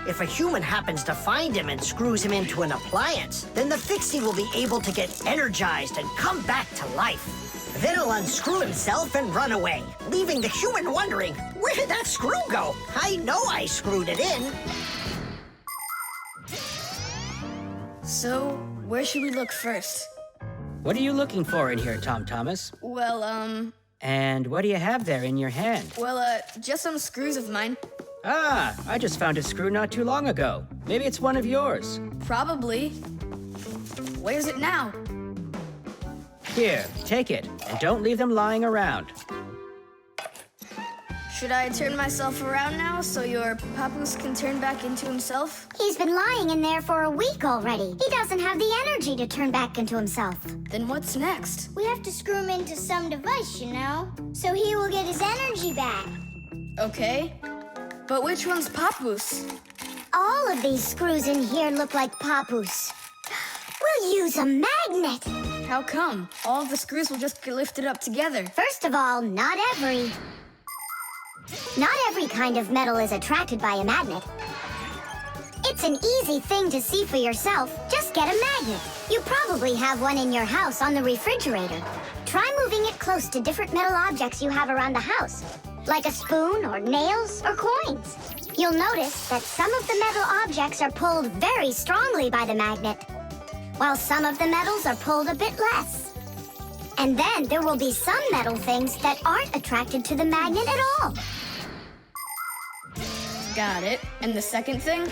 If a human happens to find him and screws him into an appliance, then the Fixie will be able to get energized and come back to life. Then he'll unscrew himself and run away, leaving the human wondering, where did that screw go? I know I screwed it in. So, where should we look first? What are you looking for in here, Tom Thomas? Well, And what do you have there in your hand? Just some screws of mine. Ah, I just found a screw not too long ago. Maybe it's one of yours. Probably. Where's it now? Here, take it, and don't leave them lying around. Should I turn myself around now so your Papoose can turn back into himself? He's been lying in there for a week already. He doesn't have the energy to turn back into himself. Then what's next? We have to screw him into some device, you know? So he will get his energy back. Okay. But which one's Papoose? All of these screws in here look like Papoose. We'll use a magnet. How come? All of the screws will just get lifted up together. First of all, not every kind of metal is attracted by a magnet. It's an easy thing to see for yourself. Just get a magnet. You probably have one in your house on the refrigerator. Try moving it close to different metal objects you have around the house, like a spoon or nails or coins. You'll notice that some of the metal objects are pulled very strongly by the magnet, while some of the metals are pulled a bit less. And then there will be some metal things that aren't attracted to the magnet at all. Got it. And the second thing?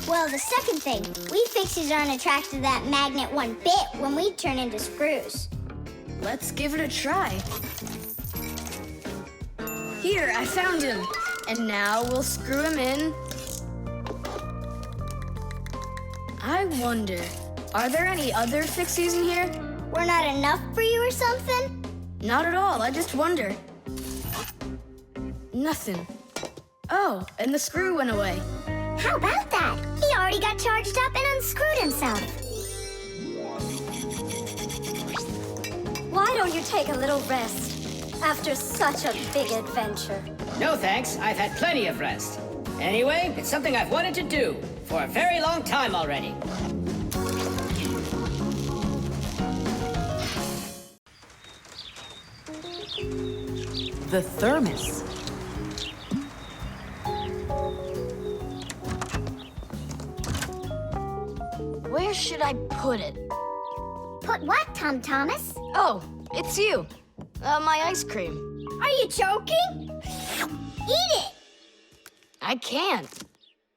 Well, the second thing, we Fixies aren't attracted to that magnet one bit when we turn into screws. Let's give it a try. Here, I found him. And now we'll screw him in. I wonder, are there any other Fixies in here? We're not enough for you or something? Not at all, I just wonder. Nothing. Oh, and the screw went away. How about that? He already got charged up and unscrewed himself. why don't you take a little rest after such a big adventure? No thanks, I've had plenty of rest. Anyway, it's something I've wanted to do for a very long time already. The Thermos. Where should I put it? Put what, Tom Thomas? Oh, it's you. My ice cream. Are you joking? Eat it! I can't.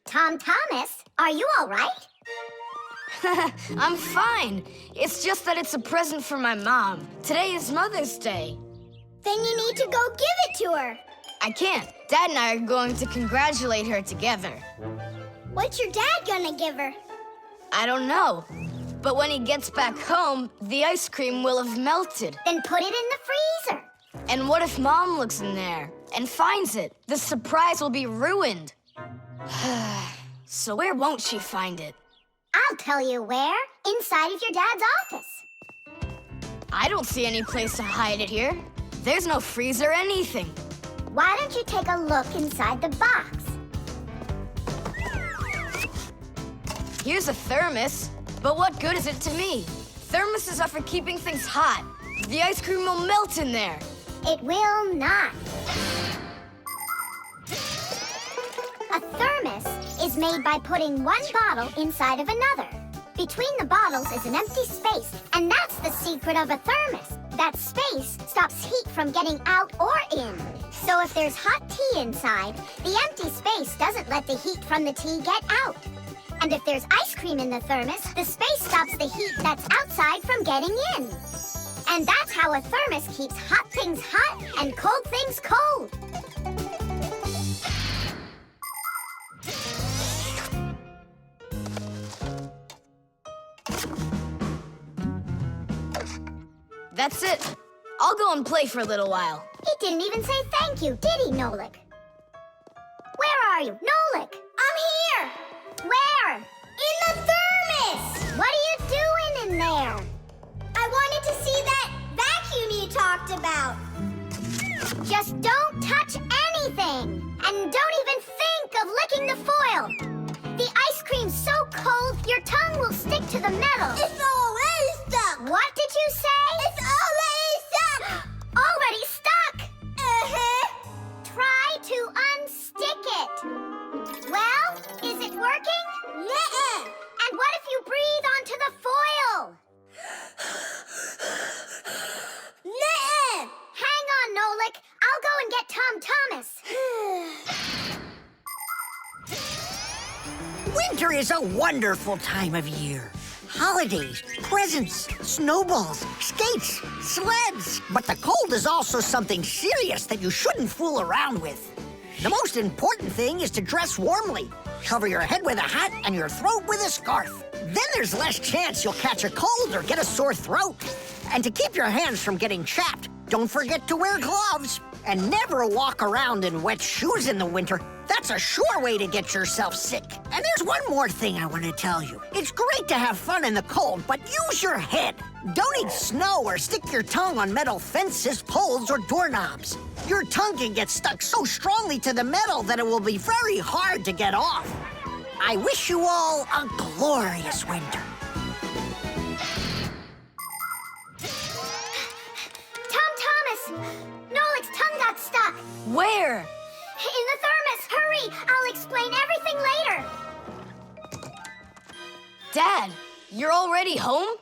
Tom Thomas, are you all right? I'm fine. It's just that it's a present for my mom. Today is Mother's Day. Then you need to go give it to her. I can't. Dad and I are going to congratulate her together. What's your dad gonna give her? I don't know. But when he gets back home, the ice cream will have melted. Then put it in the freezer. And what if Mom looks in there and finds it? The surprise will be ruined. So where won't she find it? I'll tell you where. Inside of your dad's office. I don't see any place to hide it here. There's no freezer or anything. Why don't you take a look inside the box? Here's a thermos, but what good is it to me? Thermoses are for keeping things hot. The ice cream will melt in there. It will not. A thermos is made by putting one bottle inside of another. Between the bottles is an empty space, and that's the secret of a thermos. That space stops heat from getting out or in. So if there's hot tea inside, the empty space doesn't let the heat from the tea get out. And if there's ice cream in the thermos, the space stops the heat that's outside from getting in. And that's how a thermos keeps hot things hot and cold things cold. That's it. I'll go and play for a little while. He didn't even say thank you, did he, Nolik? Where are you? Nolik! I'm here! Where? In the thermos! What are you doing in there? I wanted to see that vacuum you talked about. Just don't touch anything! And don't even think of licking the foil! The ice cream's so cold, your tongue will stick to the metal. It's already stuck! What did you say? It's already stuck! Already stuck! Uh-huh. Try to unstick it. Well, is it working? Nuh-uh. And what if you breathe onto the foil? Nuh-uh. Hang on, Nolik. I'll go and get Tom Thomas. Winter is a wonderful time of year. Holidays, presents, snowballs, skates, sleds. But the cold is also something serious that you shouldn't fool around with. The most important thing is to dress warmly. Cover your head with a hat and your throat with a scarf. Then there's less chance you'll catch a cold or get a sore throat. And to keep your hands from getting chapped, don't forget to wear gloves. And never walk around in wet shoes in the winter. That's a sure way to get yourself sick. And there's one more thing I want to tell you. It's great to have fun in the cold, but use your head. Don't eat snow or stick your tongue on metal fences, poles, or doorknobs. Your tongue can get stuck so strongly to the metal that it will be very hard to get off. I wish you all a glorious winter. Tom Thomas! Nolik's tongue got stuck. Where? In the thermos. Hurry! I'll explain everything later. Dad, you're already home?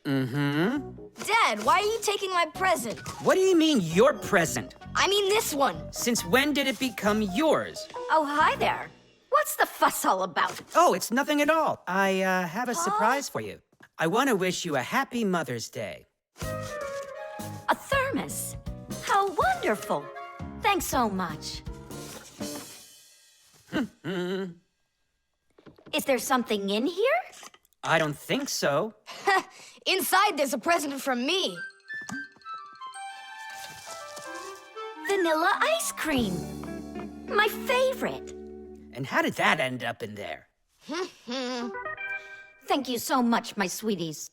Mm-hmm. Dad, why are you taking my present? What do you mean, your present? I mean this one. Since when did it become yours? Oh, hi there. What's the fuss all about? Oh, it's nothing at all. I have a surprise for you. I want to wish you a happy Mother's Day. A thermos. How wonderful. Thanks so much. Is there something in here? I don't think so. Inside there's a present from me. Vanilla ice cream. My favorite. And how did that end up in there? Thank you so much, my sweeties.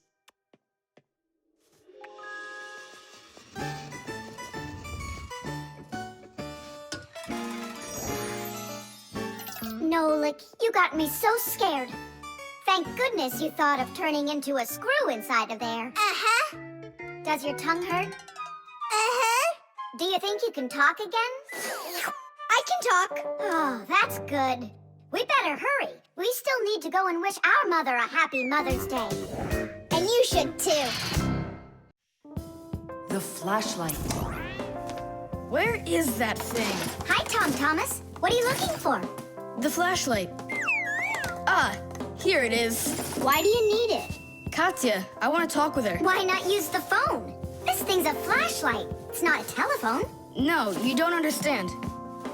Nolik, you got me so scared. Thank goodness you thought of turning into a screw inside of there. Uh-huh. Does your tongue hurt? Uh-huh. Do you think you can talk again? I can talk. Oh, that's good. We better hurry. We still need to go and wish our mother a happy Mother's Day. And you should too. The flashlight. Where is that thing? Hi, Tom Thomas. What are you looking for? The flashlight. Ah, here it is. Why do you need it? Katya, I want to talk with her. Why not use the phone? This thing's a flashlight. It's not a telephone. No, you don't understand.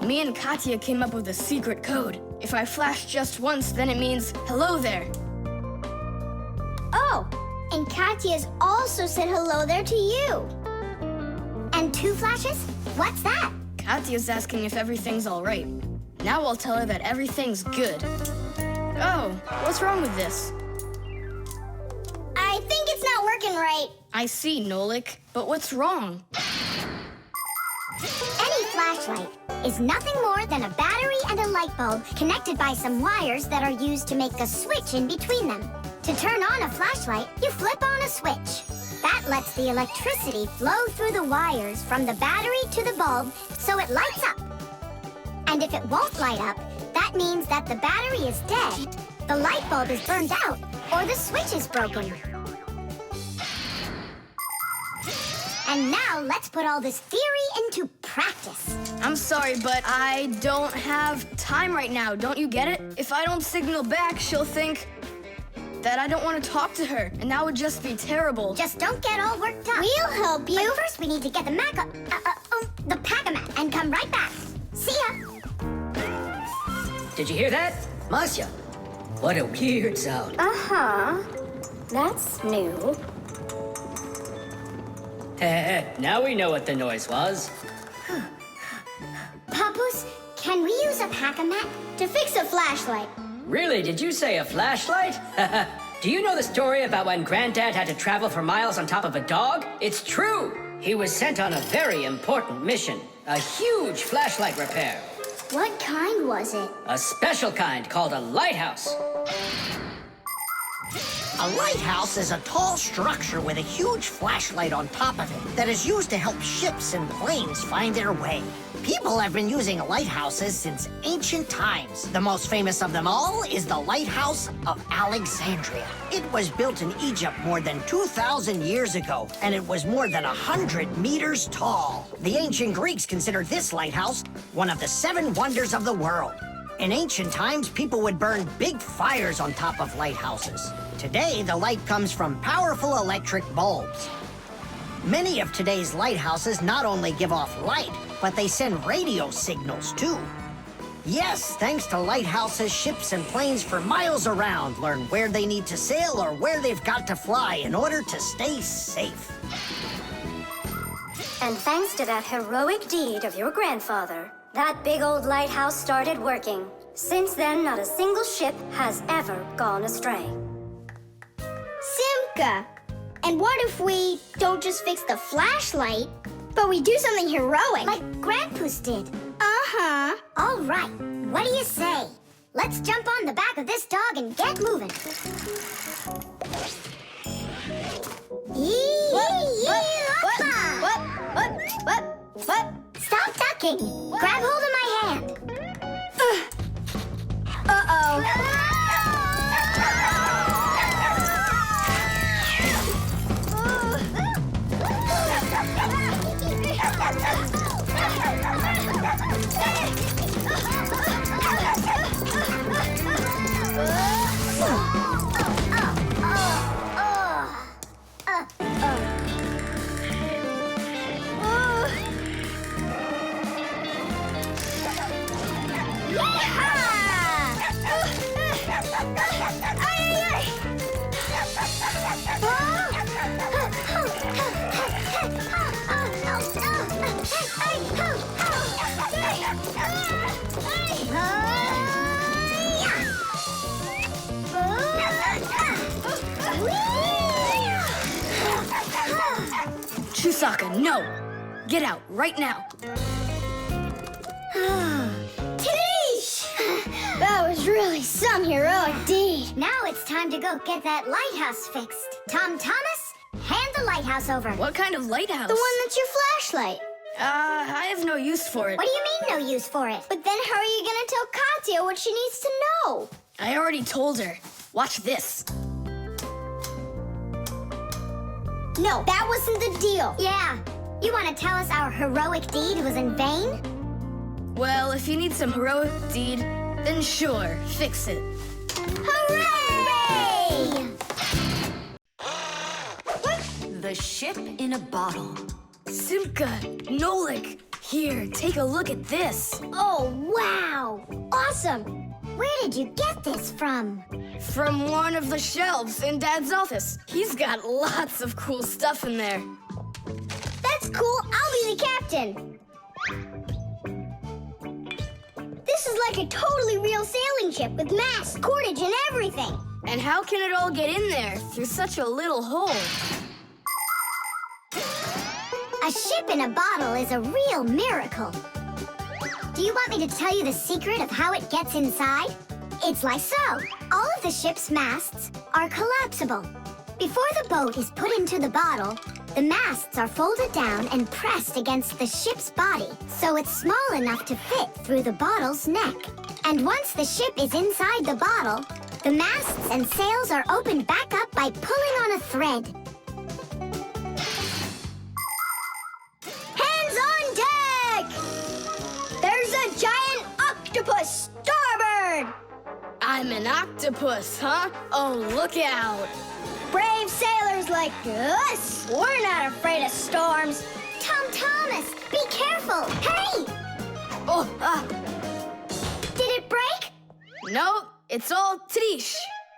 Me and Katya came up with a secret code. If I flash just once, then it means hello there. Oh, and Katya's also said hello there to you. And 2 flashes? What's that? Katya's asking if everything's all right. Now I'll tell her that everything's good. Oh, what's wrong with this? I think it's not working right. I see, Nolik, but what's wrong? Any flashlight is nothing more than a battery and a light bulb connected by some wires that are used to make a switch in between them. To turn on a flashlight, you flip on a switch. That lets the electricity flow through the wires from the battery to the bulb so it lights up. And if it won't light up, that means that the battery is dead, the light bulb is burned out, or the switch is broken. And now let's put all this theory into practice. I'm sorry, but I don't have time right now. Don't you get it? If I don't signal back, she'll think that I don't want to talk to her, and that would just be terrible. Just don't get all worked up. We'll help you. But first we need to get the Pack-A-Mat and come right back. See ya. Did you hear that? Masya, what a weird sound. Uh-huh. That's new. Now we know what the noise was. Papoose, can we use a Pack-A-Mat? To fix a flashlight. Really, did you say a flashlight? Do you know the story about when Granddad had to travel for miles on top of a dog? It's true! He was sent on a very important mission. A huge flashlight repair. What kind was it? A special kind called a lighthouse. A lighthouse is a tall structure with a huge flashlight on top of it that is used to help ships and planes find their way. People have been using lighthouses since ancient times. The most famous of them all is the Lighthouse of Alexandria. It was built in Egypt more than 2,000 years ago, and it was more than 100 meters tall. The ancient Greeks considered this lighthouse one of the 7 wonders of the world. In ancient times, people would burn big fires on top of lighthouses. Today, the light comes from powerful electric bulbs. Many of today's lighthouses not only give off light, but they send radio signals, too. Yes, thanks to lighthouses, ships and planes for miles around learn where they need to sail or where they've got to fly in order to stay safe. And thanks to that heroic deed of your grandfather, that big old lighthouse started working. Since then, not a single ship has ever gone astray. Simka! And what if we don't just fix the flashlight, but we do something heroic? Like Grandpa's did. Uh-huh. All right, what do you say? Let's jump on the back of this dog and get moving. What? Stop ducking. Grab hold of my hand. Uh-oh. Chusaka, no! Get out, right now! Tish! That was really some heroic deed. Now it's time to go get that lighthouse fixed. Tom Thomas, hand the lighthouse over. What kind of lighthouse? The one that's your flashlight. I have no use for it. What do you mean, no use for it? But then how are you gonna tell Katya what she needs to know? I already told her. Watch this. No, that wasn't the deal. Yeah. You want to tell us our heroic deed was in vain? Well, if you need some heroic deed, then sure, fix it. Hooray! The ship in a bottle. Simka, Nolik, here, take a look at this. Oh, wow. Awesome. Where did you get this from? From one of the shelves in Dad's office. He's got lots of cool stuff in there. That's cool. I'll be the captain. This is like a totally real sailing ship with masts, cordage, and everything. And how can it all get in there through such a little hole? A ship in a bottle is a real miracle. Do you want me to tell you the secret of how it gets inside? It's like so. All of the ship's masts are collapsible. Before the boat is put into the bottle, the masts are folded down and pressed against the ship's body, so it's small enough to fit through the bottle's neck. And once the ship is inside the bottle, the masts and sails are opened back up by pulling on a thread. Hands on deck! There's a giant octopus starboard! I'm an octopus, huh? Oh, look out. Brave sailors like us, we're not afraid of storms. Tom Thomas, be careful! Hey! Oh, Did it break? no, it's all Tidish.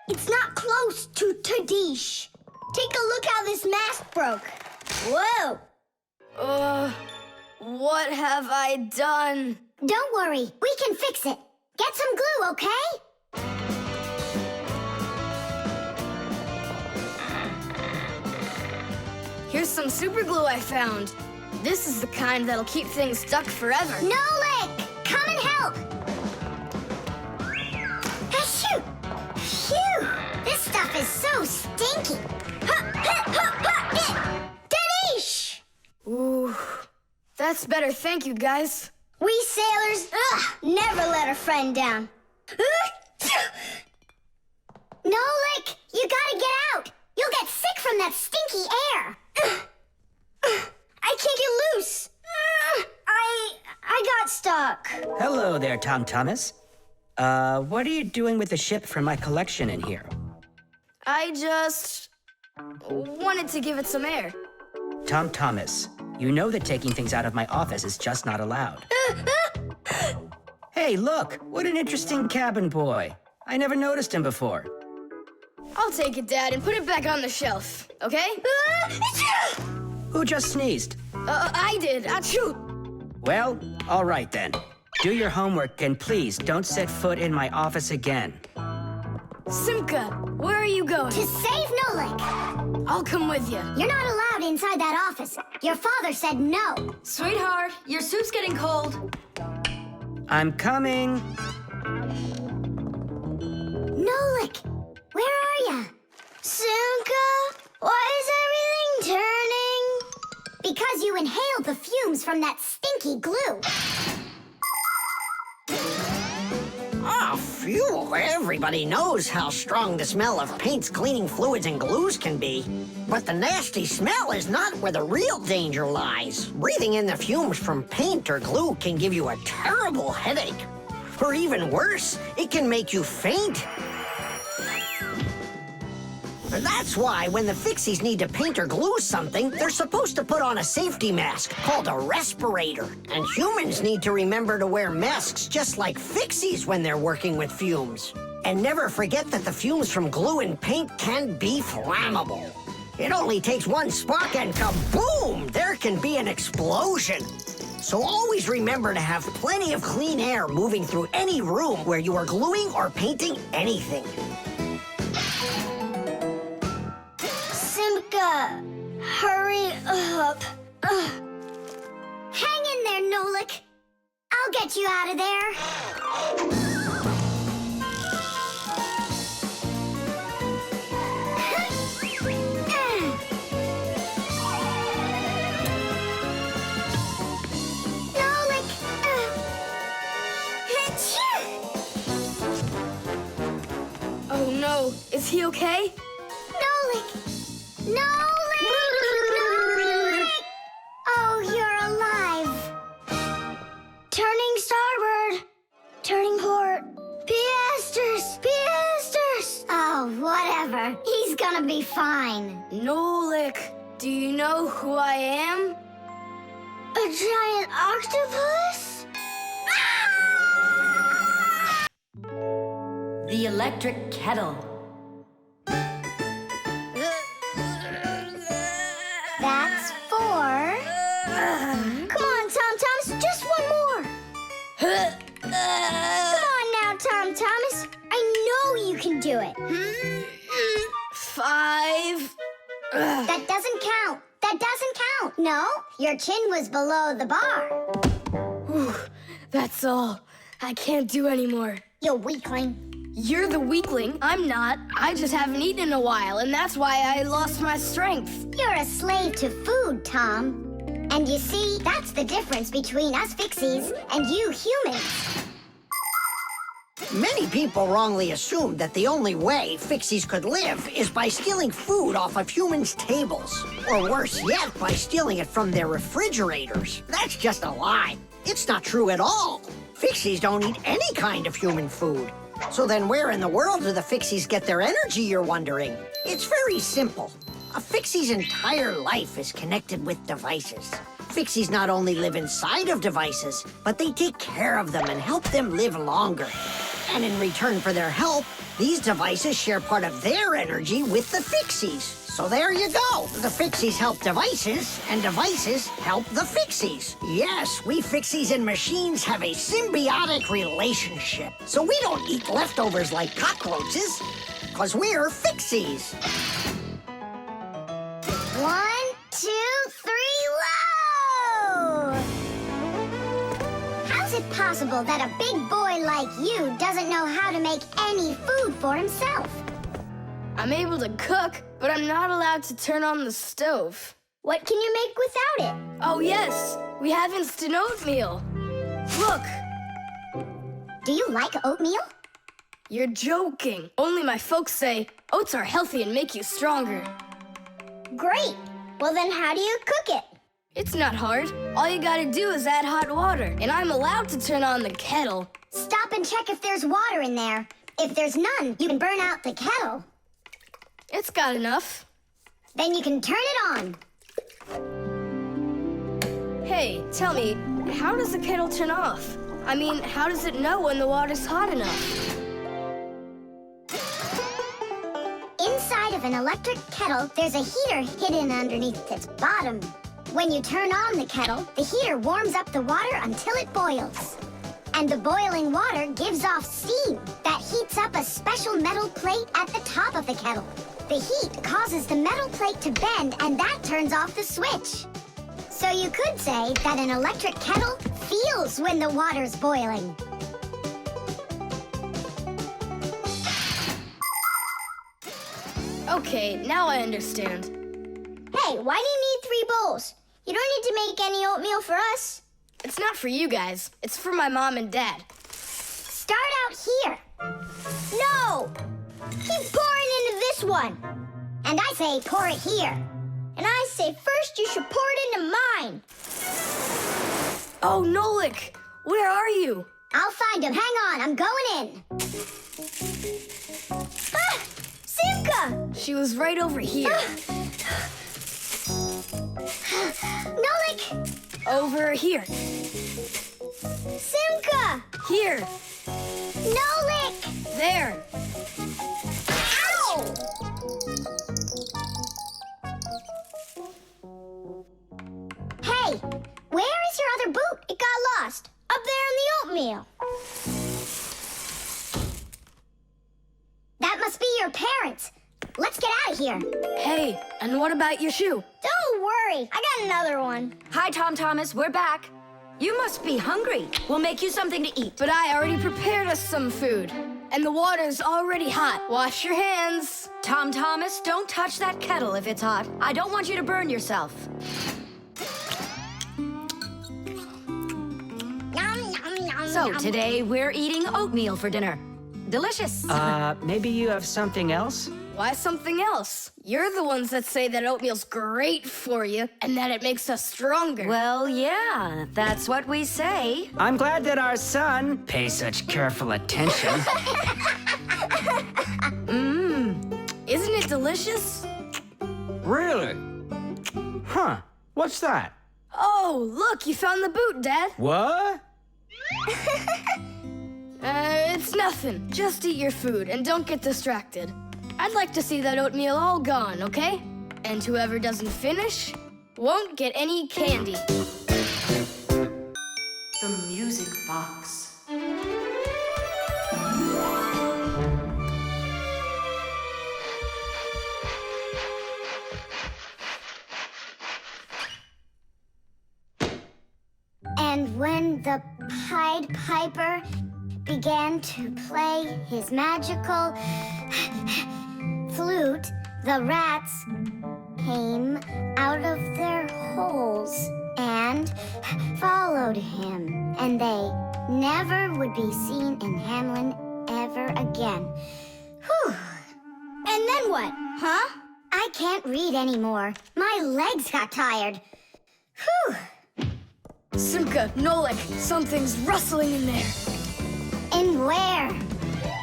It's not close to Tadish. Take a look how this mast broke. Whoa! What have I done? Don't worry, we can fix it. Get some glue, okay? Here's some super glue I found. This is the kind that'll keep things stuck forever. Nolik, come and help! Achoo! Phew! This stuff is so stinky. Tadish! Ooh, that's better. Thank you, guys. We sailors, never let a friend down. Nolik, you gotta get out! You'll get sick from that stinky air. I can't get loose. I got stuck. Hello there, Tom Thomas. What are you doing with the ship from my collection in here? I just wanted to give it some air. Tom Thomas, you know that taking things out of my office is just not allowed. Hey, look, what an interesting cabin boy. I never noticed him before. I'll take it, Dad, and put it back on the shelf, okay? Who just sneezed? I did. Achoo! Well, all right then. Do your homework and please don't set foot in my office again. Simka, where are you going? To save Nolik. I'll come with you. You're not allowed inside that office. Your father said no. Sweetheart, your soup's getting cold. I'm coming. Nolik, where are ya? Simka, why is everything turning? Because you inhaled the fumes from that stinky glue. Ah, phew. Everybody knows how strong the smell of paints, cleaning fluids, and glues can be. But the nasty smell is not where the real danger lies. Breathing in the fumes from paint or glue can give you a terrible headache. Or even worse, it can make you faint. That's why when the Fixies need to paint or glue something, they're supposed to put on a safety mask called a respirator. And humans need to remember to wear masks just like Fixies when they're working with fumes. And never forget that the fumes from glue and paint can be flammable. It only takes one spark and kaboom! There can be an explosion. So always remember to have plenty of clean air moving through any room where you are gluing or painting anything. Simka, hurry up. Hang in there, Nolik. I'll get you out of there. So, is he okay? Nolik! Nolik! Nolik! Oh, you're alive. Turning starboard. Turning port. Piasters! Piasters! Oh, whatever. He's gonna be fine. Nolik, do you know who I am? A giant octopus? The electric kettle. That's 4. Come on, Tom Thomas, just one more. Come on now, Tom Thomas. I know you can do it. 5. That doesn't count. That doesn't count. No, your chin was below the bar. Whew, that's all. I can't do anymore. You weakling. You're the weakling. I'm not. I just haven't eaten in a while, and that's why I lost my strength. You're a slave to food, Tom. And you see, that's the difference between us Fixies and you humans. Many people wrongly assume that the only way Fixies could live is by stealing food off of humans' tables. Or worse yet, by stealing it from their refrigerators. That's just a lie. It's not true at all. Fixies don't eat any kind of human food. So then where in the world do the Fixies get their energy, you're wondering? It's very simple. A Fixie's entire life is connected with devices. Fixies not only live inside of devices, but they take care of them and help them live longer. And in return for their help, these devices share part of their energy with the Fixies. So there you go. The Fixies help devices, and devices help the Fixies. Yes, we Fixies and machines have a symbiotic relationship. So we don't eat leftovers like cockroaches, because we're Fixies. 1, 2, 3, low! How's it possible that a big boy like you doesn't know how to make any food for himself? I'm able to cook, but I'm not allowed to turn on the stove. What can you make without it? Oh, yes. We have instant oatmeal. Look. Do you like oatmeal? You're joking. Only my folks say oats are healthy and make you stronger. Great. Well, then how do you cook it? It's not hard. All you gotta do is add hot water, and I'm allowed to turn on the kettle. Stop and check if there's water in there. If there's none, you can burn out the kettle. It's got enough. Then you can turn it on. Hey, tell me, how does the kettle turn off? I mean, how does it know when the water's hot enough? Inside of an electric kettle, there's a heater hidden underneath its bottom. When you turn on the kettle, the heater warms up the water until it boils. And the boiling water gives off steam that heats up a special metal plate at the top of the kettle. The heat causes the metal plate to bend, and that turns off the switch. So you could say that an electric kettle feels when the water's boiling. Okay, now I understand. Hey, why do you need 3 bowls? You don't need to make any oatmeal for us. It's not for you guys. It's for my mom and dad. Start out here. No! Keep pouring into this one. And I say pour it here. And I say first you should pour it into mine. Oh, Nolik! Where are you? I'll find him. Hang on, I'm going in. Ah! Simka! She was right over here. Nolik! Over here. Simka! Here. Nolik! There. Ow! Hey, where is your other boot? It got lost. Up there in the oatmeal. That must be your parents. Let's get out of here. Hey, and what about your shoe? Don't worry. I got another one. Hi, Tom Thomas. We're back. You must be hungry. We'll make you something to eat. But I already prepared us some food. And the water's already hot. Wash your hands. Tom Thomas, don't touch that kettle if it's hot. I don't want you to burn yourself. Yum, yum, yum, So yum. today we're eating oatmeal for dinner. Delicious. Maybe you have something else? Why something else? You're the ones that say that oatmeal's great for you and that it makes us stronger. Well, yeah, that's what we say. I'm glad that our son pays such careful attention. Isn't it delicious? Really? Huh. What's that? Oh, look, you found the boot, Dad. What? It's nothing. Just eat your food and don't get distracted. I'd like to see that oatmeal all gone, okay? And whoever doesn't finish won't get any candy. The music box. And when the Pied Piper began to play his magical flute, the rats came out of their holes and followed him. And they never would be seen in Hamlin ever again. Whew. And then what, huh? I can't read anymore. My legs got tired. Whew. Simka, Nolik, something's rustling in there. In where?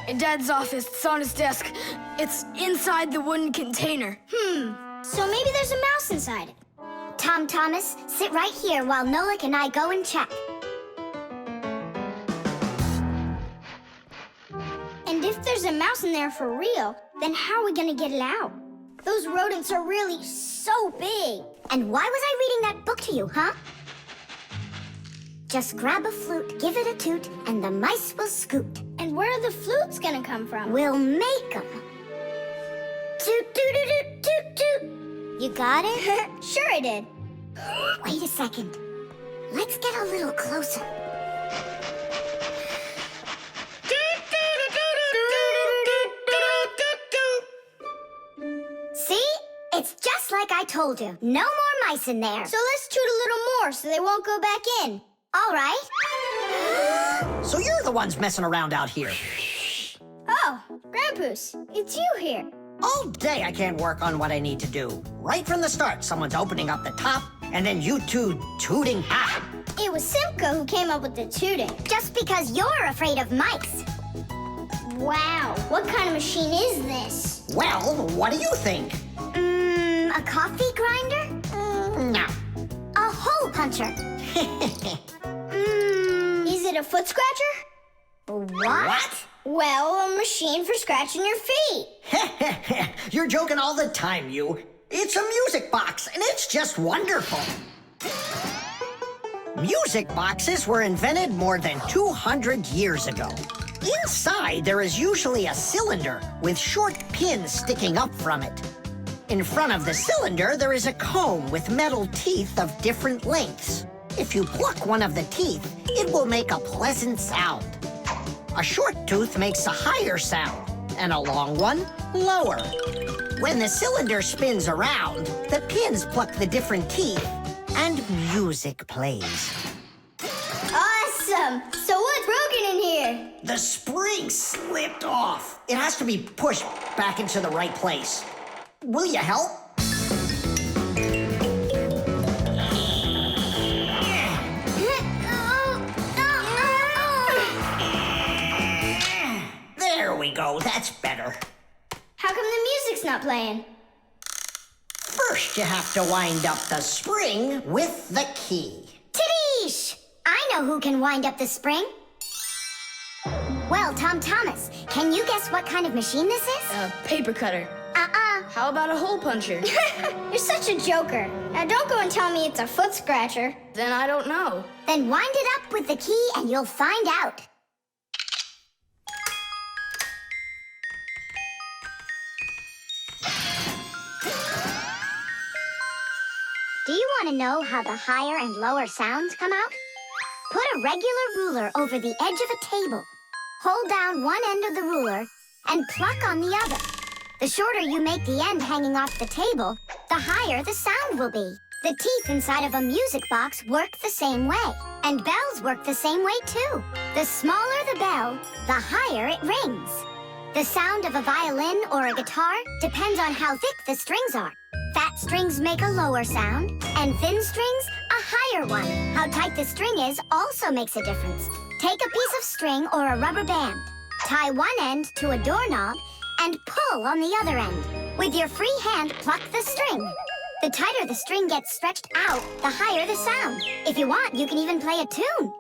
In Dad's office, it's on his desk. It's inside the wooden container. So maybe there's a mouse inside it. Tom Thomas, sit right here while Nolik and I go and check. And if there's a mouse in there for real, then how are we gonna get it out? Those rodents are really so big. And why was I reading that book to you, huh? Just grab a flute, give it a toot, and the mice will scoot. And where are the flutes gonna come from? We'll make 'em. Toot, toot, toot, toot, toot, toot. You got it? Sure I did. Wait a second. Let's get a little closer. See? It's just like I told you. No more mice in there. So let's toot a little more so they won't go back in. All right. So you're the ones messing around out here. Oh, Grandpoos, it's you here. All day I can't work on what I need to do. Right from the start, someone's opening up the top, and then you two tooting. It was Simka who came up with the tooting. Just because you're afraid of mice. Wow, what kind of machine is this? Well, what do you think? A coffee grinder? No. A hole puncher. Is it a foot scratcher? What? Well, a machine for scratching your feet. You're joking all the time, you. It's a music box, and it's just wonderful. Music boxes were invented more than 200 years ago. Inside, there is usually a cylinder with short pins sticking up from it. In front of the cylinder, there is a comb with metal teeth of different lengths. If you pluck one of the teeth, it will make a pleasant sound. A short tooth makes a higher sound, and a long one, lower. When the cylinder spins around, the pins pluck the different teeth, and music plays. Awesome! So what's broken in here? The spring slipped off. It has to be pushed back into the right place. Will you help? There we go. That's better. How come the music's not playing? First, you have to wind up the spring with the key. Tidish! I know who can wind up the spring. Well, Tom Thomas, can you guess what kind of machine this is? A paper cutter. How about a hole puncher? You're such a joker. Now don't go and tell me it's a foot scratcher. Then I don't know. Then wind it up with the key and you'll find out. Do you want to know how the higher and lower sounds come out? Put a regular ruler over the edge of a table. Hold down one end of the ruler and pluck on the other. The shorter you make the end hanging off the table, the higher the sound will be. The teeth inside of a music box work the same way. And bells work the same way, too. The smaller the bell, the higher it rings. The sound of a violin or a guitar depends on how thick the strings are. Fat strings make a lower sound, and thin strings, a higher one. How tight the string is also makes a difference. Take a piece of string or a rubber band. Tie one end to a doorknob and pull on the other end. With your free hand, pluck the string. The tighter the string gets stretched out, the higher the sound. If you want, you can even play a tune.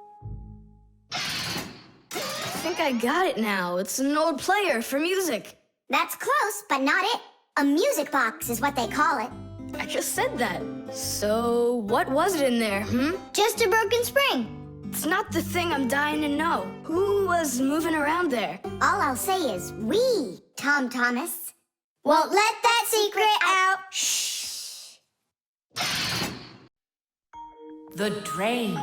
I think I got it now. It's an old player for music. That's close, but not it. A music box is what they call it. I just said that. So, what was it in there, Just a broken spring. It's not the thing I'm dying to know. Who was moving around there? All I'll say is we, Tom Thomas. Won't let that secret out. Shh. The drain.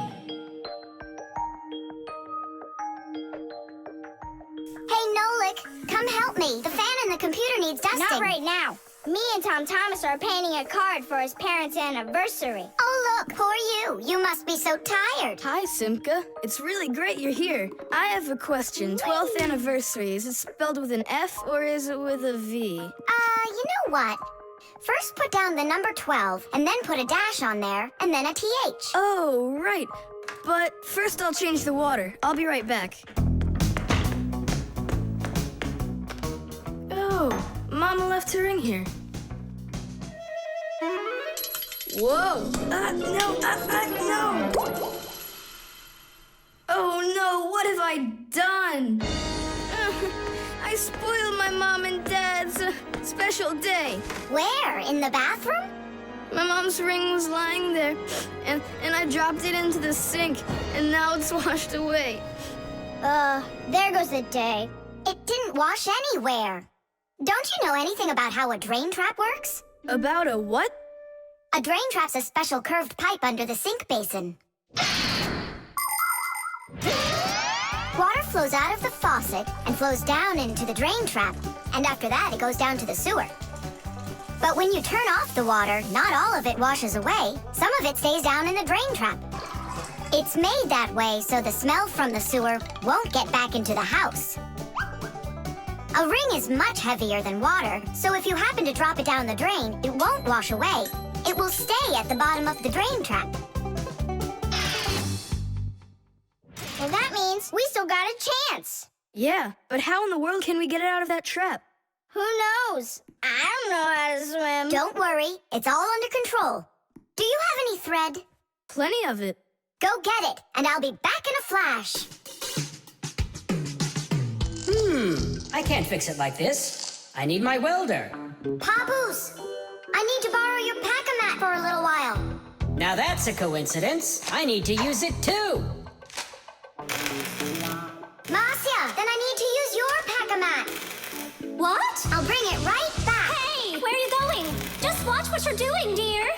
Hey, Nolik, come help me. The fan in the computer needs dusting. Not right now. Me and Tom Thomas are painting a card for his parents' anniversary. Oh, look, poor you. You must be so tired. Hi, Simka. It's really great you're here. I have a question. 12th anniversary, is it spelled with an F or is it with a V? You know what? First put down the number 12, and then put a dash on there, and then a TH. Oh, right. But first I'll change the water. I'll be right back. Oh, Mama left her in here. Whoa! No! Oh no, what have I done? I spoiled my mom and dad's special day. Where? In the bathroom? My mom's ring was lying there, and I dropped it into the sink, and now it's washed away. There goes the day. It didn't wash anywhere. Don't you know anything about how a drain trap works? About a what? A drain trap's a special curved pipe under the sink basin. Water flows out of the faucet and flows down into the drain trap, and after that it goes down to the sewer. But when you turn off the water, not all of it washes away. Some of it stays down in the drain trap. It's made that way so the smell from the sewer won't get back into the house. A ring is much heavier than water, so if you happen to drop it down the drain, it won't wash away. It will stay at the bottom of the drain trap. Well, that means we still got a chance. Yeah, but how in the world can we get it out of that trap? Who knows? I don't know how to swim. Don't worry, it's all under control. Do you have any thread? Plenty of it. Go get it, and I'll be back in a flash. I can't fix it like this. I need my welder. Papoose, I need to borrow your pack-a-mat for a little while. Now that's a coincidence. I need to use it too. Marcia, then I need to use your pack-a-mat. What? I'll bring it right back. Hey, where are you going? Just watch what you're doing, dear.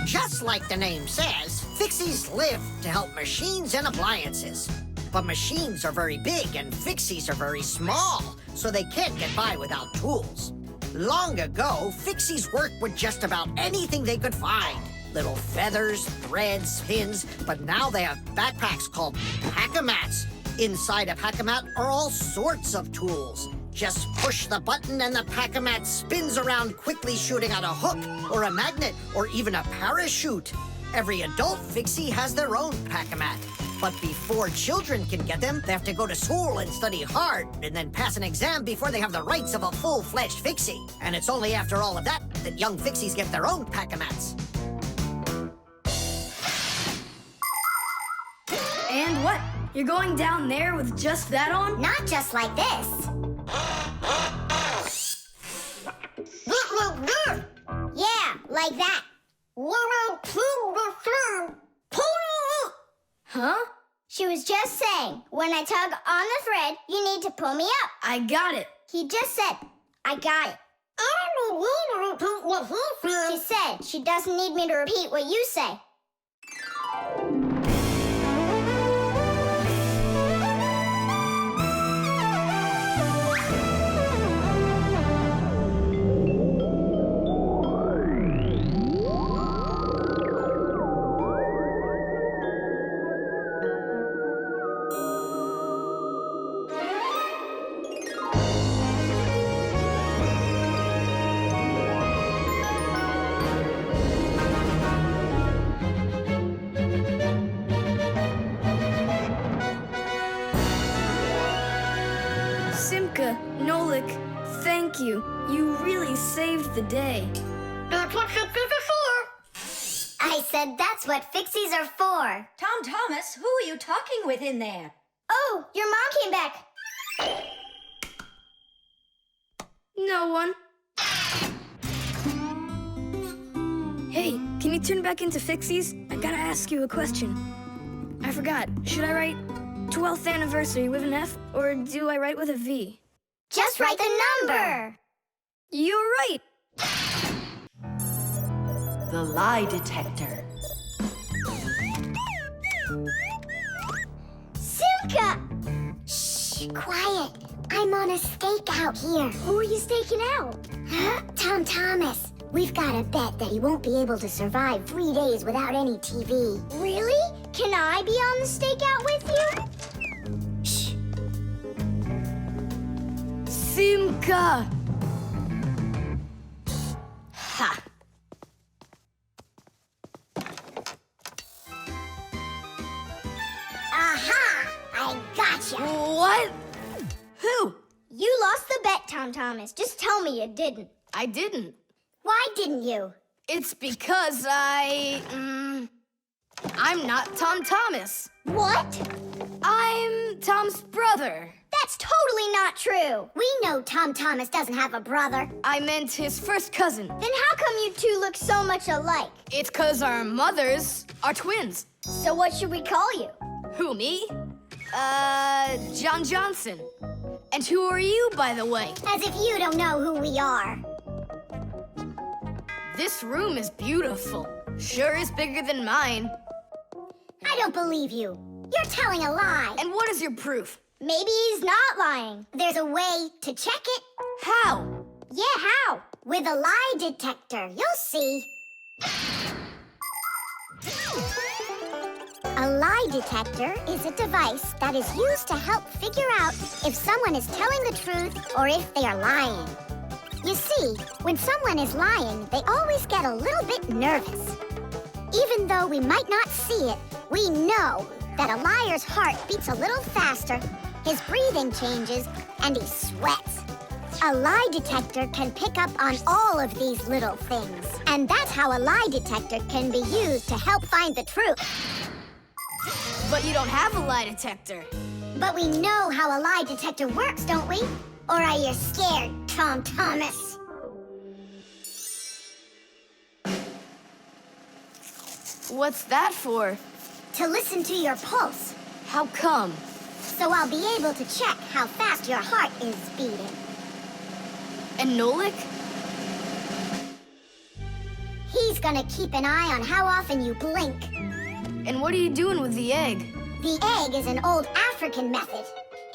Just like the name says, Fixies live to help machines and appliances. But machines are very big and Fixies are very small, so they can't get by without tools. Long ago, Fixies worked with just about anything they could find. Little feathers, threads, pins, but now they have backpacks called pack-a-mats. Inside a pack-a-mat are all sorts of tools. Just push the button and the pack-a-mat spins around quickly, shooting out a hook or a magnet or even a parachute. Every adult Fixie has their own pack-a-mat. But before children can get them, they have to go to school and study hard and then pass an exam before they have the rights of a full-fledged Fixie. And it's only after all of that that young Fixies get their own pack-a-mats. And what? You're going down there with just that on? Not just like this. Yeah, like that. Huh? She was just saying, when I tug on the thread, you need to pull me up. I got it. He just said, I got it. I don't need to repeat what he said. She said she doesn't need me to repeat what you say. Nolik, thank you. You really saved the day. That's what Fixies are for. I said that's what Fixies are for. Tom Thomas, who are you talking with in there? Oh, your mom came back. No one. Hey, can you turn back into Fixies? I gotta ask you a question. I forgot. Should I write 12th anniversary with an F, or do I write with a V? Just write the number. You're right. The lie detector. Simka! Shh, quiet. I'm on a stakeout here. Who are you staking out? Tom Thomas. We've got to bet that he won't be able to survive 3 days without any TV. Really? Can I be on the stakeout with you? Shh. Simka! Ha! Aha! I gotcha. What? Who? You lost the bet, Tom Thomas. Just tell me you didn't. I didn't. Why didn't you? It's because I'm not Tom Thomas. What? I'm Tom's brother. That's totally not true. We know Tom Thomas doesn't have a brother. I meant his first cousin. Then how come you two look so much alike? It's 'cause our mothers are twins. So what should we call you? Who, me? John Johnson. And who are you, by the way? As if you don't know who we are. This room is beautiful. Sure is bigger than mine. I don't believe you. You're telling a lie. And what is your proof? Maybe he's not lying. There's a way to check it. How? Yeah, how? With a lie detector. You'll see. A lie detector is a device that is used to help figure out if someone is telling the truth or if they are lying. You see, when someone is lying, they always get a little bit nervous. Even though we might not see it, we know that a liar's heart beats a little faster, his breathing changes, and he sweats. A lie detector can pick up on all of these little things. And that's how a lie detector can be used to help find the truth. But you don't have a lie detector. But we know how a lie detector works, don't we? Or are you scared, Tom Thomas? What's that for? To listen to your pulse. How come? So I'll be able to check how fast your heart is beating. And Nolik? He's gonna keep an eye on how often you blink. And what are you doing with the egg? The egg is an old African method.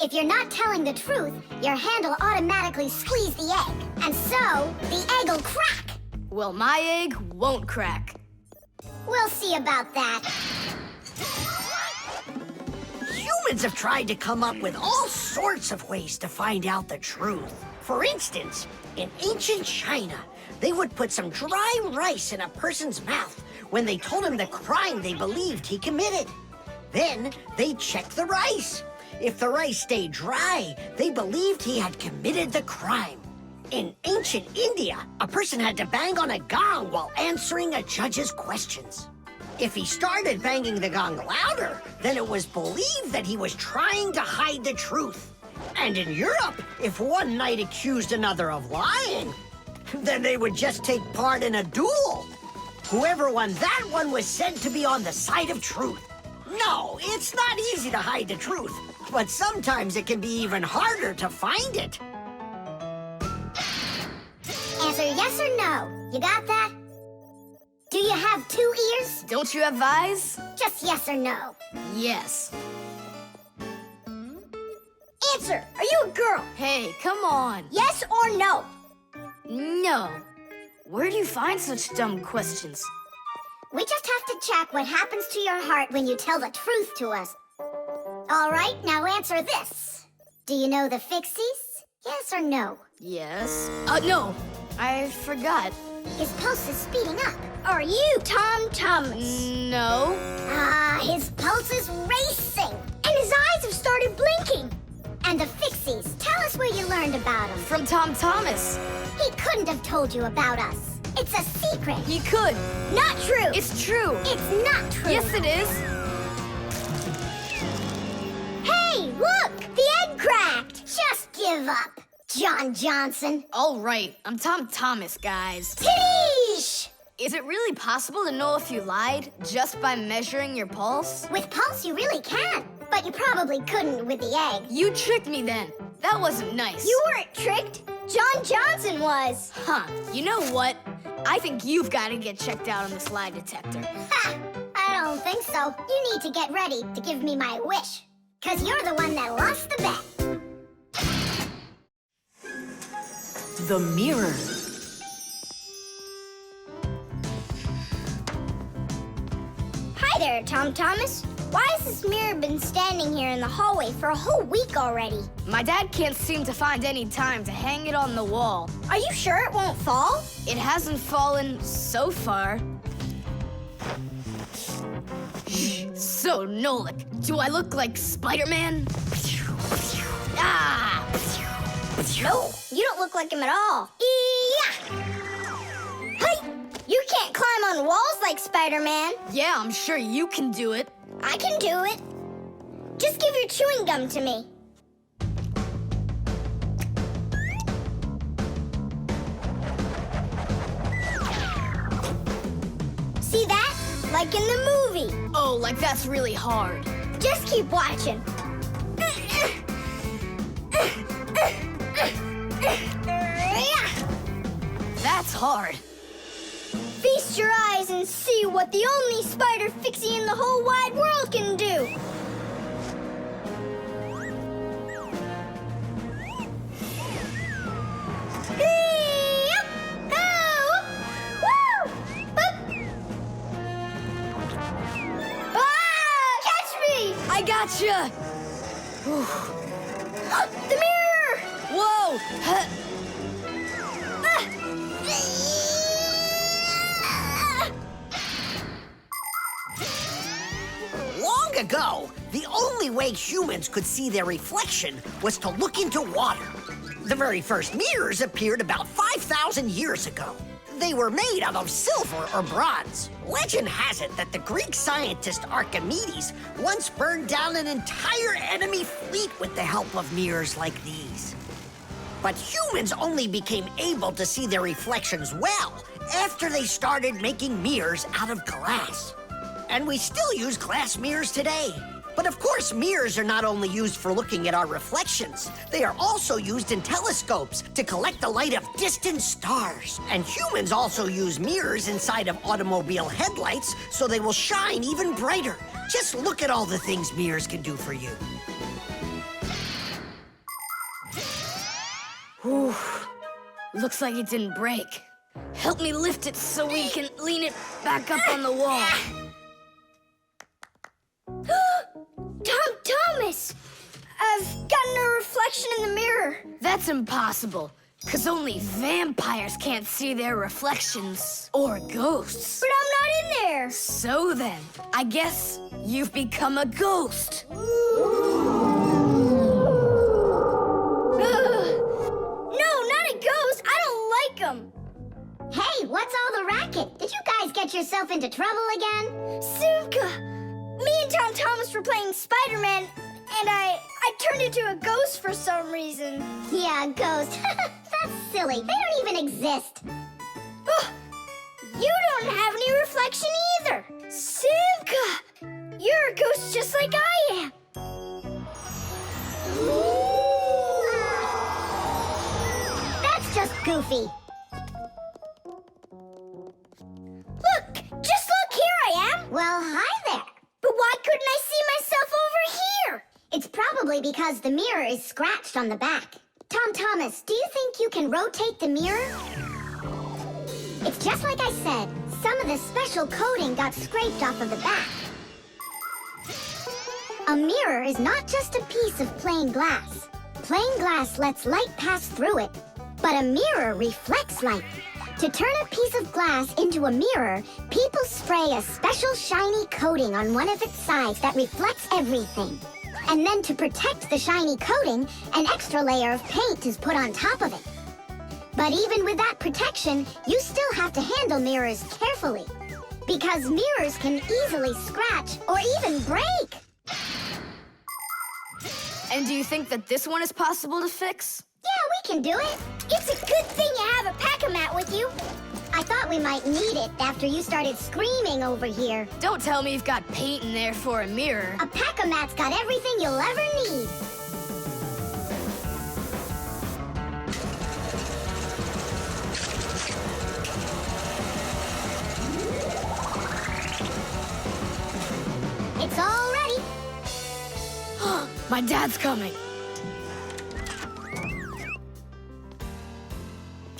If you're not telling the truth, your hand will automatically squeeze the egg. And so, the egg will crack. Well, my egg won't crack. We'll see about that. Humans have tried to come up with all sorts of ways to find out the truth. For instance, in ancient China, they would put some dry rice in a person's mouth when they told him the crime they believed he committed. Then they'd check the rice. If the rice stayed dry, they believed he had committed the crime. In ancient India, a person had to bang on a gong while answering a judge's questions. If he started banging the gong louder, then it was believed that he was trying to hide the truth. And in Europe, if one knight accused another of lying, then they would just take part in a duel. Whoever won that one was said to be on the side of truth. No, it's not easy to hide the truth, but sometimes it can be even harder to find it. Answer yes or no. You got that? Do you have 2 ears? Don't you have eyes? Just yes or no. Yes. Answer. Are you a girl? Hey, come on. Yes or no? No. Where do you find such dumb questions? We just have to check what happens to your heart when you tell the truth to us. All right, now answer this. Do you know the Fixies? Yes or no? Yes. No. I forgot. His pulse is speeding up. Are you Tom Thomas? No. His pulse is racing. And his eyes have started blinking. And the Fixies, tell us where you learned about him? From Tom Thomas. He couldn't have told you about us. It's a secret. He could. Not true. It's true. It's not true. Yes, it is. Hey, look! The egg cracked! Just give up, John Johnson. All right, I'm Tom Thomas, guys. Tidish! Is it really possible to know if you lied just by measuring your pulse? With pulse, you really can. But you probably couldn't with the egg. You tricked me then. That wasn't nice. You weren't tricked. John Johnson was. Huh. You know what? I think you've got to get checked out on this lie detector. Ha! I don't think so. You need to get ready to give me my wish. 'Cause you're the one that lost the bet. The mirror. Hi there, Tom Thomas. Why has this mirror been standing here in the hallway for a whole week already? My dad can't seem to find any time to hang it on the wall. Are you sure it won't fall? It hasn't fallen so far. So, Nolik, do I look like Spider-Man? Ah! No, you don't look like him at all. Yeah! Hey! You can't climb on walls like Spider-Man. Yeah, I'm sure you can do it. I can do it. Just give your chewing gum to me. See that? Like in the movie. Oh, like that's really hard. Just keep watching. That's hard. Feast your eyes and see what the only spider fixie in the whole wide world can do. Catch me! I gotcha! The mirror! Whoa! Long ago, the only way humans could see their reflection was to look into water. The very first mirrors appeared about 5,000 years ago. They were made out of silver or bronze. Legend has it that the Greek scientist Archimedes once burned down an entire enemy fleet with the help of mirrors like these. But humans only became able to see their reflections well after they started making mirrors out of glass. And we still use glass mirrors today. But of course, mirrors are not only used for looking at our reflections, they are also used in telescopes to collect the light of distant stars. And humans also use mirrors inside of automobile headlights so they will shine even brighter. Just look at all the things mirrors can do for you. Whew. Looks like it didn't break. Help me lift it so we can lean it back up on the wall. Tom Thomas! I've gotten a reflection in the mirror. That's impossible, because only vampires can't see their reflections. Or ghosts. But I'm not in there. So then, I guess you've become a ghost. No, not a ghost. I don't like them. Hey, what's all the racket? Did you guys get yourself into trouble again? Simka! Me and Tom Thomas were playing Spider-Man, and I turned into a ghost for some reason. Yeah, a ghost. That's silly. They don't even exist. Oh, you don't have any reflection either. Simka! You're a ghost just like I am. That's just goofy. Look! Just look! Here I am! Well, hi there. But why couldn't I see myself over here? It's probably because the mirror is scratched on the back. Tom Thomas, do you think you can rotate the mirror? It's just like I said. Some of the special coating got scraped off of the back. A mirror is not just a piece of plain glass. Plain glass lets light pass through it, but a mirror reflects light. To turn a piece of glass into a mirror, people spray a special shiny coating on one of its sides that reflects everything. And then to protect the shiny coating, an extra layer of paint is put on top of it. But even with that protection, you still have to handle mirrors carefully. Because mirrors can easily scratch or even break. And do you think that this one is possible to fix? Yeah, we can do it. It's a good thing you have a pack-a-mat with you. I thought we might need it after you started screaming over here. Don't tell me you've got paint in there for a mirror. A pack-a-mat's got everything you'll ever need. It's all ready. My dad's coming.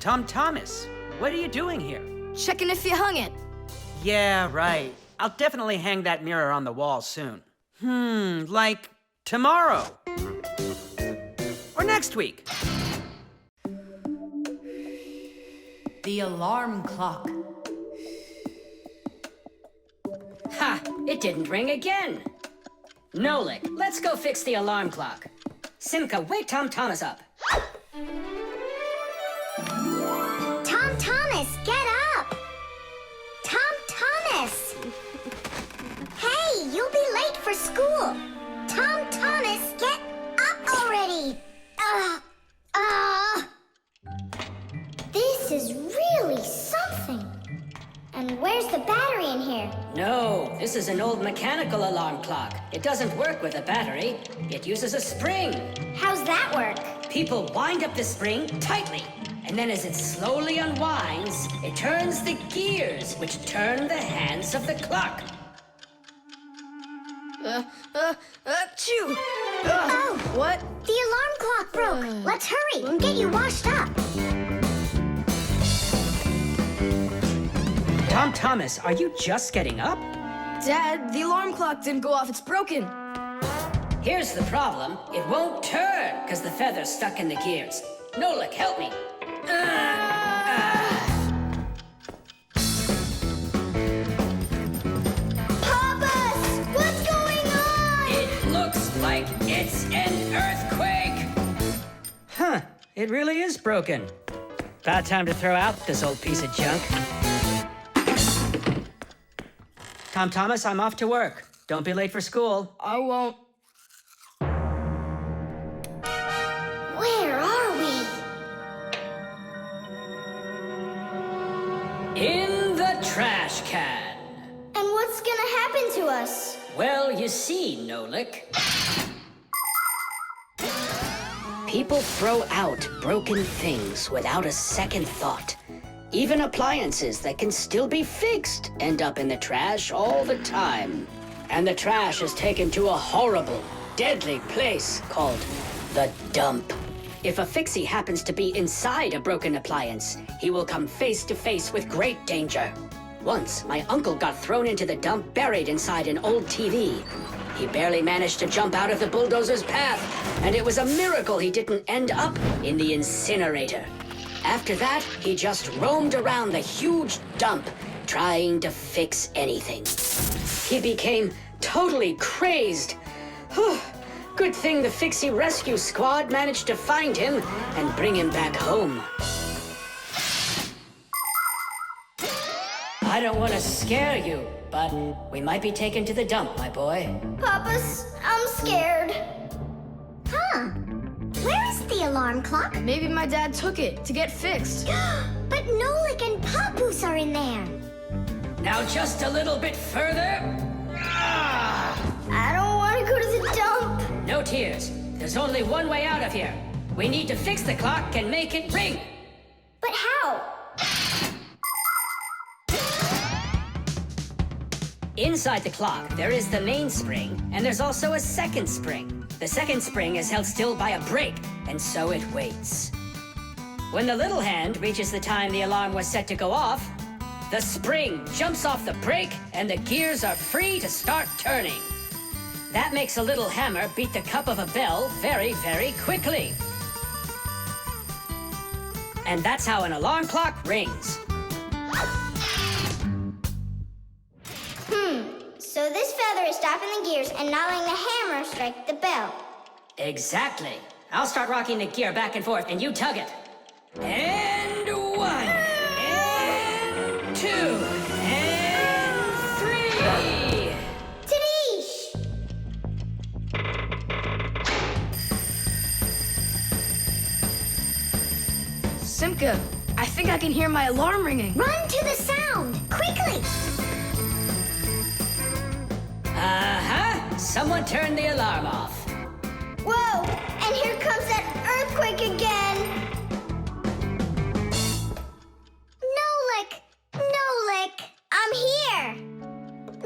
Tom Thomas, what are you doing here? Checking if you hung it. Yeah, right. I'll definitely hang that mirror on the wall soon. Like tomorrow. Or next week. The alarm clock. Ha! It didn't ring again. Nolik, let's go fix the alarm clock. Simka, wake Tom Thomas up. Tom Thomas, get up! Tom Thomas! Hey, you'll be late for school. Tom Thomas, get up already! This is really something. And where's the battery in here? No, this is an old mechanical alarm clock. It doesn't work with a battery. It uses a spring. How's that work? People wind up the spring tightly, and then as it slowly unwinds, it turns the gears, which turn the hands of the clock. Achoo! Oh! What? The alarm clock broke. Let's hurry and get you washed up. Tom Thomas, are you just getting up? Dad, the alarm clock didn't go off. It's broken. Here's the problem. It won't turn, because the feather's stuck in the gears. Nolik, help me. Papas! What's going on? It looks like it's an earthquake. Huh, it really is broken. About time to throw out this old piece of junk. Tom Thomas, I'm off to work. Don't be late for school. I won't. Where are we? In the trash can. And what's gonna happen to us? Well, you see, Nolik. People throw out broken things without a second thought. Even appliances that can still be fixed end up in the trash all the time. And the trash is taken to a horrible, deadly place called the dump. If a Fixie happens to be inside a broken appliance, he will come face to face with great danger. Once, my uncle got thrown into the dump buried inside an old TV. He barely managed to jump out of the bulldozer's path, and it was a miracle he didn't end up in the incinerator. After that, he just roamed around the huge dump, trying to fix anything. He became totally crazed. Good thing the Fixie Rescue Squad managed to find him and bring him back home. I don't want to scare you, but we might be taken to the dump, my boy. Papas, I'm scared. Huh. Where is the alarm clock? Maybe my dad took it to get fixed. But Nolik and Papoose are in there. Now just a little bit further. I don't want to go to the dump. No tears. There's only one way out of here. We need to fix the clock and make it ring. But how? Inside the clock, there is the main spring, and there's also a second spring. The second spring is held still by a brake, and so it waits. When the little hand reaches the time the alarm was set to go off, the spring jumps off the brake, and the gears are free to start turning. That makes a little hammer beat the cup of a bell very, very quickly. And that's how an alarm clock rings. So this feather is stopping tapping the gears and not letting the hammer strike the bell. Exactly. I'll start rocking the gear back and forth, and you tug it. And 1, and 2, and 3. Tadish! Simka, I think I can hear my alarm ringing. Run to the sound, quickly! Uh-huh. Someone turn the alarm off. Whoa! And here comes that earthquake again! Nolik! I'm here!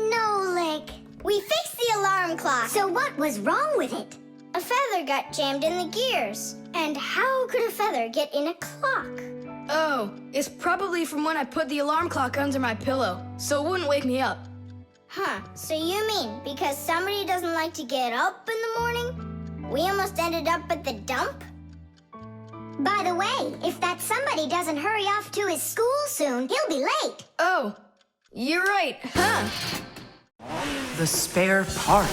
Nolik, we fixed the alarm clock. So what was wrong with it? A feather got jammed in the gears. And how could a feather get in a clock? Oh, it's probably from when I put the alarm clock under my pillow, so it wouldn't wake me up. Huh, so you mean because somebody doesn't like to get up in the morning? We almost ended up at the dump? By the way, if that somebody doesn't hurry off to his school soon, he'll be late. Oh, you're right, huh? The spare part.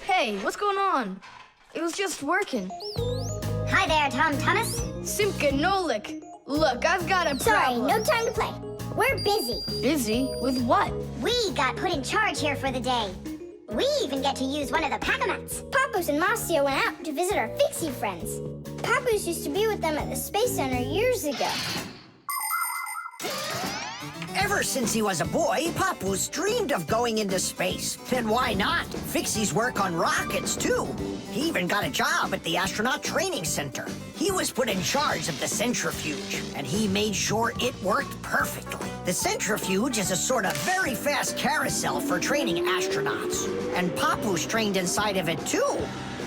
Hey, what's going on? It was just working. Hi there, Tom Thomas. Simka Nolik. Look, I've got a Sorry, problem. no time to play. We're busy. Busy? With what? We got put in charge here for the day. We even get to use one of the pack-a-mats. Papoose and Marcia went out to visit our Fixie friends. Papoose used to be with them at the Space Center years ago. Ever since he was a boy, Papoose dreamed of going into space. And why not? Fixies work on rockets, too. He even got a job at the Astronaut Training Center. He was put in charge of the centrifuge, and he made sure it worked perfectly. The centrifuge is a sort of very fast carousel for training astronauts. And Papoose trained inside of it, too.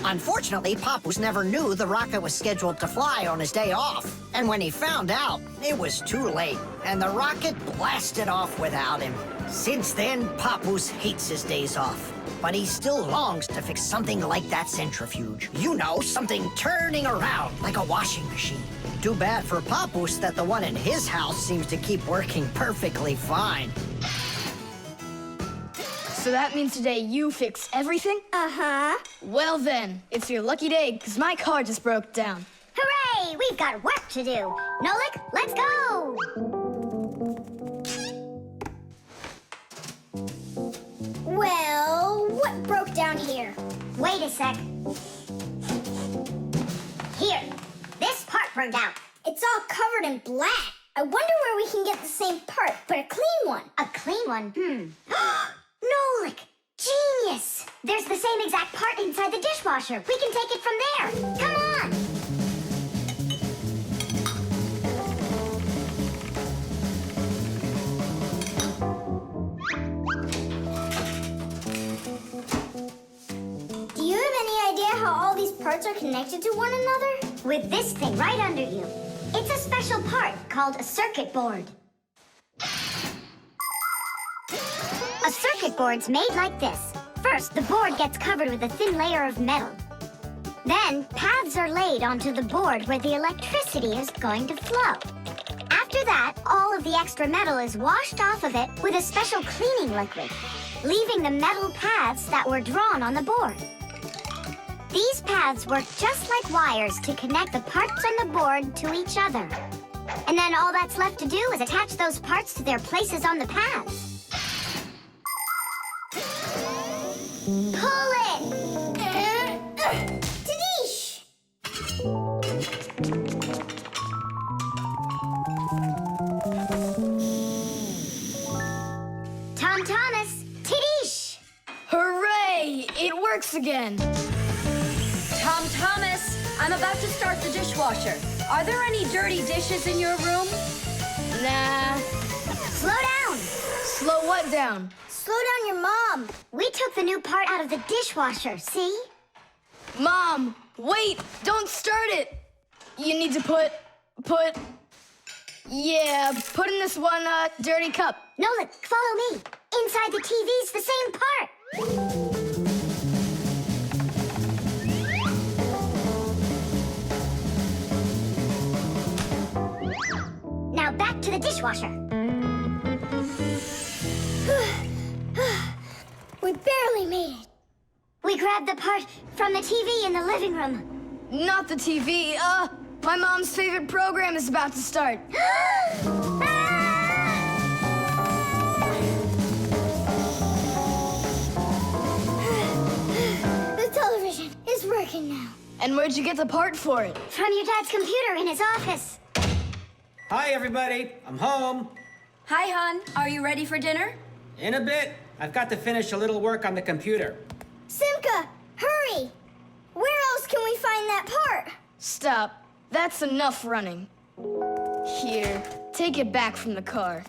Unfortunately, Papoose never knew the rocket was scheduled to fly on his day off. And when he found out, it was too late, and the rocket blasted off without him. Since then, Papoose hates his days off. But he still longs to fix something like that centrifuge. You know, something turning around like a washing machine. Too bad for Papoose that the one in his house seems to keep working perfectly fine. So that means today you fix everything? Uh-huh. Well then, it's your lucky day, because my car just broke down. Hooray! We've got work to do. Nolik, let's go! Well, what broke down here? Wait a sec. Here, this part burned out. It's all covered in black. I wonder where we can get the same part, but a clean one. A clean one? Nolik! Genius! There's the same exact part inside the dishwasher. We can take it from there. Come on! Do you have any idea how all these parts are connected to one another? With this thing right under you. It's a special part called a circuit board. A circuit board's made like this. First, the board gets covered with a thin layer of metal. Then, paths are laid onto the board where the electricity is going to flow. After that, all of the extra metal is washed off of it with a special cleaning liquid, leaving the metal paths that were drawn on the board. These paths work just like wires to connect the parts on the board to each other. And then all that's left to do is attach those parts to their places on the paths. Pull it! Tadish! Tom Thomas, Tadish! Hooray! It works again! Tom Thomas, I'm about to start the dishwasher. Are there any dirty dishes in your room? Nah. Slow down! Slow what down? Slow down your mom. We took the new part out of the dishwasher, see? Mom, wait! Don't start it! You need to put in this one, dirty cup. Nolik, follow me. Inside the TV's the same part. back to the dishwasher. We barely made it. We grabbed the part from the TV in the living room. Not the TV. My mom's favorite program is about to start. The television is working now. And where'd you get the part for it? From your dad's computer in his office. Hi, everybody. I'm home. Hi, hon. Are you ready for dinner? In a bit. I've got to finish a little work on the computer. Simka, hurry! Where else can we find that part? Stop. That's enough running. Here, take it back from the car.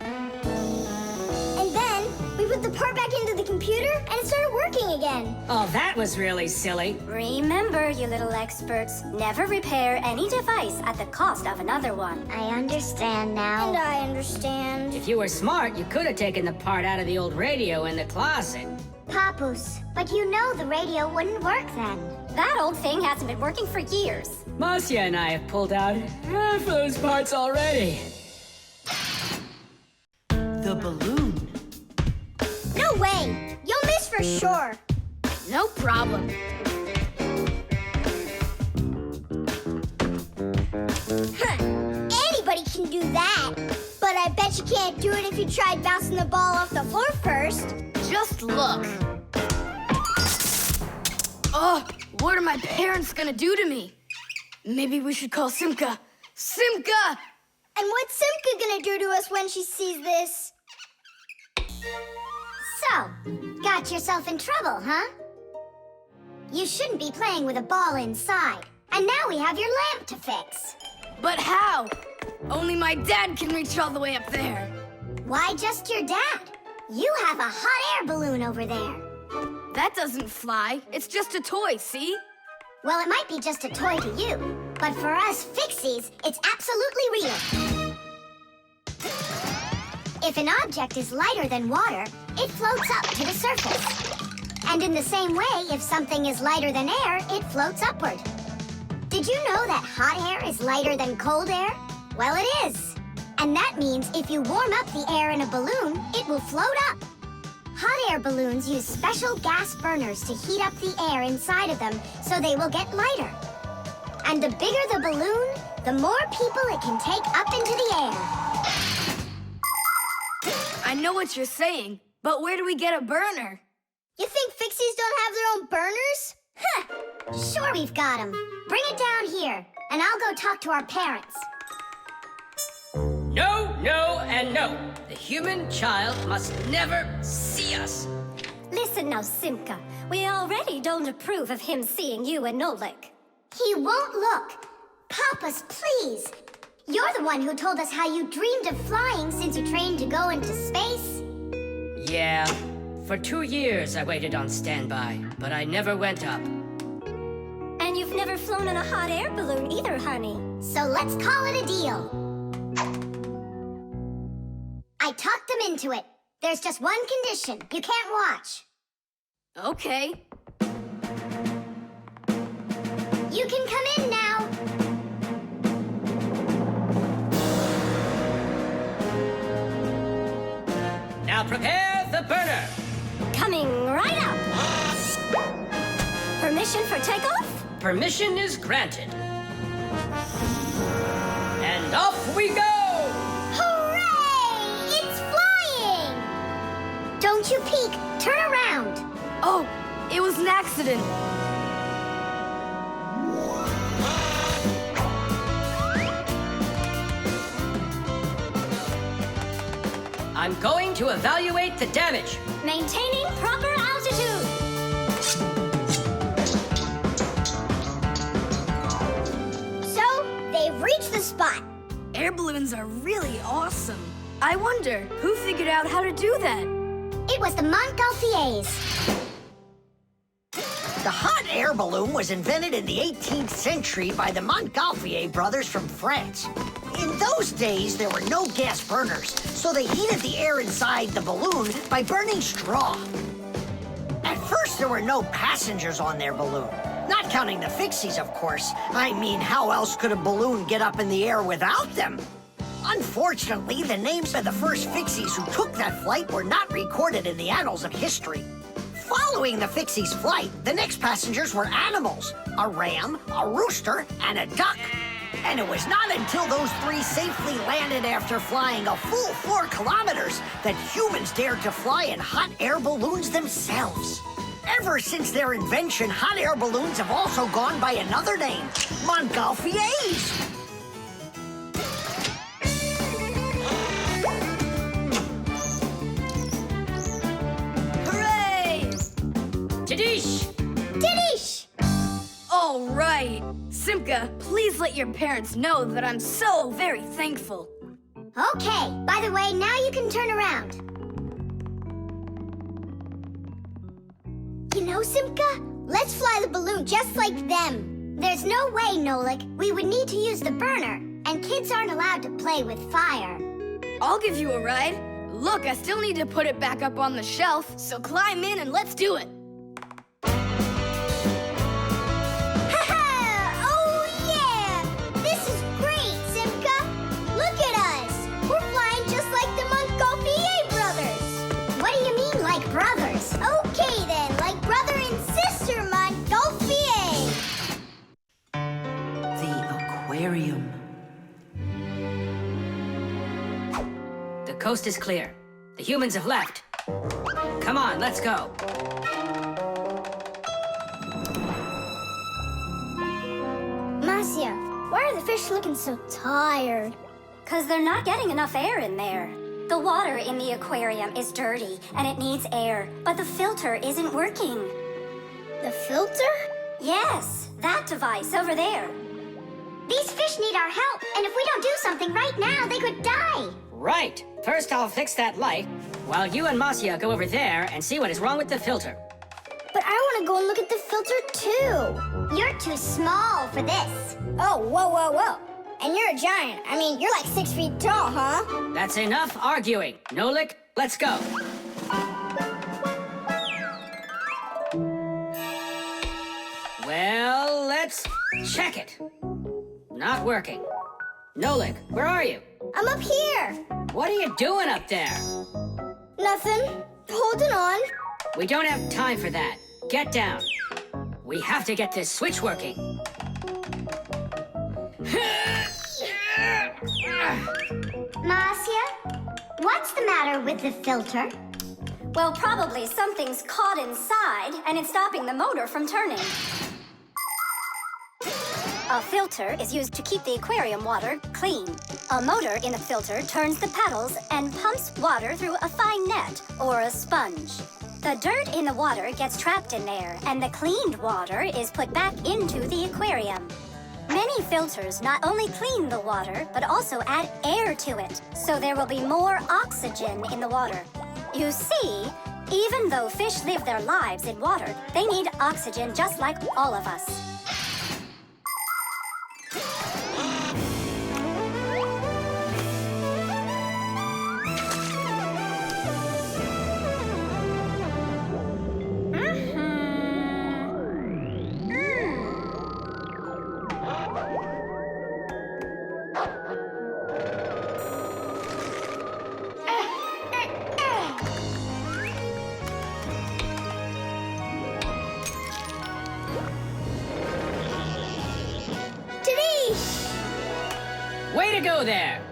And then we put the part back into the computer and it started working again. Oh, that was really silly. Remember, you little experts, never repair any device at the cost of another one. I understand now. And I understand. If you were smart, you could have taken the part out of the old radio in the closet. Papoose, but you know the radio wouldn't work then. That old thing hasn't been working for years. Marcia and I have pulled out half those parts already. The balloon. No way! You'll miss for sure. No problem. Anybody can do that. But I bet you can't do it if you tried bouncing the ball off the floor first. Just look. Oh, what are my parents gonna do to me? Maybe we should call Simka. Simka! And what's Simka gonna do to us when she sees this? So, got yourself in trouble, huh? You shouldn't be playing with a ball inside. And now we have your lamp to fix. But how? Only my dad can reach all the way up there. Why just your dad? You have a hot air balloon over there. That doesn't fly. It's just a toy, see? Well, it might be just a toy to you, but for us Fixies, it's absolutely real. If an object is lighter than water, it floats up to the surface. And in the same way, if something is lighter than air, it floats upward. Did you know that hot air is lighter than cold air? Well, it is. And that means if you warm up the air in a balloon, it will float up. Hot air balloons use special gas burners to heat up the air inside of them so they will get lighter. And the bigger the balloon, the more people it can take up into the air. I know what you're saying, but where do we get a burner? You think Fixies don't have their own burners? Huh! Sure we've got them. Bring it down here, and I'll go talk to our parents. No, no, and no. The human child must never see us. Listen now, Simka. We already don't approve of him seeing you and Nolik. He won't look. Papas, please. You're the one who told us how you dreamed of flying since you trained to go into space. Yeah. For 2 years I waited on standby, but I never went up. And you've never flown in a hot air balloon either, honey. So let's call it a deal. I talked them into it. There's just one condition. You can't watch. Okay. You can come in now. Now prepare the burner. Coming right up. Permission for takeoff? Permission is granted. And off we go! Hooray! It's flying! Don't you peek. Turn around. Oh, it was an accident. I'm going to evaluate the damage. Maintaining proper altitude. So, they've reached the spot. Air balloons are really awesome. I wonder, who figured out how to do that? It was the Montgolfiers. The hot air balloon was invented in the 18th century by the Montgolfier brothers from France. In those days, there were no gas burners, so they heated the air inside the balloon by burning straw. At first, there were no passengers on their balloon. Not counting the Fixies, of course. I mean, how else could a balloon get up in the air without them? Unfortunately, the names of the first Fixies who took that flight were not recorded in the annals of history. Following the Fixies' flight, the next passengers were animals: a ram, a rooster, and a duck. And it was not until those three safely landed after flying a full 4 kilometers that humans dared to fly in hot air balloons themselves. Ever since their invention, hot air balloons have also gone by another name: Montgolfiers. Hooray! Tidish! Tidish! All right. Simka, please let your parents know that I'm so very thankful. Okay, by the way, now you can turn around. You know, Simka, let's fly the balloon just like them. There's no way, Nolik. We would need to use the burner, and kids aren't allowed to play with fire. I'll give you a ride. Look, I still need to put it back up on the shelf, so climb in and let's do it. Brothers. Okay then, like brother and sister, Montgolfier. The aquarium. The coast is clear. The humans have left. Come on, let's go. Marcia, why are the fish looking so tired? 'Cause they're not getting enough air in there. The water in the aquarium is dirty and it needs air, but the filter isn't working. The filter? Yes, that device over there. These fish need our help, and if we don't do something right now, they could die. Right. First, I'll fix that light, while you and Marcia go over there and see what is wrong with the filter. But I want to go and look at the filter too. You're too small for this. Oh, whoa, whoa, whoa. And you're a giant. I mean, you're like 6 feet tall, huh? That's enough arguing. Nolik, let's go. Well, let's check it. Not working. Nolik, where are you? I'm up here. What are you doing up there? Nothing. Holding on. We don't have time for that. Get down. We have to get this switch working. Marcia, what's the matter with the filter? Well, probably something's caught inside and it's stopping the motor from turning. A filter is used to keep the aquarium water clean. A motor in the filter turns the paddles and pumps water through a fine net or a sponge. The dirt in the water gets trapped in there, and the cleaned water is put back into the aquarium. Many filters not only clean the water, but also add air to it, so there will be more oxygen in the water. You see, even though fish live their lives in water, they need oxygen just like all of us. Way to go there!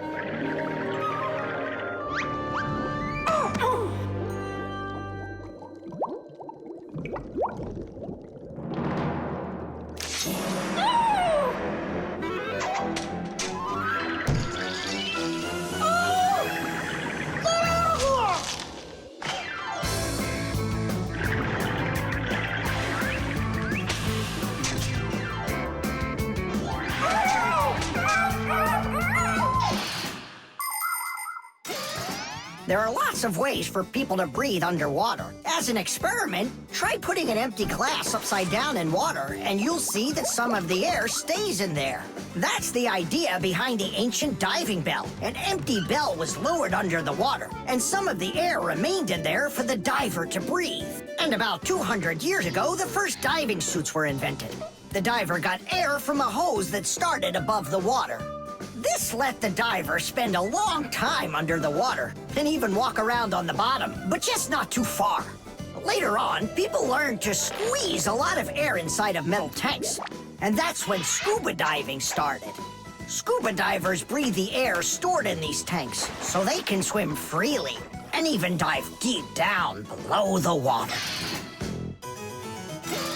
There are lots of ways for people to breathe underwater. As an experiment, try putting an empty glass upside down in water, and you'll see that some of the air stays in there. That's the idea behind the ancient diving bell. An empty bell was lowered under the water, and some of the air remained in there for the diver to breathe. And about 200 years ago, the first diving suits were invented. The diver got air from a hose that started above the water. This This let the diver spend a long time under the water and even walk around on the bottom, but just not too far. Later on, people learned to squeeze a lot of air inside of metal tanks, and that's when scuba diving started. Scuba divers breathe the air stored in these tanks so they can swim freely and even dive deep down below the water.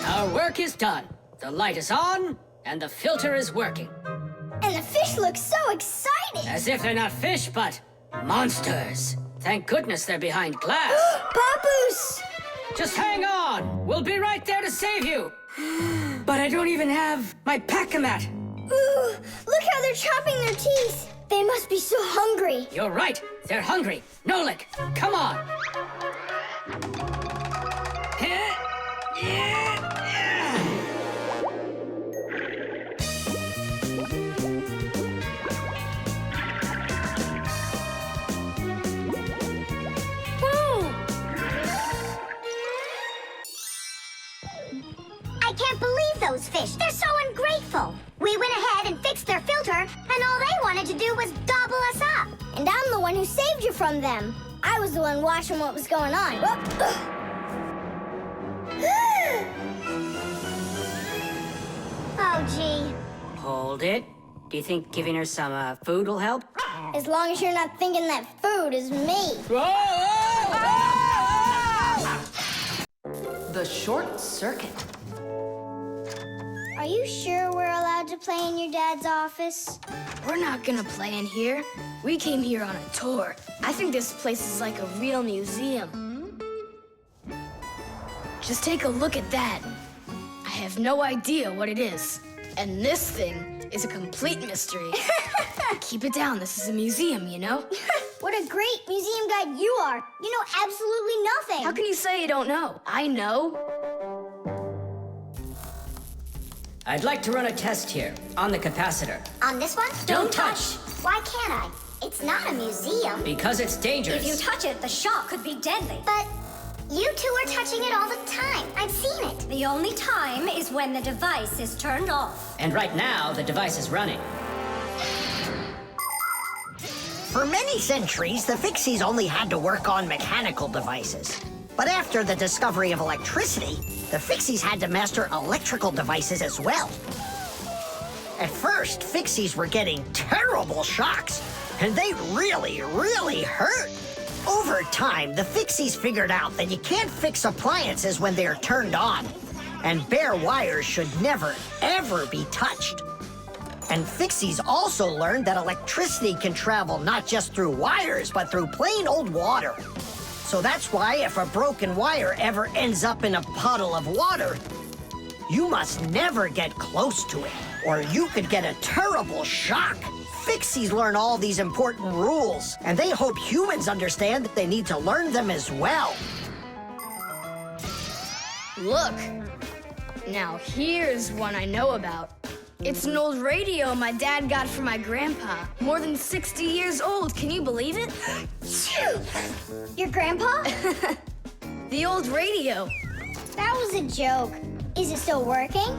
Our work is done. The light is on, and the filter is working. And the fish look so excited. As if they're not fish, but monsters. Thank goodness they're behind glass. Papoose! Just hang on. We'll be right there to save you. But I don't even have my pack-a-mat. Ooh, look how they're chopping their teeth. They must be so hungry. You're right. They're hungry. Nolik, come on. I can't believe those fish. They're so ungrateful. We went ahead and fixed their filter, and all they wanted to do was gobble us up. And I'm the one who saved you from them. I was the one watching what was going on. Oh, gee. Hold it. Do you think giving her some food will help? As long as you're not thinking that food is me. The short circuit. Are you sure we're allowed to play in your dad's office? We're not gonna play in here. We came here on a tour. I think this place is like a real museum. Just take a look at that. I have no idea what it is. And this thing is a complete mystery. Keep it down. This is a museum, you know? What a great museum guide you are. You know absolutely nothing. How can you say you don't know? I know. I'd like to run a test here on the capacitor. On this one? Don't touch! Why can't I? It's not a museum. Because it's dangerous. If you touch it, the shock could be deadly. But you two are touching it all the time. I've seen it. The only time is when the device is turned off. And right now, the device is running. For many centuries, the Fixies only had to work on mechanical devices. But after the discovery of electricity, the Fixies had to master electrical devices as well. At first, Fixies were getting terrible shocks, and they really, really hurt. Over time, the Fixies figured out that you can't fix appliances when they're turned on, and bare wires should never, ever be touched. And Fixies also learned that electricity can travel not just through wires, but through plain old water. So that's why if a broken wire ever ends up in a puddle of water, you must never get close to it, or you could get a terrible shock. Fixies learn all these important rules, and they hope humans understand that they need to learn them as well. Look. Now here's one I know about. It's an old radio my dad got from my grandpa. More than 60 years old, can you believe it? Your grandpa? The old radio. That was a joke. Is it still working?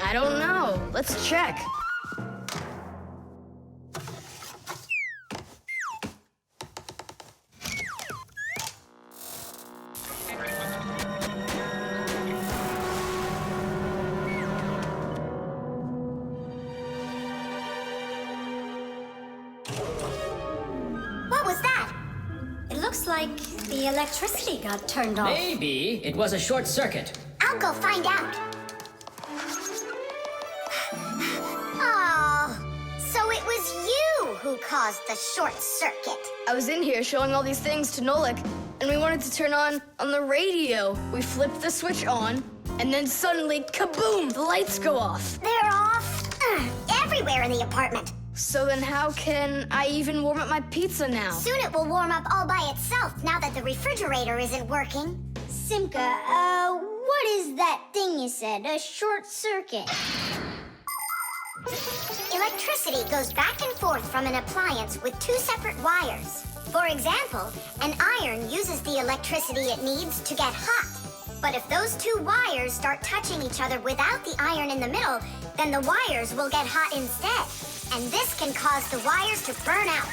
I don't know. Let's check. What was that? It looks like the electricity got turned off. Maybe it was a short circuit. I'll go find out. Oh, so it was you who caused the short circuit. I was in here showing all these things to Nolik, and we wanted to turn on the radio. We flipped the switch on, and then suddenly, kaboom, the lights go off. They're off everywhere in the apartment. So then how can I even warm up my pizza now? Soon it will warm up all by itself now that the refrigerator isn't working. Simka, what is that thing you said? A short circuit. Electricity goes back and forth from an appliance with two separate wires. For example, an iron uses the electricity it needs to get hot. But if those two wires start touching each other without the iron in the middle, then the wires will get hot instead. and this can cause the wires to burn out.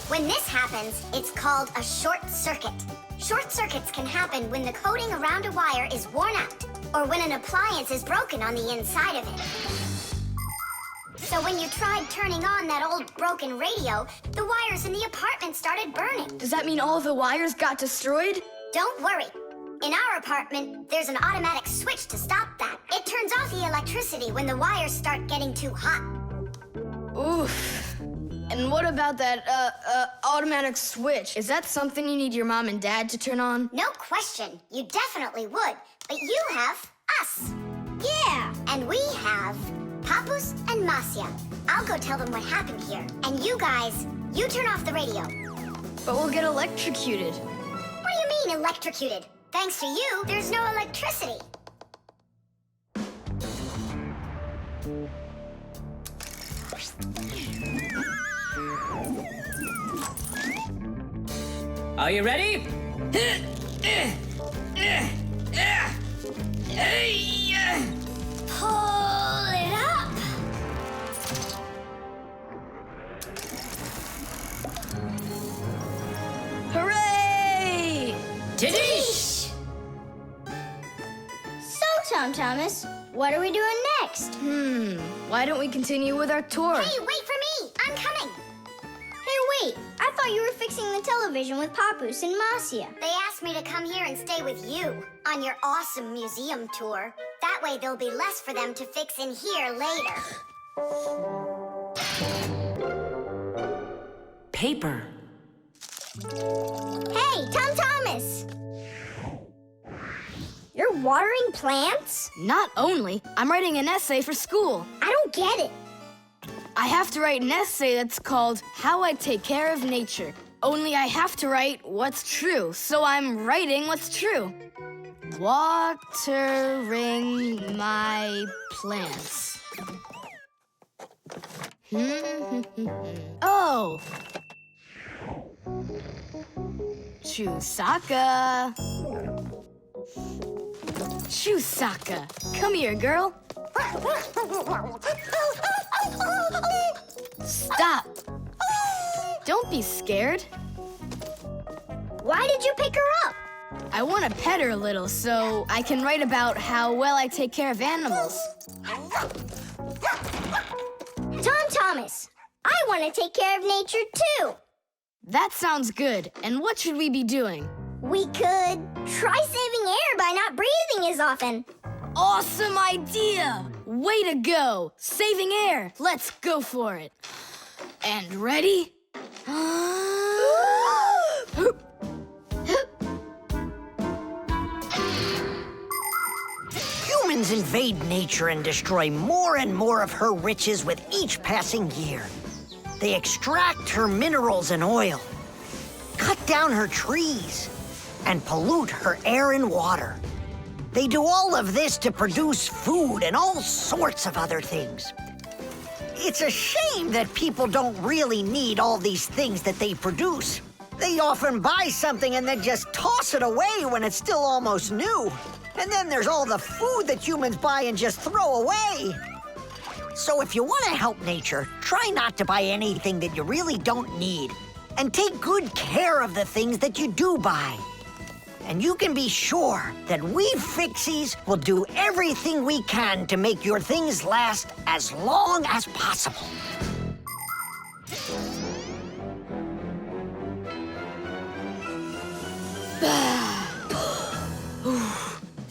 When this happens, it's called a short circuit. Short circuits can happen when the coating around a wire is worn out, or when an appliance is broken on the inside of it. So when you tried turning on that old broken radio, the wires in the apartment started burning. Does that mean all the wires got destroyed? Don't worry. In our apartment, there's an automatic switch to stop that. It turns off the electricity when the wires start getting too hot. Oof. And what about that, automatic switch? Is that something you need your mom and dad to turn on? No question. You definitely would. But you have us. Yeah. And we have Papus and Masya. I'll go tell them what happened here. And you guys, you turn off the radio. But we'll get electrocuted. What do you mean electrocuted? Thanks to you, there's no electricity. Are you ready? Pull it up. Hooray! Tidish! So, Tom Thomas, what are we doing next? Why don't we continue with our tour? Hey, wait for me. I'm coming. Hey, wait. I thought you were fixing the television with Papus and Masya. They asked me to come here and stay with you on your awesome museum tour. That way there'll be less for them to fix in here later. Paper. Hey, Tom Thomas! You're watering plants? Not only, I'm writing an essay for school. I don't get it. I have to write an essay that's called How I Take Care of Nature. Only I have to write what's true, so I'm writing what's true. Watering my plants. Oh! Chusaka. Chusaka, come here, girl. Stop. Don't be scared. Why did you pick her up? I want to pet her a little so I can write about how well I take care of animals. Tom Thomas, I want to take care of nature too. That sounds good. And what should we be doing? We could try saving air by not breathing as often. Awesome idea! Way to go! Saving air! Let's go for it. And ready? Humans invade nature and destroy more and more of her riches with each passing year. They extract her minerals and oil, cut down her trees, and pollute her air and water. They do all of this to produce food and all sorts of other things. It's a shame that people don't really need all these things that they produce. They often buy something and then just toss it away when it's still almost new. And then there's all the food that humans buy and just throw away. So if you want to help nature, try not to buy anything that you really don't need. And take good care of the things that you do buy. And you can be sure that we Fixies will do everything we can to make your things last as long as possible.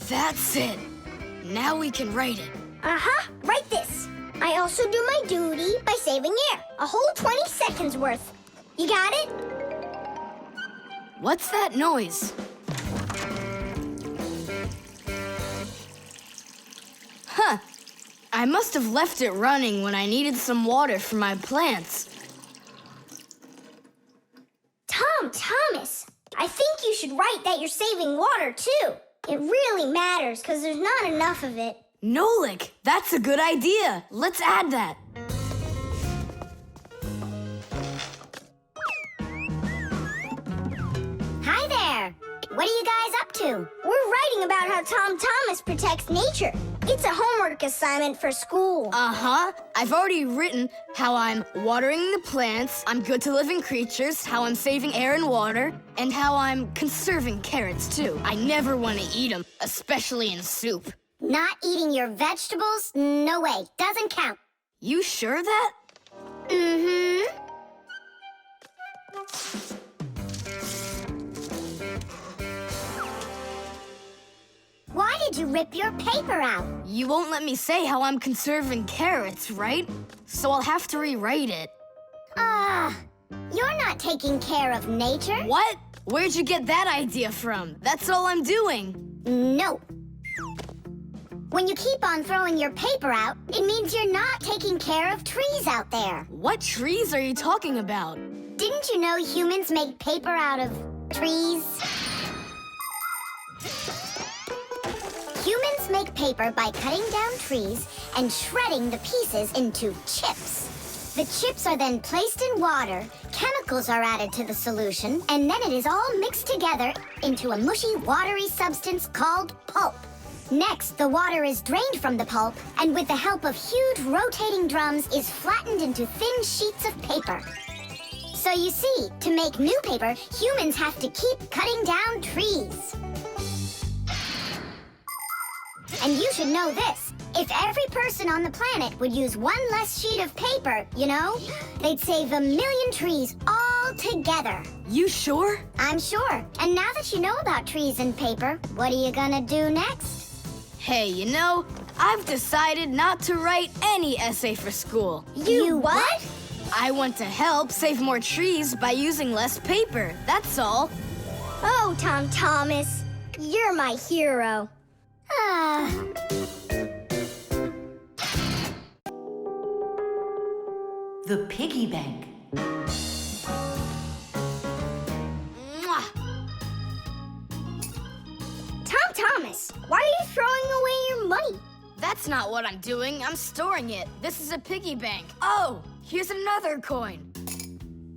That's it. Now we can write it. Uh-huh, write this. I also do my duty by saving air. A whole 20 seconds worth. You got it? What's that noise? Huh. I must have left it running when I needed some water for my plants. Tom Thomas, I think you should write that you're saving water, too. It really matters, because there's not enough of it. Nolik, that's a good idea. Let's add that. Hi there. What are you guys up to? We're writing about how Tom Thomas protects nature. It's a homework assignment for school. Uh-huh. I've already written how I'm watering the plants, I'm good to living creatures, how I'm saving air and water, and how I'm conserving carrots, too. I never want to eat them, especially in soup. Not eating your vegetables? No way. Doesn't count. You sure of that? Mm-hmm. Why did you rip your paper out? You won't let me say how I'm conserving carrots, right? So I'll have to rewrite it. You're not taking care of nature. What? Where'd you get that idea from? That's all I'm doing. No. When you keep on throwing your paper out, it means you're not taking care of trees out there. What trees are you talking about? Didn't you know humans make paper out of trees? Humans make paper by cutting down trees and shredding the pieces into chips. The chips are then placed in water, chemicals are added to the solution, and then it is all mixed together into a mushy, watery substance called pulp. Next, the water is drained from the pulp, and with the help of huge rotating drums, is flattened into thin sheets of paper. So you see, to make new paper, humans have to keep cutting down trees. And you should know this. If every person on the planet would use one less sheet of paper, you know, they'd save 1 million trees all together. You sure? I'm sure. And now that you know about trees and paper, what are you gonna do next? Hey, you know, I've decided not to write any essay for school. You what? I want to help save more trees by using less paper, that's all. Oh, Tom Thomas, you're my hero. The Piggy Bank. Mwah. Tom Thomas, why are you throwing away your money? That's not what I'm doing. I'm storing it. This is a piggy bank. Oh, here's another coin.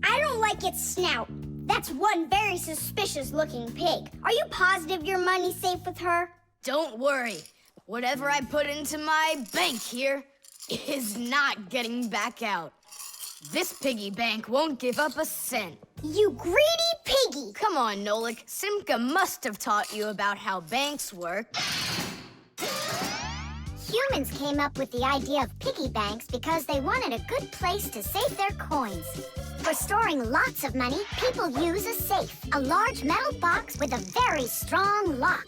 I don't like its snout. That's one very suspicious-looking pig. Are you positive your money's safe with her? Don't worry. Whatever I put into my bank here is not getting back out. This piggy bank won't give up a cent. You greedy piggy! Come on, Nolik. Simka must have taught you about how banks work. Humans came up with the idea of piggy banks because they wanted a good place to save their coins. For storing lots of money, people use a safe, a large metal box with a very strong lock.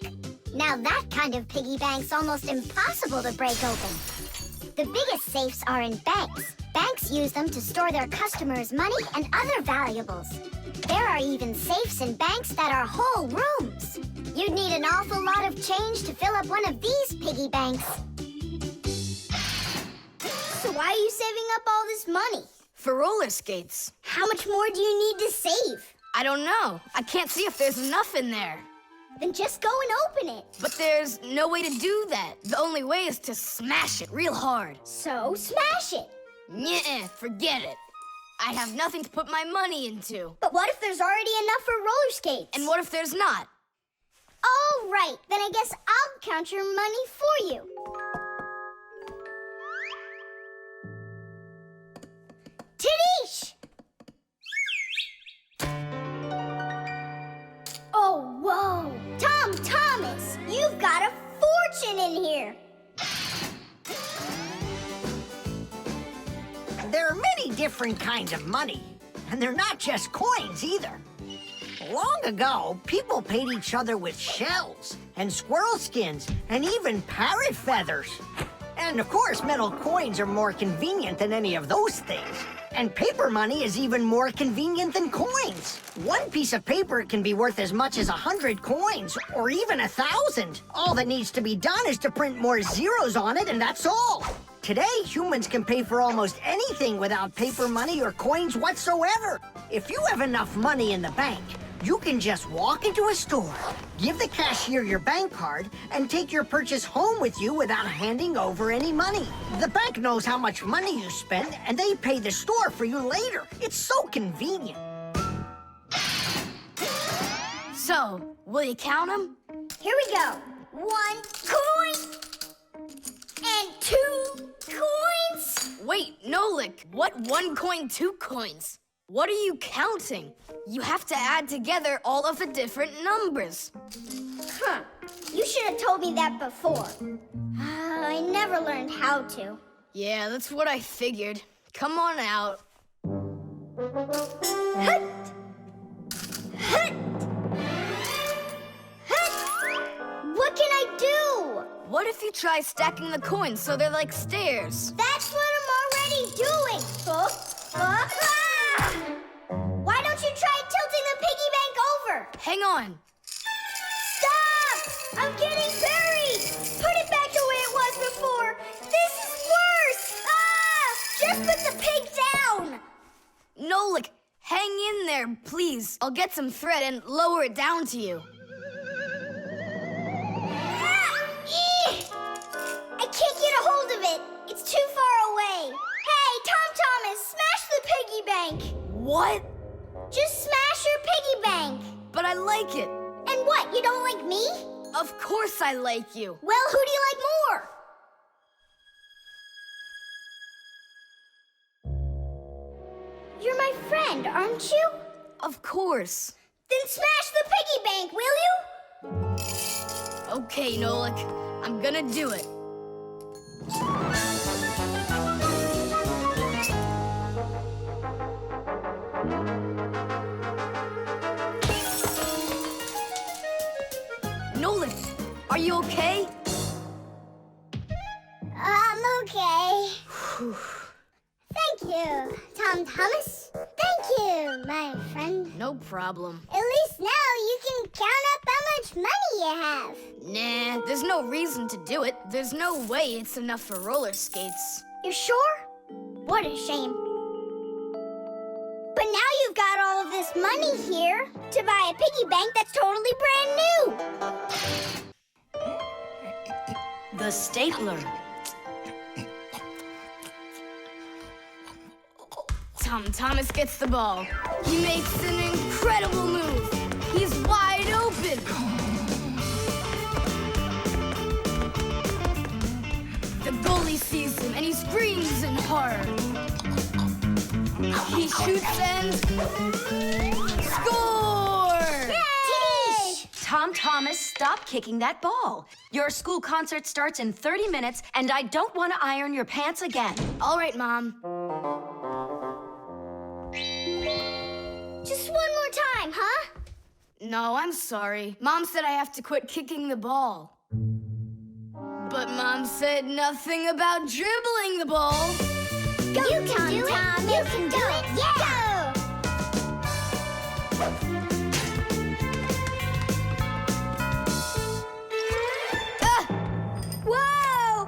Now that kind of piggy bank's almost impossible to break open. The biggest safes are in banks. Banks use them to store their customers' money and other valuables. There are even safes in banks that are whole rooms. You'd need an awful lot of change to fill up one of these piggy banks. So why are you saving up all this money? For roller skates. How much more do you need to save? I don't know. I can't see if there's enough in there. Then just go and open it. But there's no way to do that. The only way is to smash it real hard. So smash it. Nuh-uh, forget it. I have nothing to put my money into. But what if there's already enough for roller skates? And what if there's not? All right, then I guess I'll count your money for you. Tidish! Oh, whoa! Tom Thomas, you've got a fortune in here. There are many different kinds of money, and they're not just coins either. Long ago, people paid each other with shells and squirrel skins and even parrot feathers. And of course, metal coins are more convenient than any of those things. And paper money is even more convenient than coins. One piece of paper can be worth as much as 100 coins, or even 1,000. All that needs to be done is to print more zeros on it, and that's all. Today, humans can pay for almost anything without paper money or coins whatsoever. If you have enough money in the bank, you can just walk into a store, give the cashier your bank card, and take your purchase home with you without handing over any money. The bank knows how much money you spend, and they pay the store for you later. It's so convenient. So, will you count them? Here we go. 1 coin. 2 coins? Wait, Nolik, what 1 coin, 2 coins? What are you counting? You have to add together all of the different numbers. Huh. You should have told me that before. I never learned how to. Yeah, that's what I figured. Come on out. Hut! Hut! Hut! What can I do? What if you try stacking the coins so they're like stairs? That's what I'm already doing. Ah! Why don't you try tilting the piggy bank over? Hang on. Stop! I'm getting buried! Put it back the way it was before! This is worse! Ah! Just put the pig down! Nolik, hang in there, please. I'll get some thread and lower it down to you. I can't get a hold of it. It's too far away. Hey, Tom Thomas, smash the piggy bank. What? Just smash your piggy bank. But I like it. And what, you don't like me? Of course I like you. Well, who do you like more? You're my friend, aren't you? Of course. Then smash the piggy bank, will you? Okay, Nolik, I'm gonna do it. Nolik, are you okay? I'm okay. Thank you, Tom Thomas. Thank you, my friend. No problem. At least now you can count up how much money you have. Nah, there's no reason to do it. There's no way it's enough for roller skates. You sure? What a shame. But now you've got all of this money here to buy a piggy bank that's totally brand new. The stapler. Tom Thomas gets the ball. He makes an incredible move. He's wide open. The goalie sees him and he screams in horror. He shoots and score! Yay! Tom Thomas, stop kicking that ball. Your school concert starts in 30 minutes, and I don't want to iron your pants again. All right, Mom. Just one more time, huh? No, I'm sorry. Mom said I have to quit kicking the ball. But Mom said nothing about dribbling the ball. Go, you can do it. You can do it. Yeah. Ah! Whoa!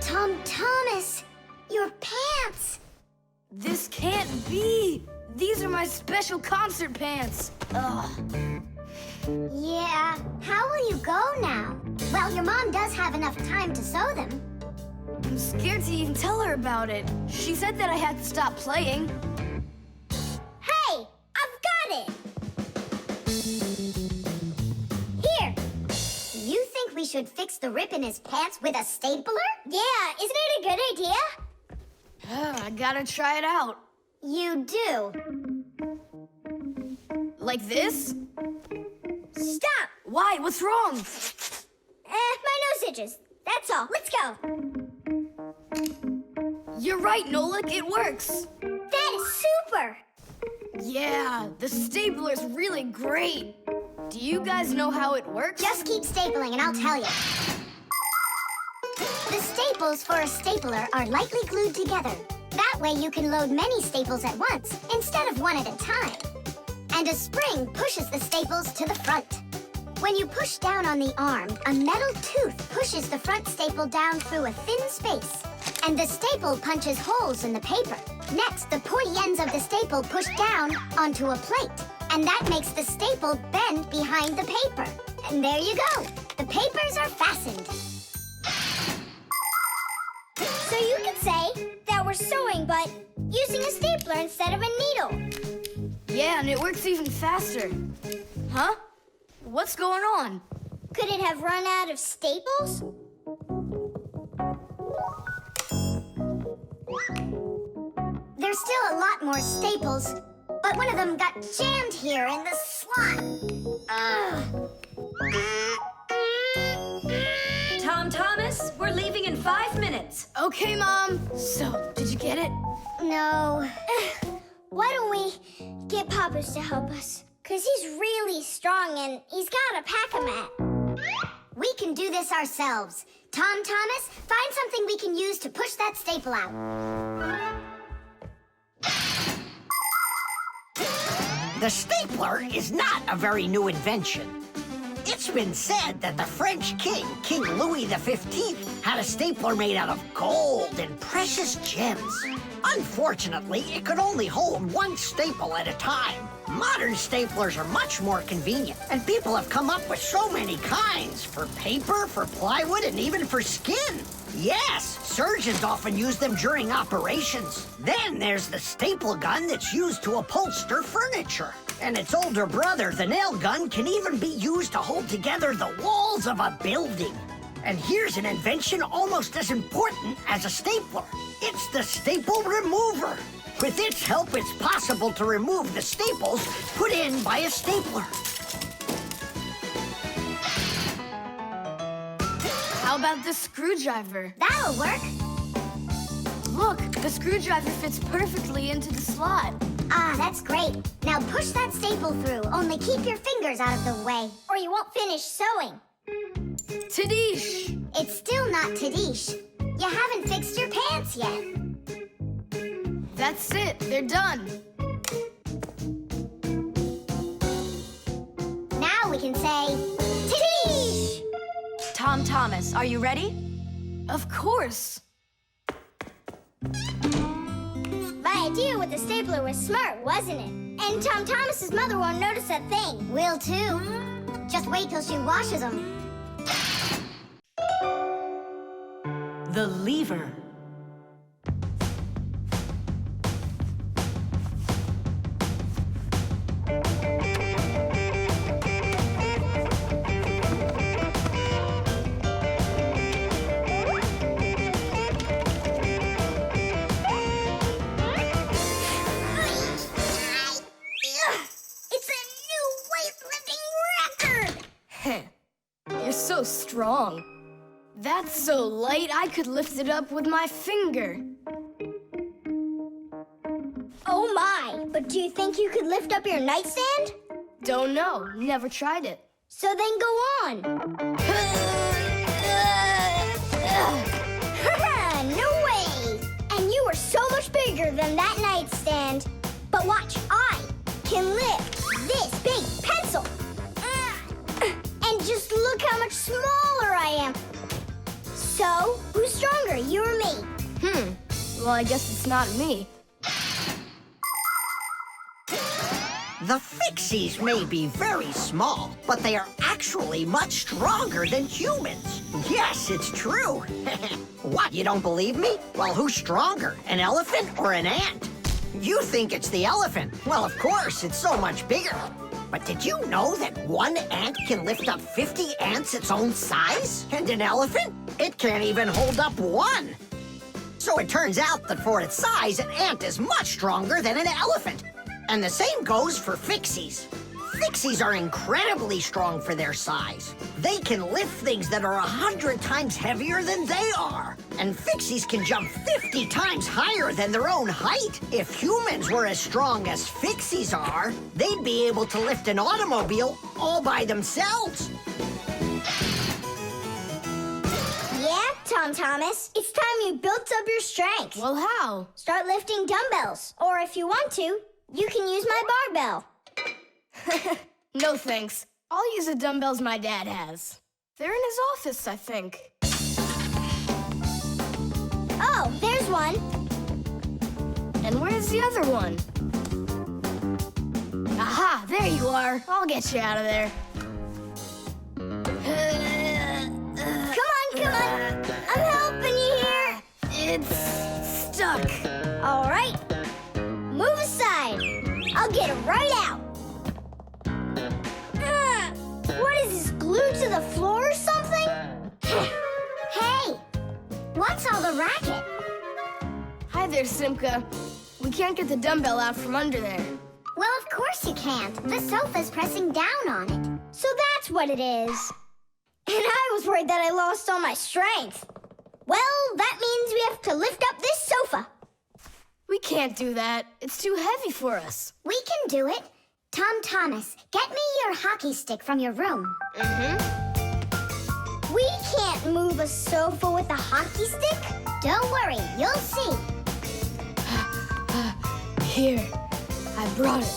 Tom Thomas, your pants. This can't be. These are my special concert pants. Ugh. Yeah, how will you go now? Well, your mom does have enough time to sew them. I'm scared to even tell her about it. She said that I had to stop playing. Hey, I've got it! Here. You think we should fix the rip in his pants with a stapler? Yeah, isn't it a good idea? I gotta try it out. You do. Like this? Stop! Why? What's wrong? My nose itches. That's all. Let's go. You're right, Nolik. It works. That is super! Yeah, the stapler's really great. Do you guys know how it works? Just keep stapling and I'll tell you. The staples for a stapler are lightly glued together. That way you can load many staples at once instead of one at a time. And a spring pushes the staples to the front. When you push down on the arm, a metal tooth pushes the front staple down through a thin space. And the staple punches holes in the paper. Next, the pointy ends of the staple push down onto a plate. And that makes the staple bend behind the paper. And there you go. The papers are fastened. So you could say that we're sewing, but using a stapler instead of a needle. Yeah, and it works even faster. Huh? What's going on? Could it have run out of staples? There's still a lot more staples, but one of them got jammed here in the slot. Tom Thomas, we're leaving in 5 minutes. Okay, Mom. So, did you get it? No. Why don't we get Papa's to help us? 'Cause he's really strong and he's got a pack-a-mat. We can do this ourselves. Tom Thomas, find something we can use to push that staple out. The stapler is not a very new invention. It's been said that the French king, King Louis XV, had a stapler made out of gold and precious gems. Unfortunately, it could only hold one staple at a time. Modern staplers are much more convenient, and people have come up with so many kinds for paper, for plywood, and even for skin. Yes, surgeons often use them during operations. Then there's the staple gun that's used to upholster furniture. And its older brother, the nail gun, can even be used to hold together the walls of a building. And here's an invention almost as important as a stapler. It's the staple remover. With its help, it's possible to remove the staples put in by a stapler. How about the screwdriver? That'll work. Look, the screwdriver fits perfectly into the slot. Ah, that's great. Now push that staple through, only keep your fingers out of the way, Or you won't finish sewing. Tadish! It's still not Tadish. You haven't fixed your pants yet. That's it. They're done. Now we can say, Tadish! Tom Thomas, are you ready? Of course. My idea with the stapler was smart, wasn't it? And Tom Thomas's mother won't notice a thing. Will too. Just wait till she washes them. The lever. It's a new weightlifting record! You're so strong. That's so light, I could lift it up with my finger. Oh my! But do you think you could lift up your nightstand? Don't know. Never tried it. So then go on. No way! And you are so much bigger than that nightstand. But watch, I can lift this big pencil. And just look how much smaller I am. So, who's stronger, you or me? Well, I guess it's not me. The Fixies may be very small, but they are actually much stronger than humans. Yes, it's true. What, you don't believe me? Well, who's stronger, an elephant or an ant? You think it's the elephant. Well, of course, it's so much bigger. But did you know that one ant can lift up 50 ants its own size? And an elephant? It can't even hold up one. So it turns out that for its size, an ant is much stronger than an elephant. And the same goes for Fixies. Fixies are incredibly strong for their size. They can lift things that are 100 times heavier than they are. And Fixies can jump 50 times higher than their own height. If humans were as strong as Fixies are, they'd be able to lift an automobile all by themselves. Yeah, Tom Thomas. It's time you built up your strength. Well, how? Start lifting dumbbells. Or if you want to, you can use my barbell. No thanks. I'll use the dumbbells my dad has. They're in his office, I think. Oh, there's one. And where's the other one? Aha, there you are. I'll get you out of there. Come on. I'm helping you here. It's stuck. All right. Move aside. I'll get right out. What is this, glued to the floor or something? Hey, what's all the racket? Hi there, Simka. We can't get the dumbbell out from under there. Well, of course you can't. The sofa's pressing down on it. So that's what it is. And I was worried that I lost all my strength. Well, that means we have to lift up this sofa. We can't do that. It's too heavy for us. We can do it. Tom Thomas, get me your hockey stick from your room. We can't move a sofa with a hockey stick. Don't worry, you'll see. Here, I brought it.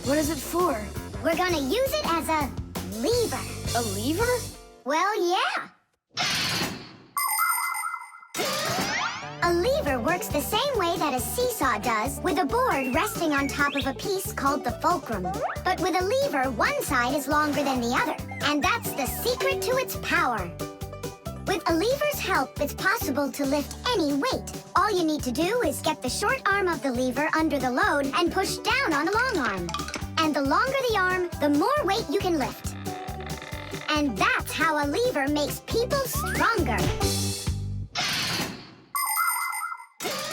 What is it for? We're gonna use it as a lever. A lever? Well, yeah. A lever works the same way that a seesaw does, with a board resting on top of a piece called the fulcrum. But with a lever, one side is longer than the other, and that's the secret to its power. With a lever's help, it's possible to lift any weight. All you need to do is get the short arm of the lever under the load and push down on the long arm. And the longer the arm, the more weight you can lift. And that's how a lever makes people stronger.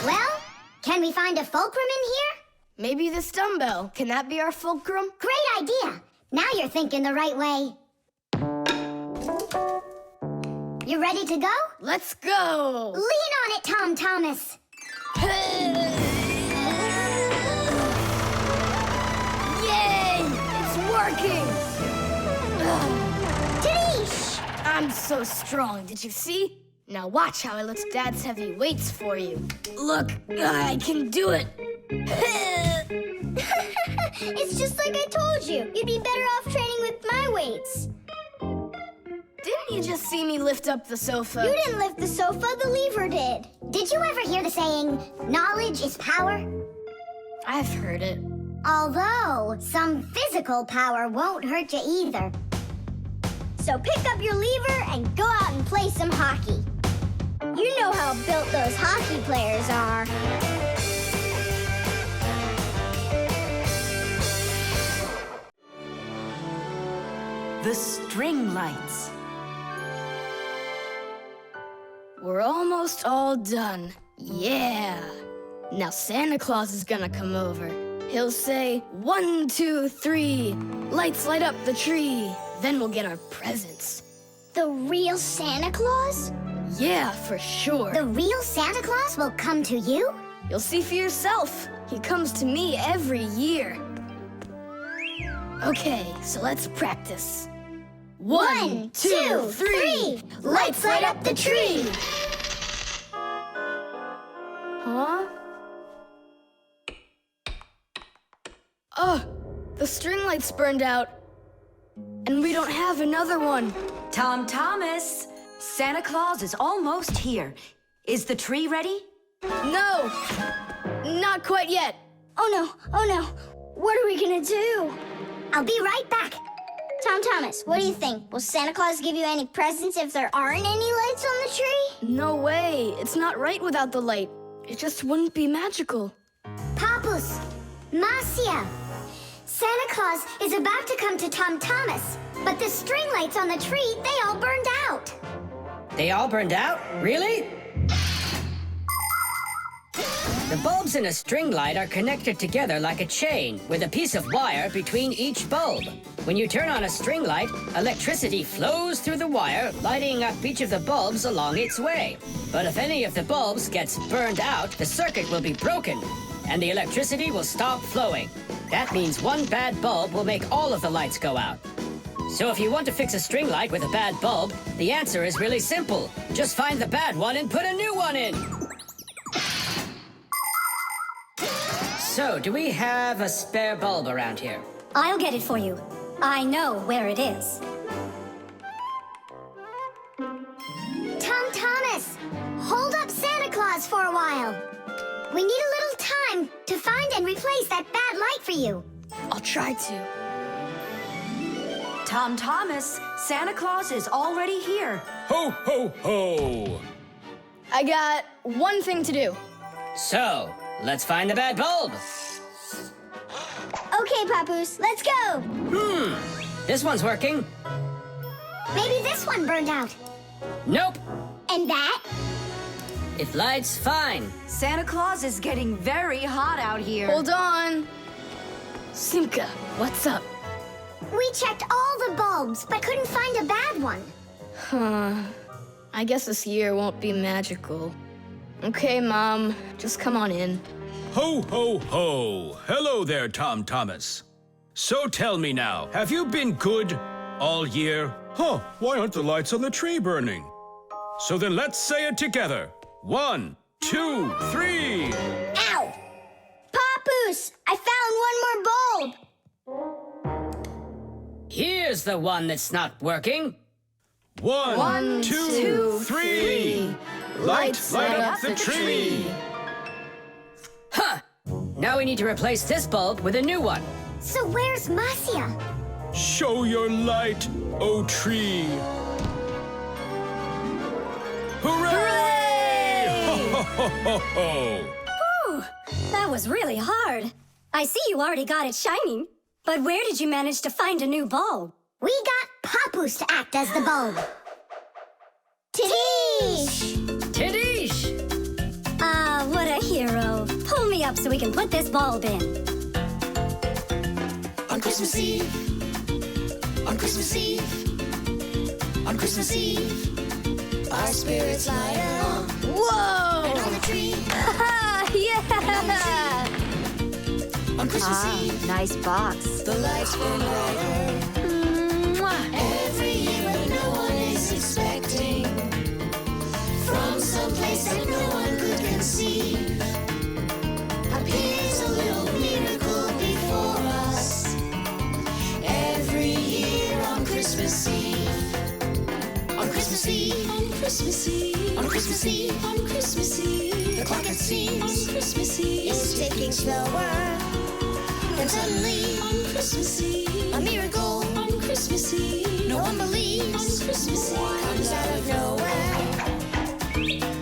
Well, can we find a fulcrum in here? Maybe this dumbbell. Can that be our fulcrum? Great idea! Now you're thinking the right way. You ready to go? Let's go! Lean on it, Tom Thomas. Yay! It's working! Tadish! I'm so strong, did you see? Now watch how I lift Dad's heavy weights for you. Look, I can do it. It's just like I told you. You'd be better off training with my weights. Didn't you just see me lift up the sofa? You didn't lift the sofa, the lever did. Did you ever hear the saying, knowledge is power? I've heard it. Although, some physical power won't hurt you either. So pick up your lever and go out and play some hockey. You know how built those hockey players are. The StringLights. We're almost all done. Yeah. Now Santa Claus is gonna come over. He'll say, 1, 2, 3, lights light up the tree. Then we'll get our presents. The real Santa Claus? Yeah, for sure. The real Santa Claus will come to you? You'll see for yourself. He comes to me every year. Okay, so let's practice. 1, 2, 3, lights light up the tree. Huh? Oh, the string lights burned out. And we don't have another one. Tom Thomas, Santa Claus is almost here. Is the tree ready? No, not quite yet. Oh no. What are we gonna do? I'll be right back. Tom Thomas, what do you think? Will Santa Claus give you any presents if there aren't any lights on the tree? No way. It's not right without the light. It just wouldn't be magical. Papus, Marcia, Santa Claus is about to come to Tom Thomas, but the string lights on the tree, they all burned out. They all burned out? Really? The bulbs in a string light are connected together like a chain with a piece of wire between each bulb. When you turn on a string light, electricity flows through the wire, lighting up each of the bulbs along its way. But if any of the bulbs gets burned out, the circuit will be broken, and the electricity will stop flowing. That means one bad bulb will make all of the lights go out. So if you want to fix a string light with a bad bulb, the answer is really simple. Just find the bad one and put a new one in. So, do we have a spare bulb around here? I'll get it for you. I know where it is. Tom Thomas, hold up Santa Claus for a while. We need a little time to find and replace that bad light for you. I'll try to. Tom Thomas, Santa Claus is already here. Ho, ho, ho! I got one thing to do. So, let's find the bad bulb. Okay, Papoose, let's go. This one's working. Maybe this one burned out. Nope. And that? It lights fine. Santa Claus is getting very hot out here. Hold on. Simka, what's up? We checked all the bulbs, but couldn't find a bad one. I guess this year won't be magical. Okay, Mom, just come on in. Ho, ho, ho. Hello there, Tom Thomas. So tell me now, have you been good all year? Huh, why aren't the lights on the tree burning? So then let's say it together. 1, 2, 3. Ow! Papoose, I found one more bulb. Here's the one that's not working. 1, 2, 3. Light up the tree. Huh! Now we need to replace this bulb with a new one. So where's Marcia? Show your light, O tree. Hooray! Ho, ho, ho, ho. Whew, that was really hard. I see you already got it shining. But where did you manage to find a new bulb? We got Papoose to act as the bulb. Tidish! Tidish! Ah, what a hero. Pull me up so we can put this bulb in. On Christmas Eve, on Christmas Eve, on Christmas Eve, our spirits light up. Whoa! And on the tree, Yeah! on Christmas Eve, Nice box. the lights burn brighter. Every year when no one is expecting, from some place that no one could conceive, appears a little miracle before us. Every year on Christmas Eve, on Christmas Eve, on Christmas Eve, on Christmas Eve, on Christmas Eve, the clock it seems on Christmas Eve is ticking slower. And suddenly, on Christmas Eve, a miracle on Christmas Eve, no one believes on Christmas Eve comes out of nowhere.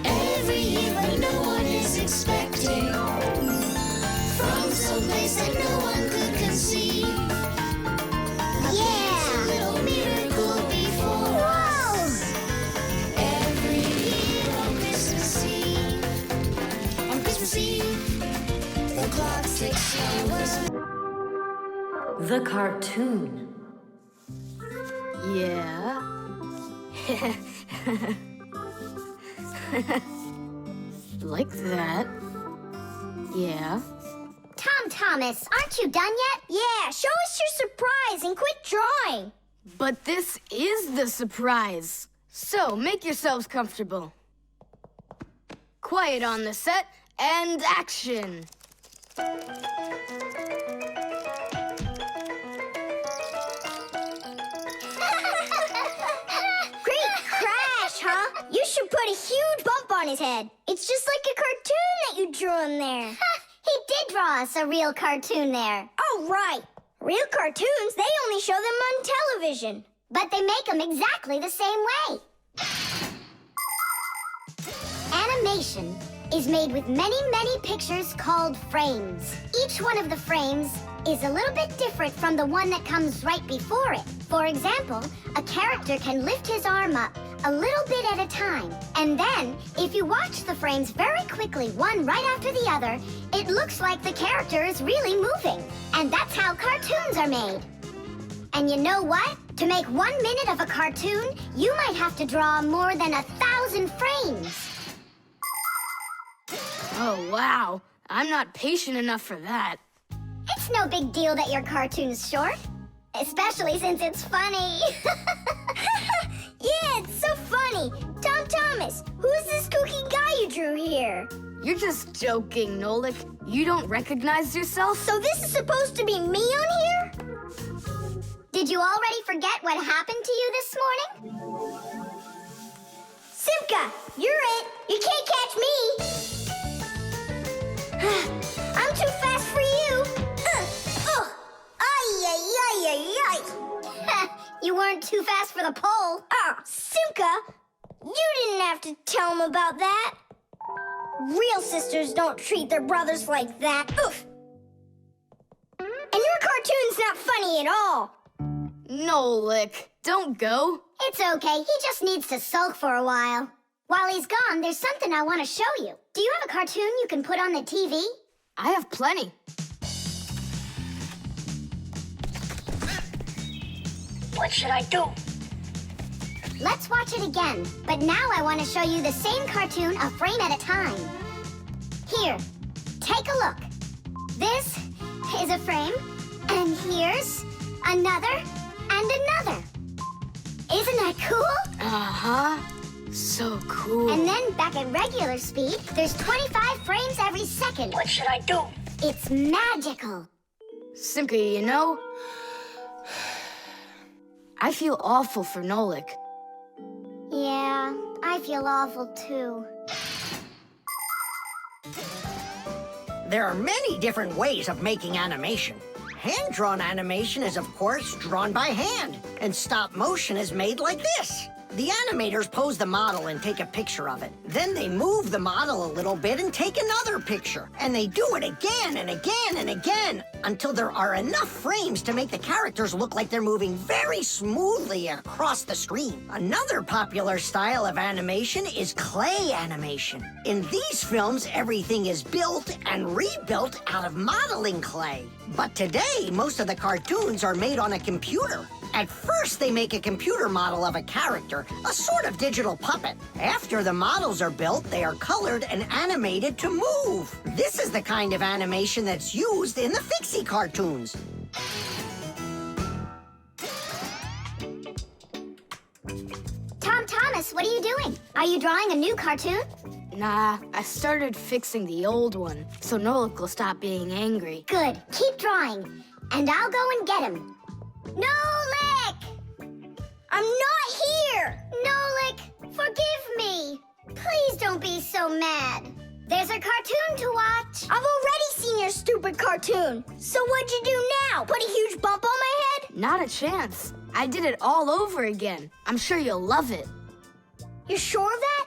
Every year when no one is expecting, from some place that no one could conceive. Yeah! A little miracle before us. Every year on Christmas Eve, on Christmas Eve, the clock ticks slower. The cartoon. Yeah. Like that. Yeah. Tom Thomas, aren't you done yet? Yeah, show us your surprise and quit drawing. But this is the surprise. So make yourselves comfortable. Quiet on the set and action. Great crash, huh? You should put a huge bump on his head. It's just like a cartoon that you drew in there. He did draw us a real cartoon there. Oh, right. Real cartoons, they only show them on television. But they make them exactly the same way. Animation is made with many, many pictures called frames. Each one of the frames is a little bit different from the one that comes right before it. For example, a character can lift his arm up a little bit at a time. And then, if you watch the frames very quickly, one right after the other, it looks like the character is really moving. And that's how cartoons are made. And you know what? To make 1 minute of a cartoon, you might have to draw more than 1,000 frames. Oh, wow. I'm not patient enough for that. It's no big deal that your cartoon's short, especially since it's funny. Yeah, it's so funny. Tom Thomas, who's this kooky guy you drew here? You're just joking, Nolik. You don't recognize yourself? So this is supposed to be me on here? Did you already forget what happened to you this morning? Simka, you're it. You can't catch me. I'm too fast for you. Ay, ay, ay, ay, ay. You weren't too fast for the pole. Oh, Simka, you didn't have to tell him about that. Real sisters don't treat their brothers like that. Oof. And your cartoon's not funny at all. Nolik, don't go. It's okay. He just needs to sulk for a while. While he's gone, there's something I want to show you. Do you have a cartoon you can put on the TV? I have plenty. What should I do? Let's watch it again. But now I want to show you the same cartoon a frame at a time. Here, take a look. This is a frame, and here's another and another. Isn't that cool? Uh-huh. So cool. And then back at regular speed, there's 25 frames every second. What should I do? It's magical. Simka, you know, I feel awful for Nolik. Yeah, I feel awful too. There are many different ways of making animation. Hand-drawn animation is, of course, drawn by hand, and stop motion is made like this. The animators pose the model and take a picture of it. Then they move the model a little bit and take another picture. And they do it again and again and again until there are enough frames to make the characters look like they're moving very smoothly across the screen. Another popular style of animation is clay animation. In these films, everything is built and rebuilt out of modeling clay. But today, most of the cartoons are made on a computer. At first, they make a computer model of a character, a sort of digital puppet. After the models are built, they are colored and animated to move. This is the kind of animation that's used in the Fixie cartoons. Tom Thomas, what are you doing? Are you drawing a new cartoon? Nah, I started fixing the old one, so Nolik will stop being angry. Good. Keep drawing, and I'll go and get him. Nolik! I'm not here! Nolik, forgive me. Please don't be so mad. There's a cartoon to watch. I've already seen your stupid cartoon. So what'd you do now? Put a huge bump on my head? Not a chance. I did it all over again. I'm sure you'll love it. You're sure of that?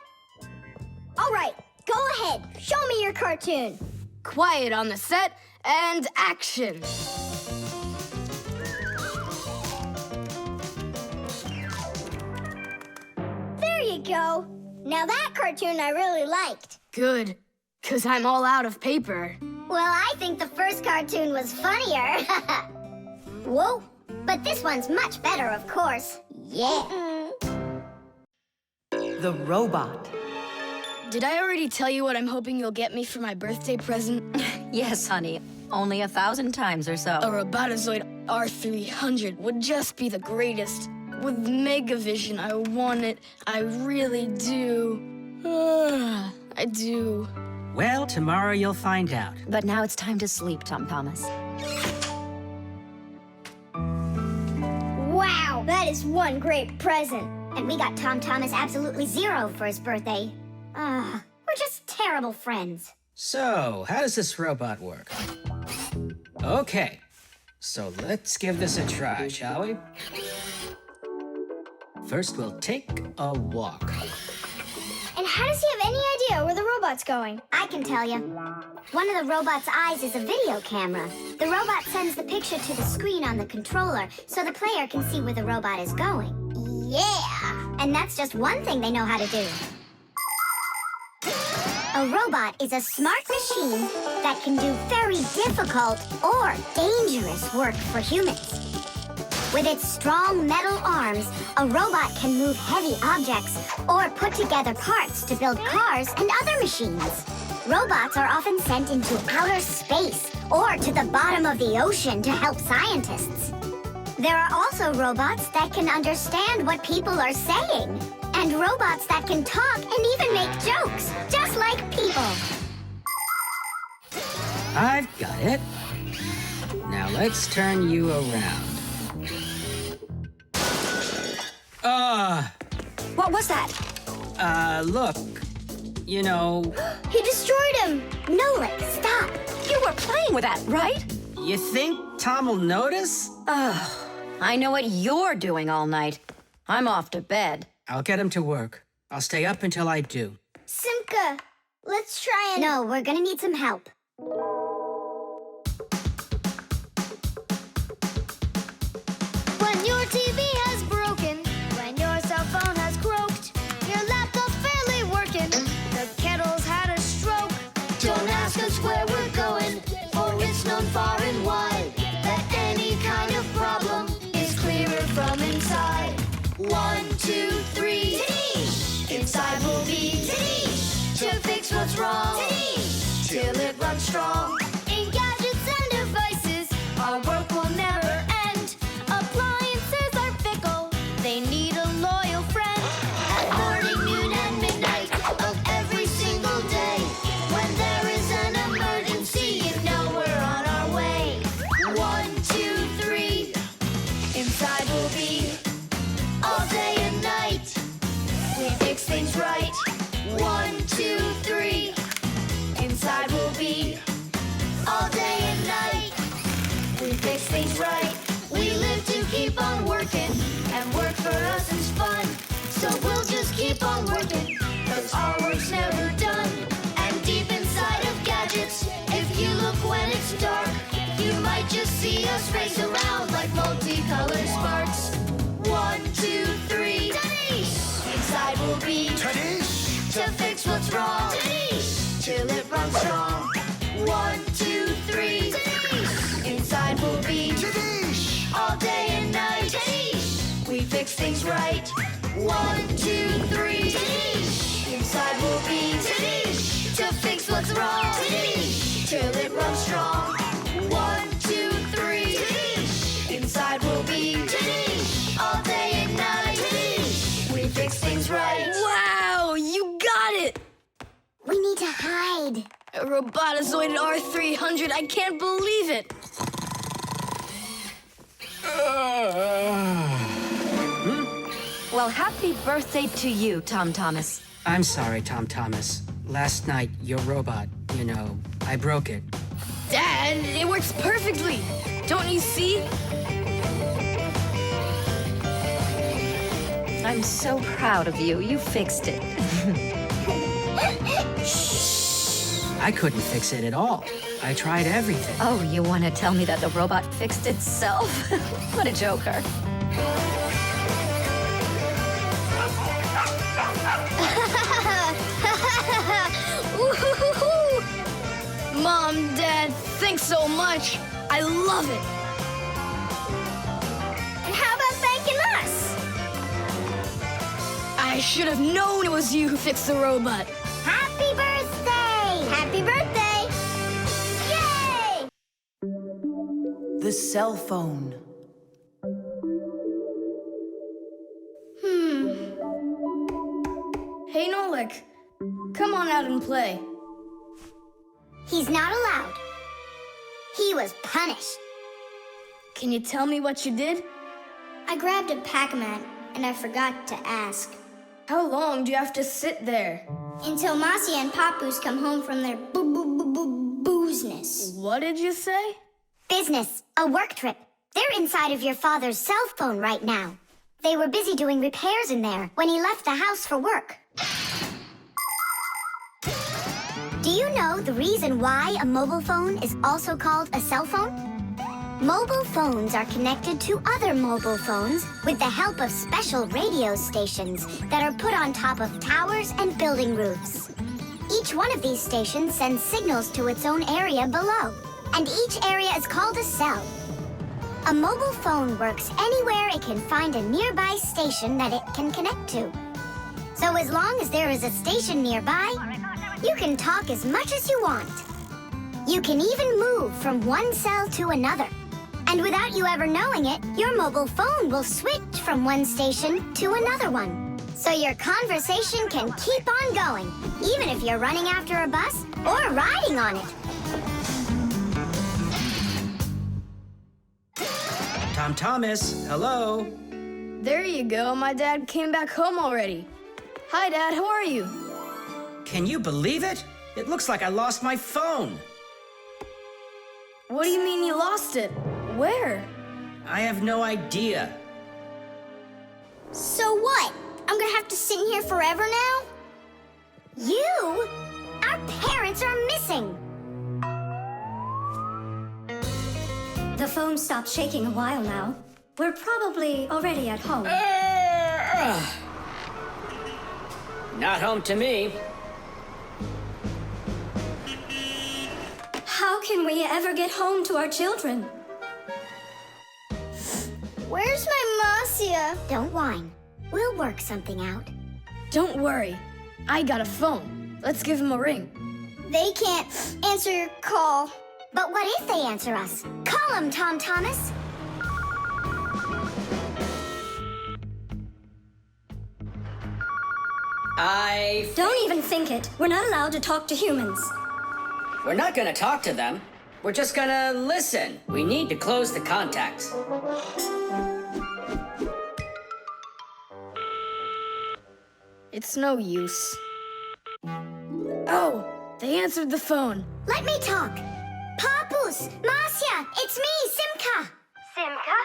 All right, go ahead. Show me your cartoon. Quiet on the set, and action. There you go. Now that cartoon I really liked. Good, 'cause I'm all out of paper. Well, I think the first cartoon was funnier. Whoa, but this one's much better, of course. Yeah. The robot. Did I already tell you what I'm hoping you'll get me for my birthday present? Yes, honey. Only 1,000 times or so. A Robotazoid R300 would just be the greatest. With Megavision, I want it. I really do. I do. Well, tomorrow you'll find out. But now it's time to sleep, Tom Thomas. Wow, that is one great present. And we got Tom Thomas absolutely zero for his birthday. We're just terrible friends. So, how does this robot work? Okay, so let's give this a try, shall we? First, we'll take a walk. And how does he have any idea where the robot's going? I can tell you. One of the robot's eyes is a video camera. The robot sends the picture to the screen on the controller so the player can see where the robot is going. Yeah! And that's just one thing they know how to do. A robot is a smart machine that can do very difficult or dangerous work for humans. With its strong metal arms, a robot can move heavy objects or put together parts to build cars and other machines. Robots are often sent into outer space or to the bottom of the ocean to help scientists. There are also robots that can understand what people are saying, and robots that can talk and even make jokes, just like people. I've got it. Now let's turn you around. What was that? Look. You know, He destroyed him. Nolik, stop. You were playing with that, right? you think Tom will notice? I know what you're doing all night. I'm off to bed. I'll get him to work. I'll stay up until I do. Simka, let's try and... No, we're gonna need some help. keep on working, 'cause our work's never done. And deep inside of gadgets, if you look when it's dark, you might just see us race around like multicolored sparks. 1, 2, 3, Tadish! Inside will be Tadish! to fix what's wrong. Tadish! Till it runs strong. 1, 2, 3, Tadish! Inside will be Tadish! all day and night. Tadish! We fix things right. 1, 2, 3, Tadish! Inside will be Tadish! To fix what's wrong. Tadish! Till it runs strong. 1, 2, 3, Tadish! Inside will be Tadish! All day and night. Tadish! We fix things right. Wow, you got it! We need to hide. A robotizoided R300, I can't believe it! Well, happy birthday to you, Tom Thomas. I'm sorry, Tom Thomas. Last night, your robot, I broke it. Dad, it works perfectly! Don't you see? I'm so proud of you. You fixed it. I couldn't fix it at all. I tried everything. Oh, you want to tell me that the robot fixed itself? What a joker. Mom, Dad, thanks so much. I love it. And how about thanking us? I should have known it was you who fixed the robot. Happy birthday! Happy birthday! Yay! The cell phone. Hey, Nolik, come on out and play. He's not allowed. He was punished. Can you tell me what you did? I grabbed a Pac-Man and I forgot to ask. How long do you have to sit there? Until Marcia and Papoose come home from their boozness. What did you say? Business, a work trip. They're inside of your father's cell phone right now. They were busy doing repairs in there when he left the house for work. Do you know the reason why a mobile phone is also called a cell phone? Mobile phones are connected to other mobile phones with the help of special radio stations that are put on top of towers and building roofs. Each one of these stations sends signals to its own area below, and each area is called a cell. A mobile phone works anywhere it can find a nearby station that it can connect to. So as long as there is a station nearby, you can talk as much as you want. You can even move from one cell to another. And without you ever knowing it, your mobile phone will switch from one station to another one. So your conversation can keep on going, even if you're running after a bus or riding on it. Tom Thomas, hello. There you go, my dad came back home already. Hi, Dad, how are you? Can you believe it? It looks like I lost my phone. What do you mean you lost it? Where? I have no idea. So what? I'm gonna have to sit in here forever now? You? Our parents are missing. The phone stopped shaking a while now. We're probably already at home. Not home to me. How can we ever get home to our children? Where's my Marcia? Don't whine. We'll work something out. Don't worry. I got a phone. Let's give him a ring. They can't answer your call. But what if they answer us? Call them, Tom Thomas. Don't even think it. We're not allowed to talk to humans. We're not gonna talk to them. We're just gonna listen. We need to close the contacts. It's no use. Oh, they answered the phone. Let me talk. Papoose, Marcia, it's me, Simka. Simka?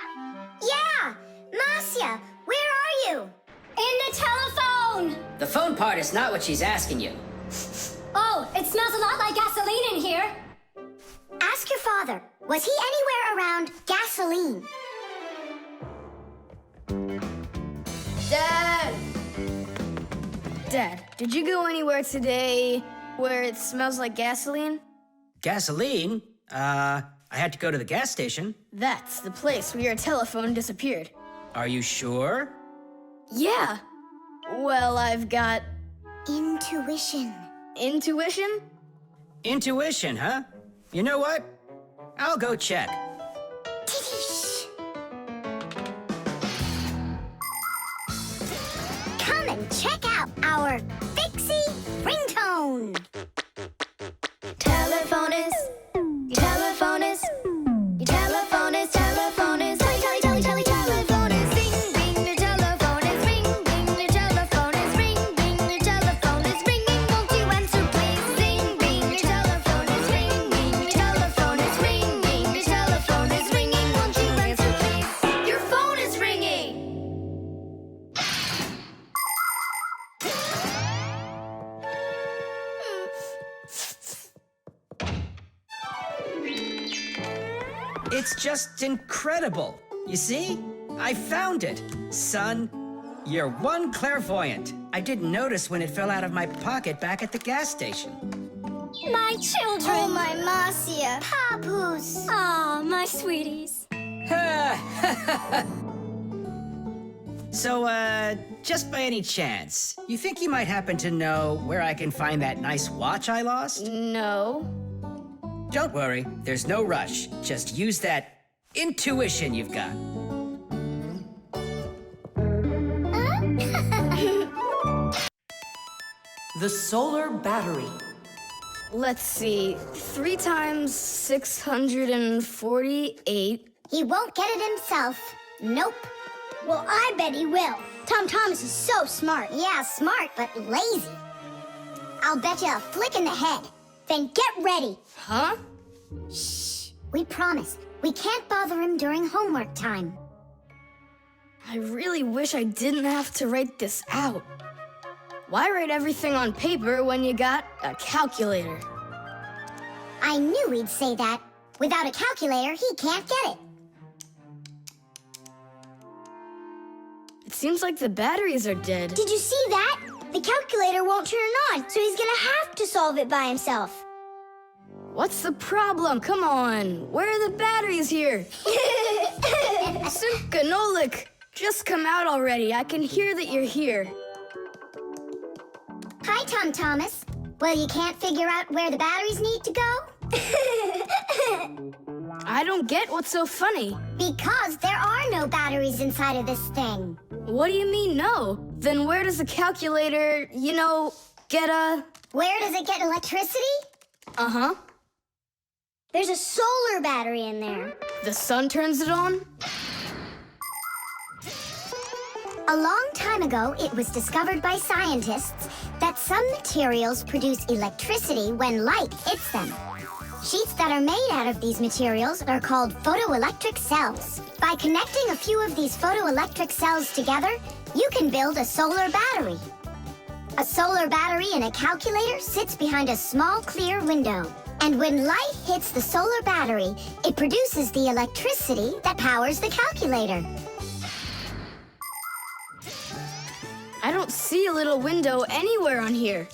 Yeah, Marcia, where are you? In the telephone! The phone part is not what she's asking you. Oh, it smells a lot like gasoline in here. Ask your father. Was he anywhere around gasoline? Dad! Dad, did you go anywhere today where it smells like gasoline? Gasoline? I had to go to the gas station. That's the place where your telephone disappeared. Are you sure? Yeah. Well, I've got... Intuition. Intuition? Intuition, huh? You know what? I'll go check. Come and check out our Fixie ringtone. Telephone is, your telephone is, your telephone is, telephone is, telephone is, ring, ring, your telephone is, ring, ring, your telephone is, ring, ring, your telephone is ringing, won't you answer please? Ring, ring, your telephone is, ring, ring, your telephone is, ring, ring, your telephone is ringing, won't you answer please? Your phone is ringing! It's just incredible. You see? I found it. Son, you're one clairvoyant. I didn't notice when it fell out of my pocket back at the gas station. My children. Oh, my Marcia. Papoose. Aw, my sweeties. So, just by any chance, you think you might happen to know where I can find that nice watch I lost? No. Don't worry, there's no rush. Just use that intuition you've got. The solar battery. Let's see. 3 times 648. He won't get it himself. Nope. Well, I bet he will. Tom Thomas is so smart. Yeah, smart, but lazy. I'll bet you a flick in the head. Then get ready. Huh? Shh. We promise. We can't bother him during homework time. I really wish I didn't have to write this out. Why write everything on paper when you got a calculator? I knew he'd say that. Without a calculator, he can't get it. It seems like the batteries are dead. Did you see that? The calculator won't turn on, so he's gonna have to solve it by himself. What's the problem? Come on. Where are the batteries here? Simka, Nolik, just come out already. I can hear that you're here. Hi, Tom Thomas. Well, you can't figure out where the batteries need to go? I don't get what's so funny. Because there are no batteries inside of this thing. What do you mean, no? Then where does the calculator, get a... Where does it get electricity? Uh-huh. There's a solar battery in there. The sun turns it on? A long time ago, it was discovered by scientists that some materials produce electricity when light hits them. Sheets that are made out of these materials are called photoelectric cells. By connecting a few of these photoelectric cells together, you can build a solar battery. A solar battery in a calculator sits behind a small clear window. And when light hits the solar battery, it produces the electricity that powers the calculator. I don't see a little window anywhere on here.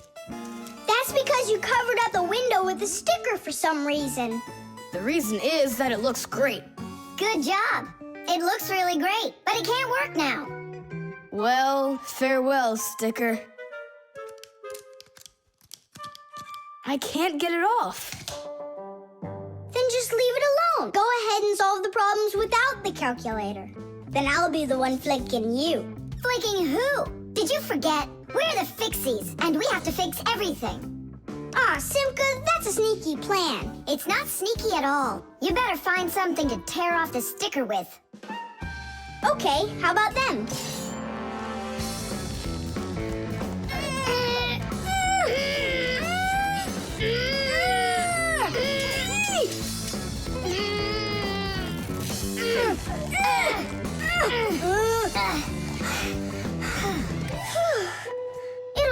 That's because you covered up the window with a sticker for some reason. The reason is that it looks great. Good job. It looks really great, but it can't work now. Well, farewell, sticker. I can't get it off. Then just leave it alone. Go ahead and solve the problems without the calculator. Then I'll be the one flicking you. Flicking who? Did you forget? We're the Fixies, and we have to fix everything. Ah, Simka, that's a sneaky plan. It's not sneaky at all. You better find something to tear off the sticker with. Okay, how about them?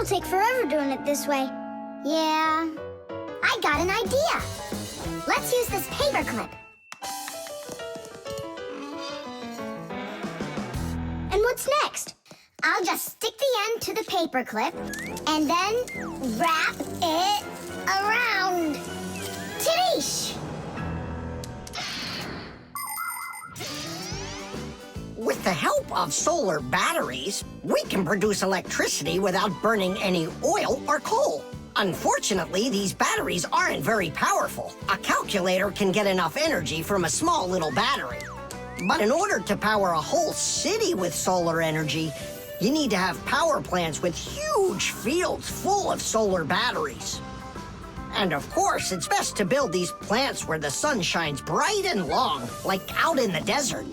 It'll take forever doing it this way. Yeah, I got an idea. Let's use this paper clip. And what's next? I'll just stick the end to the paper clip and then wrap it around. Tidish! With the help of solar batteries, we can produce electricity without burning any oil or coal. Unfortunately, these batteries aren't very powerful. A calculator can get enough energy from a small little battery. But in order to power a whole city with solar energy, you need to have power plants with huge fields full of solar batteries. And of course, it's best to build these plants where the sun shines bright and long, like out in the desert.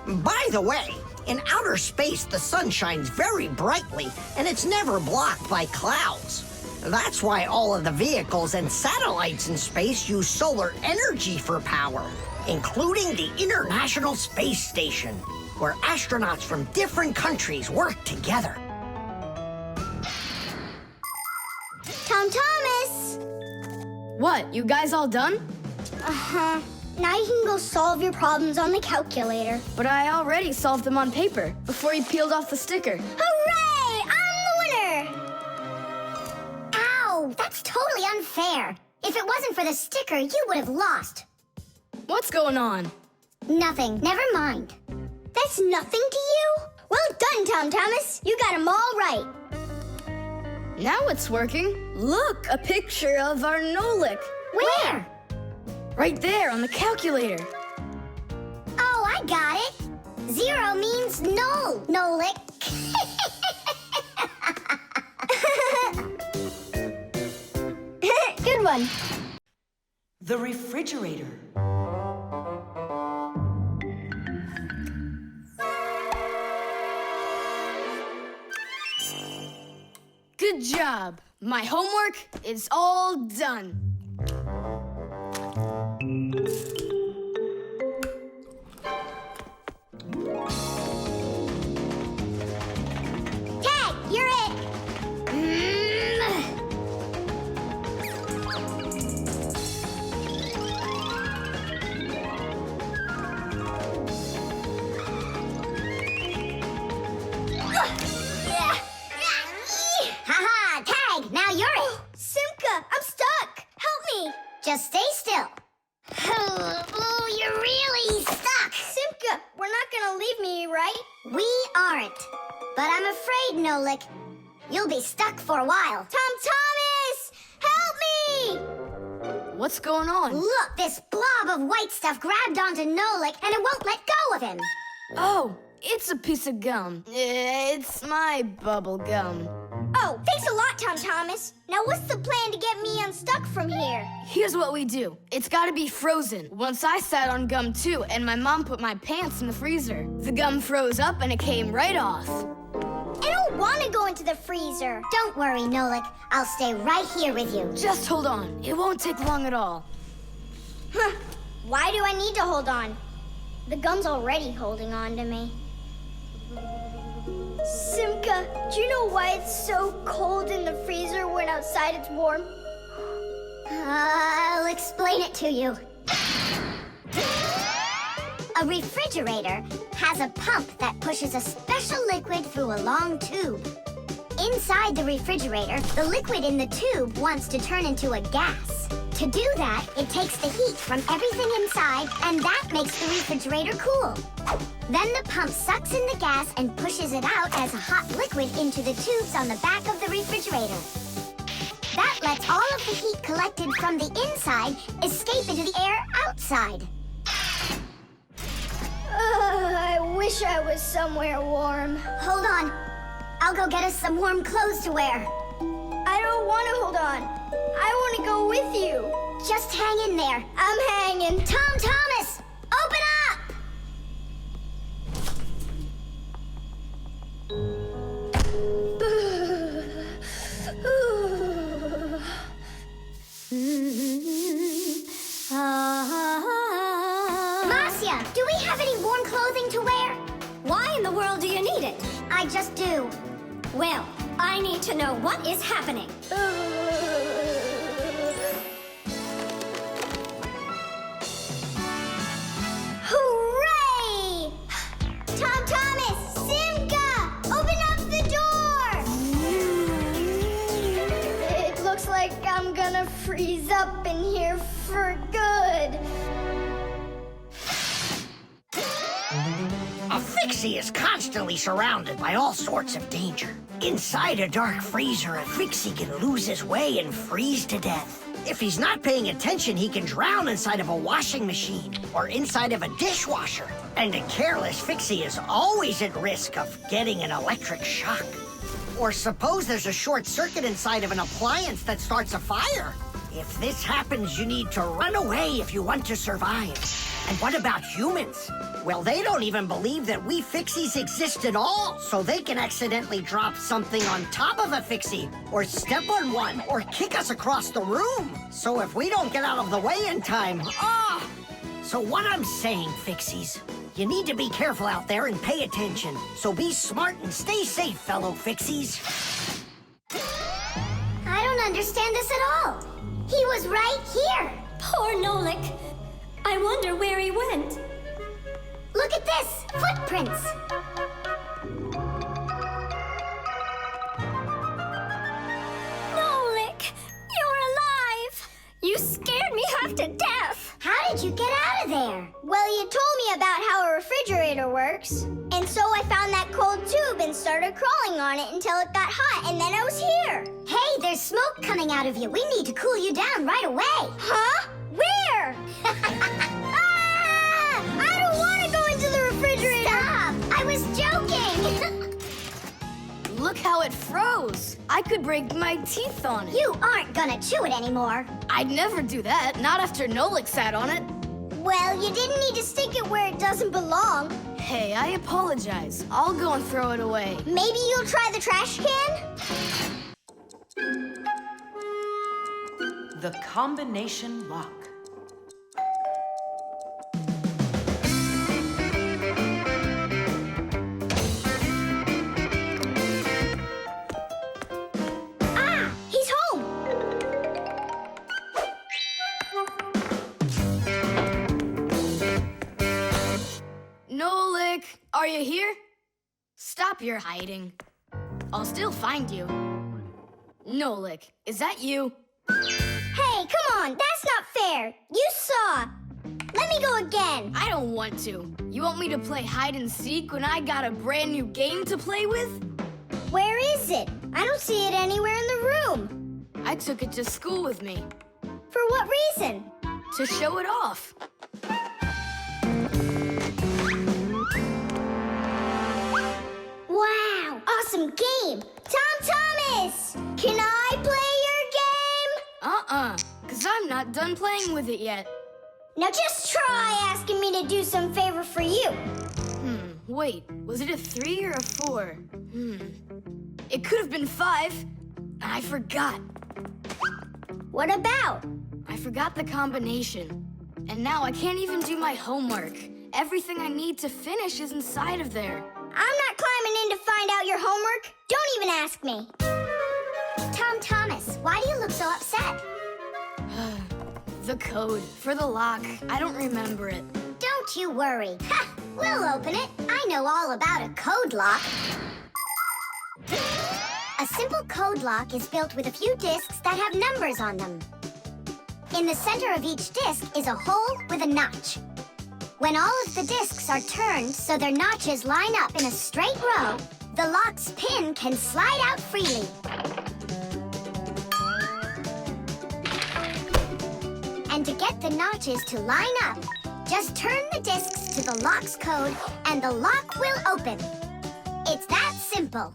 By the way, in outer space, the sun shines very brightly, and it's never blocked by clouds. That's why all of the vehicles and satellites in space use solar energy for power, including the International Space Station, where astronauts from different countries work together. Tom Thomas! What, you guys all done? Uh-huh. Now you can go solve your problems on the calculator. But I already solved them on paper before you peeled off the sticker. Hooray! I'm the winner! Ow, that's totally unfair. If it wasn't for the sticker, you would have lost. What's going on? Nothing, never mind. That's nothing to you? Well done, Tom Thomas. You got them all right. Now it's working. Look, a picture of our Nolik. Where? Right there on the calculator. Oh, I got it. 0 means no, Nolik. Good one. The refrigerator. Good job. My homework is all done. Tag, you're it. Haha, Tag, now you're it. Simka, I'm stuck. Help me. Just stay still. Oh, you're really stuck. Simka, we're not gonna leave me, right? We aren't. But I'm afraid, Nolik, you'll be stuck for a while. Tom Thomas, help me! What's going on? Look, this blob of white stuff grabbed onto Nolik and it won't let go of him. Oh, it's a piece of gum. It's my bubble gum. Oh, thanks a lot, Tom Thomas. Now what's the plan to get me unstuck from here? Here's what we do. It's gotta be frozen. Once I sat on gum too, and my mom put my pants in the freezer. The gum froze up and it came right off. I don't want to go into the freezer. Don't worry, Nolik. I'll stay right here with you. Just hold on. It won't take long at all. Huh. Why do I need to hold on? The gum's already holding on to me. Simka, do you know why it's so cold in the freezer when outside it's warm? I'll explain it to you. A refrigerator has a pump that pushes a special liquid through a long tube. Inside the refrigerator, the liquid in the tube wants to turn into a gas. To do that, it takes the heat from everything inside, and that makes the refrigerator cool. Then the pump sucks in the gas and pushes it out as a hot liquid into the tubes on the back of the refrigerator. That lets all of the heat collected from the inside escape into the air outside. I wish I was somewhere warm. Hold on. I'll go get us some warm clothes to wear. I don't want to hold on. I want to go with you. Just hang in there. I'm hanging. Tom Thomas, open up! Marcia, do we have any warm clothing to wear? Why in the world do you need it? I just do. Well, I need to know what is happening. Hooray! Tom Thomas, Simka, open up the door! It looks like I'm gonna freeze up in here for good. A Fixie is constantly surrounded by all sorts of danger. Inside a dark freezer, a Fixie can lose his way and freeze to death. If he's not paying attention, he can drown inside of a washing machine or inside of a dishwasher. And a careless Fixie is always at risk of getting an electric shock. Or suppose there's a short circuit inside of an appliance that starts a fire. If this happens, you need to run away if you want to survive. And what about humans? Well, they don't even believe that we Fixies exist at all, so they can accidentally drop something on top of a Fixie, or step on one, or kick us across the room. So if we don't get out of the way in time, So what I'm saying, Fixies, you need to be careful out there and pay attention. So be smart and stay safe, fellow Fixies. I don't understand this at all. He was right here. Poor Nolik. I wonder where he went. Look at this, footprints. Nolik, you're alive. You scared me half to death. How did you get out of there? Well, you told me about how a refrigerator works. And so I found that cold tube and started crawling on it until it got hot, and then I was here. Hey, there's smoke coming out of you. We need to cool you down right away. Huh? Where? I don't want to go into the refrigerator. Stop! I was joking. Look how it froze. I could break my teeth on it. You aren't gonna chew it anymore. I'd never do that, not after Nolik sat on it. Well, you didn't need to stick it where it doesn't belong. Hey, I apologize. I'll go and throw it away. Maybe you'll try the trash can? The combination lock. He's home. Nolik, are you here? Stop your hiding. I'll still find you. Nolik, is that you? Hey, come on, that's not fair. You saw. Let me go again. I don't want to. You want me to play hide and seek when I got a brand new game to play with? Where is it? I don't see it anywhere in the room. I took it to school with me For what reason? to show it off. Wow, awesome game. Tom Thomas, can I play your game? Because I'm not done playing with it yet. Now just try asking me to do some favor for you. Wait, was it a 3 or a 4? It could have been 5. I forgot. What about? I forgot the combination. And now I can't even do my homework. Everything I need to finish is inside of there. I'm not climbing in to find out your homework. Don't even ask me. Tom Thomas, why do you look so upset? The code for the lock. I don't remember it. Don't you worry. Ha! We'll open it. I know all about a code lock. A simple code lock is built with a few discs that have numbers on them. In the center of each disc is a hole with a notch. When all of the discs are turned so their notches line up in a straight row, the lock's pin can slide out freely. And to get the notches to line up, just turn the discs to the lock's code and the lock will open. It's that simple.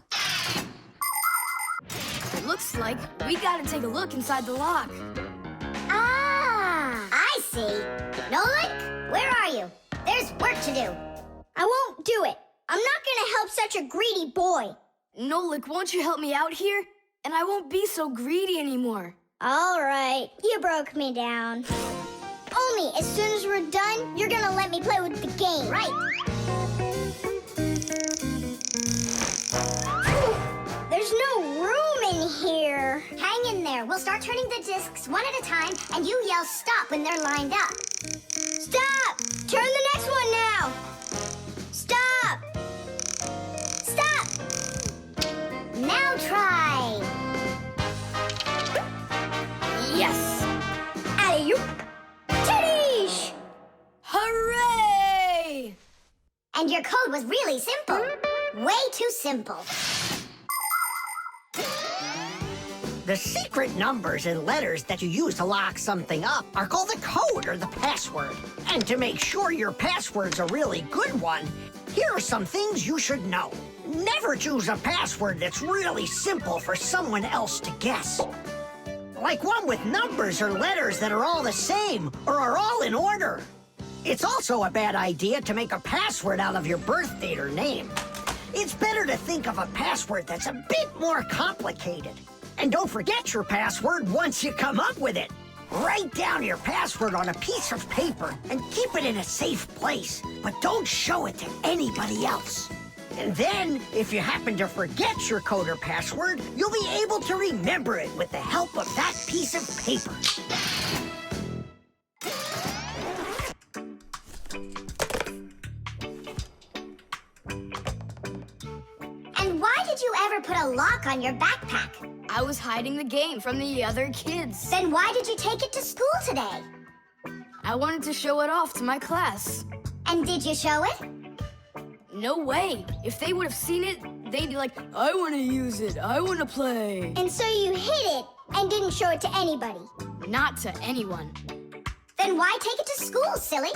It looks like we gotta take a look inside the lock. Ah, I see. Nolik, where are you? There's work to do. I won't do it. I'm not gonna help such a greedy boy. Nolik, won't you help me out here? And I won't be so greedy anymore. All right, you broke me down. Only as soon as we're done, you're gonna let me play with the game. Right. There's no room in here. Hang in there. We'll start turning the discs one at a time, and you yell stop when they're lined up. Stop! Turn the next one now. Stop! Stop! Now try. Yes! Alley-oop! Titties! Hooray! And your code was really simple. Way too simple. The secret numbers and letters that you use to lock something up are called the code or the password. And to make sure your password's a really good one, here are some things you should know. Never choose a password that's really simple for someone else to guess. Like one with numbers or letters that are all the same or are all in order. It's also a bad idea to make a password out of your birth date or name. It's better to think of a password that's a bit more complicated. And don't forget your password once you come up with it. Write down your password on a piece of paper and keep it in a safe place, but don't show it to anybody else. And then, if you happen to forget your code or password, you'll be able to remember it with the help of that piece of paper. And why did you ever put a lock on your backpack? I was hiding the game from the other kids. Then why did you take it to school today? I wanted to show it off to my class. And did you show it? No way. If they would have seen it, they'd be like, I want to use it. I want to play. And so you hid it and didn't show it to anybody. Not to anyone. Then why take it to school, silly?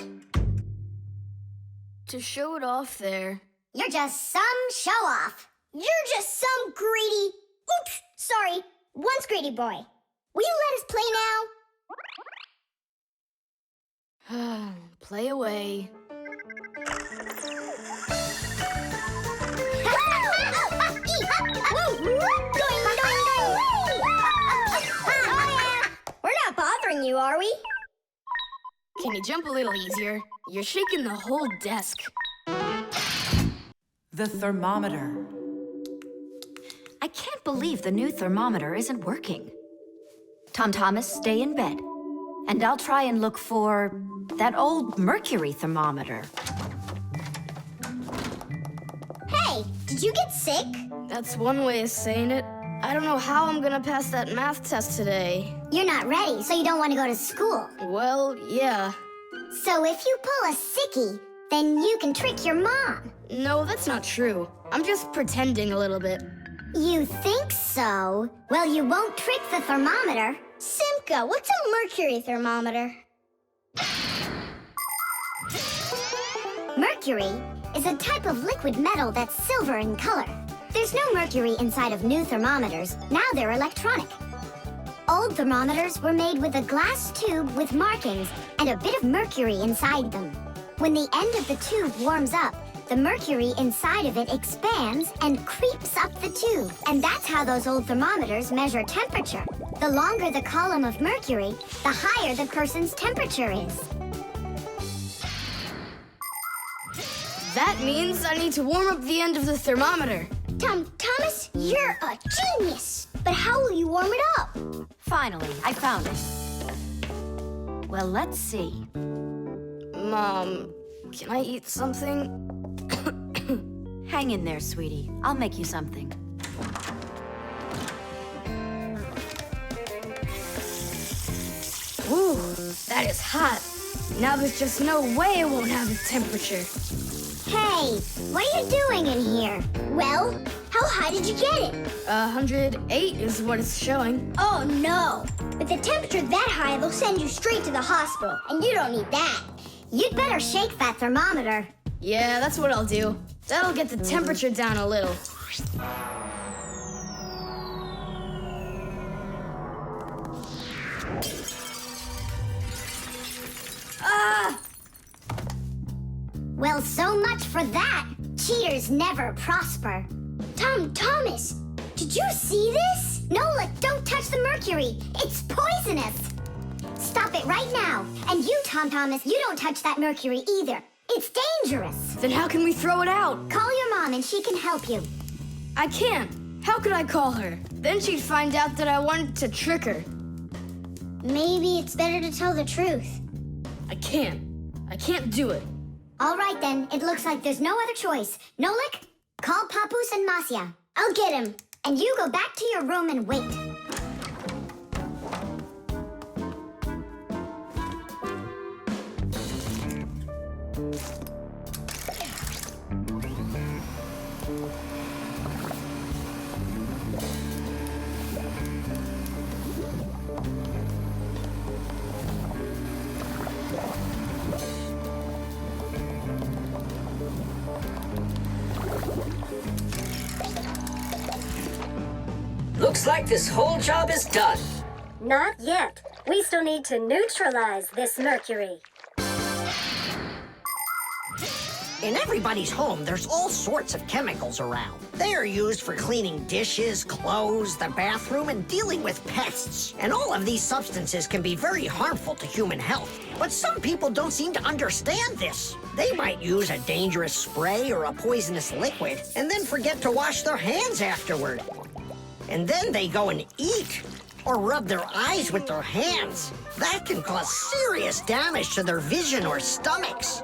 To show it off there. You're just some show-off. You're just some greedy... Oops, sorry. Once greedy boy. Will you let us play now? Play away. We're not bothering you, are we? Can you jump a little easier? You're shaking the whole desk. The thermometer. I can't believe the new thermometer isn't working. Tom Thomas, stay in bed. And I'll try and look for that old mercury thermometer. Hey, did you get sick? That's one way of saying it. I don't know how I'm gonna pass that math test today. You're not ready, so you don't want to go to school. Well, yeah. So if you pull a sickie, then you can trick your mom. No, that's not true. I'm just pretending a little bit. You think so? Well, you won't trick the thermometer. Simka, what's a mercury thermometer? Mercury is a type of liquid metal that's silver in color. There's no mercury inside of new thermometers. Now they're electronic. Old thermometers were made with a glass tube with markings and a bit of mercury inside them. When the end of the tube warms up, the mercury inside of it expands and creeps up the tube. And that's how those old thermometers measure temperature. The longer the column of mercury, the higher the person's temperature is. That means I need to warm up the end of the thermometer. Thomas, you're a genius. But how will you warm it up? Finally, I found it. Well, let's see. Mom, can I eat something? Hang in there, sweetie. I'll make you something. Ooh, that is hot. Now there's just no way it won't have a temperature. Hey, what are you doing in here? Well, how high did you get it? 108 is what it's showing. Oh, no. With a temperature that high, they'll send you straight to the hospital, and you don't need that. You'd better shake that thermometer. Yeah, that's what I'll do. That'll get the temperature down a little. Ah! Well, so much for that. Cheaters never prosper. Thomas, did you see this? Nolik, don't touch the mercury. It's poisonous. Stop it right now. And you, Tom Thomas, you don't touch that mercury either. It's dangerous. Then how can we throw it out? Call your mom and she can help you. I can't. How could I call her? Then she'd find out that I wanted to trick her. Maybe it's better to tell the truth. I can't do it. All right, then. It looks like there's no other choice. Nolik, call Papoose and Masya. I'll get him. And you go back to your room and wait. Looks like this whole job is done. Not yet. We still need to neutralize this mercury. In everybody's home, there's all sorts of chemicals around. They are used for cleaning dishes, clothes, the bathroom, and dealing with pests. And all of these substances can be very harmful to human health. But some people don't seem to understand this. They might use a dangerous spray or a poisonous liquid and then forget to wash their hands afterward. And then they go and eat or rub their eyes with their hands. That can cause serious damage to their vision or stomachs.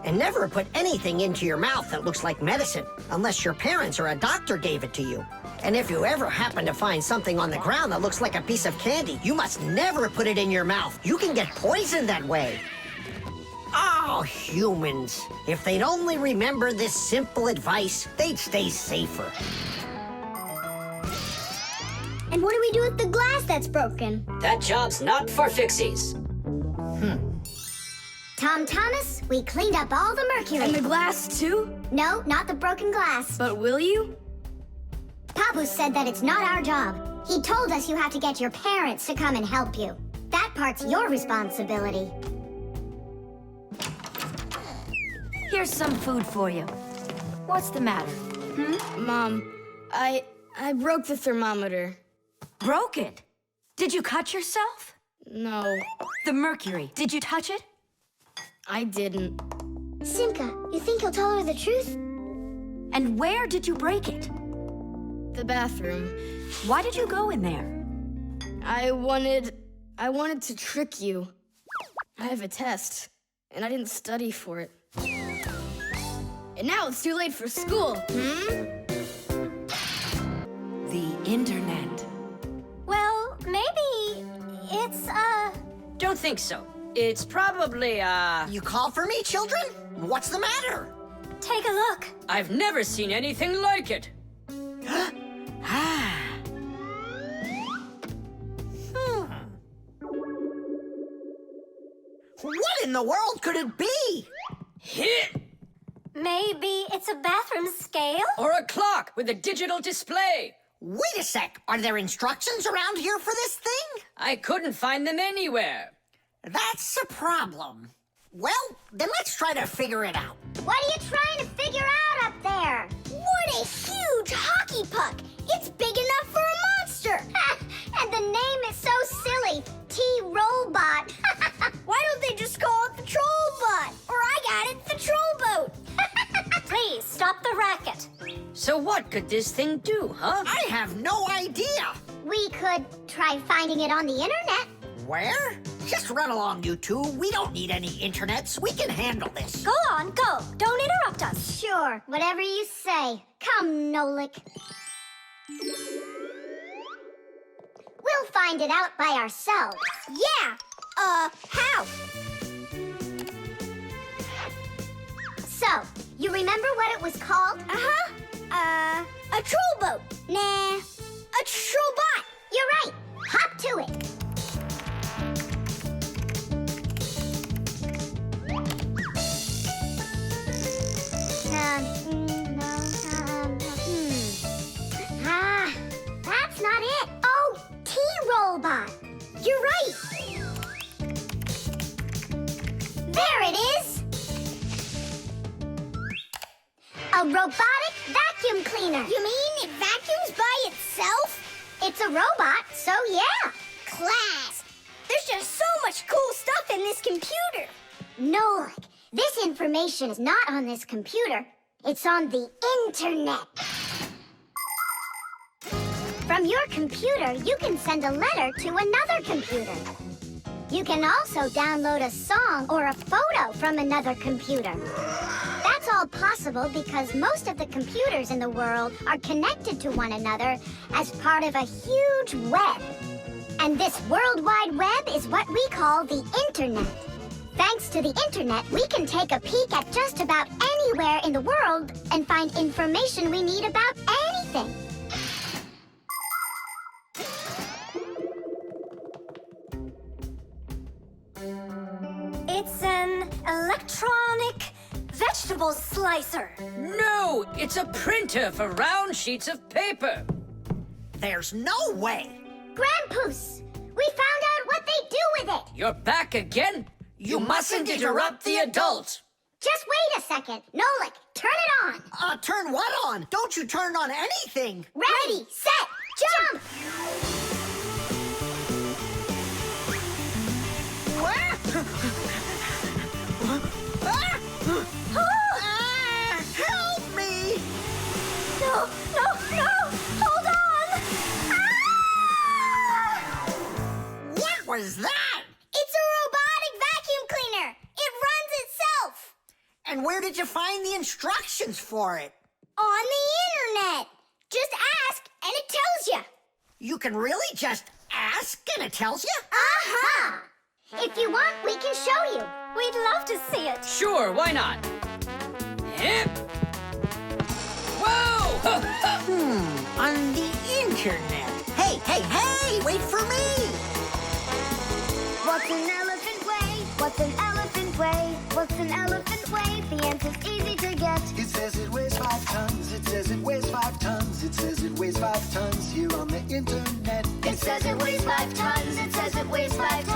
And never put anything into your mouth that looks like medicine, unless your parents or a doctor gave it to you. And if you ever happen to find something on the ground that looks like a piece of candy, you must never put it in your mouth. You can get poisoned that way. Oh, humans. If they'd only remember this simple advice, they'd stay safer. And what do we do with the glass that's broken? That job's not for Fixies. Tom Thomas, we cleaned up all the mercury. And the glass, too? No, not the broken glass. But will you? Papoose said that it's not our job. He told us you have to get your parents to come and help you. That part's your responsibility. Here's some food for you. What's the matter? Mom, I broke the thermometer. Broke it? Did you cut yourself? No, The mercury, did you touch it? I didn't. Simka, you think he'll tell her the truth? And where did you break it? The bathroom. Why did you go in there? I wanted to trick you. I have a test, and I didn't study for it. And now it's too late for school, The internet. Well, maybe it's, Don't think so. It's probably, You call for me, children? What's the matter? take a look. I've never seen anything like it. What in the world could it be? Hit! Maybe it's a bathroom scale? Or a clock with a digital display. Wait a sec. Are there instructions around here for this thing? I couldn't find them anywhere. That's a problem. Well, then let's try to figure it out. What are you trying to figure out up there? What a huge hockey puck! It's big enough for a monster! And the name is so silly, T-Robot. Why don't they just call it the Trollbot? Or I got it, the Trollboat. Please stop the racket. So what could this thing do, huh? I have no idea. We could try finding it on the internet. Where? Just run along, you two. We don't need any internets. We can handle this. Go on, go. Don't interrupt us. Sure, whatever you say. Come, Nolik. We'll find it out by ourselves. Yeah. How? So, you remember what it was called? A trollboat. Nah, a trollbot. You're right. Hop to it. That's not it. Oh, T-Robot. You're right. There it is. A robotic vacuum cleaner. You mean it vacuums by itself? It's a robot, so yeah. Class. There's just so much cool stuff in this computer. Nolik, this information is not on this computer. It's on the internet. From your computer, you can send a letter to another computer. You can also download a song or a photo from another computer. That's all possible because most of the computers in the world are connected to one another as part of a huge web. And this World Wide Web is what we call the Internet. Thanks to the Internet, we can take a peek at just about anywhere in the world and find information we need about anything. It's an electronic vegetable slicer. No, it's a printer for round sheets of paper. There's no way. Grandpoos, we found out what they do with it. You're back again? You mustn't interrupt the adult. Just wait a second. Nolik, turn it on. Turn what on? Don't you turn on anything. Ready, set, jump! Help me! No, hold on! What was that? It's a robotic vacuum cleaner. It runs itself. And where did you find the instructions for it? On the internet. Just ask and it tells you. You can really just ask and it tells you? Uh-huh. If you want, we can show you. We'd love to see it. Sure, why not? Hip. Whoa! On the internet. Hey, wait for me! What's an elephant weigh? What's an elephant weigh? What's an elephant weigh? The answer's easy to get. It says it weighs 5 tons. It says it weighs 5 tons. It says it weighs 5 tons here on the internet. It says it weighs 5 tons. It says it weighs 5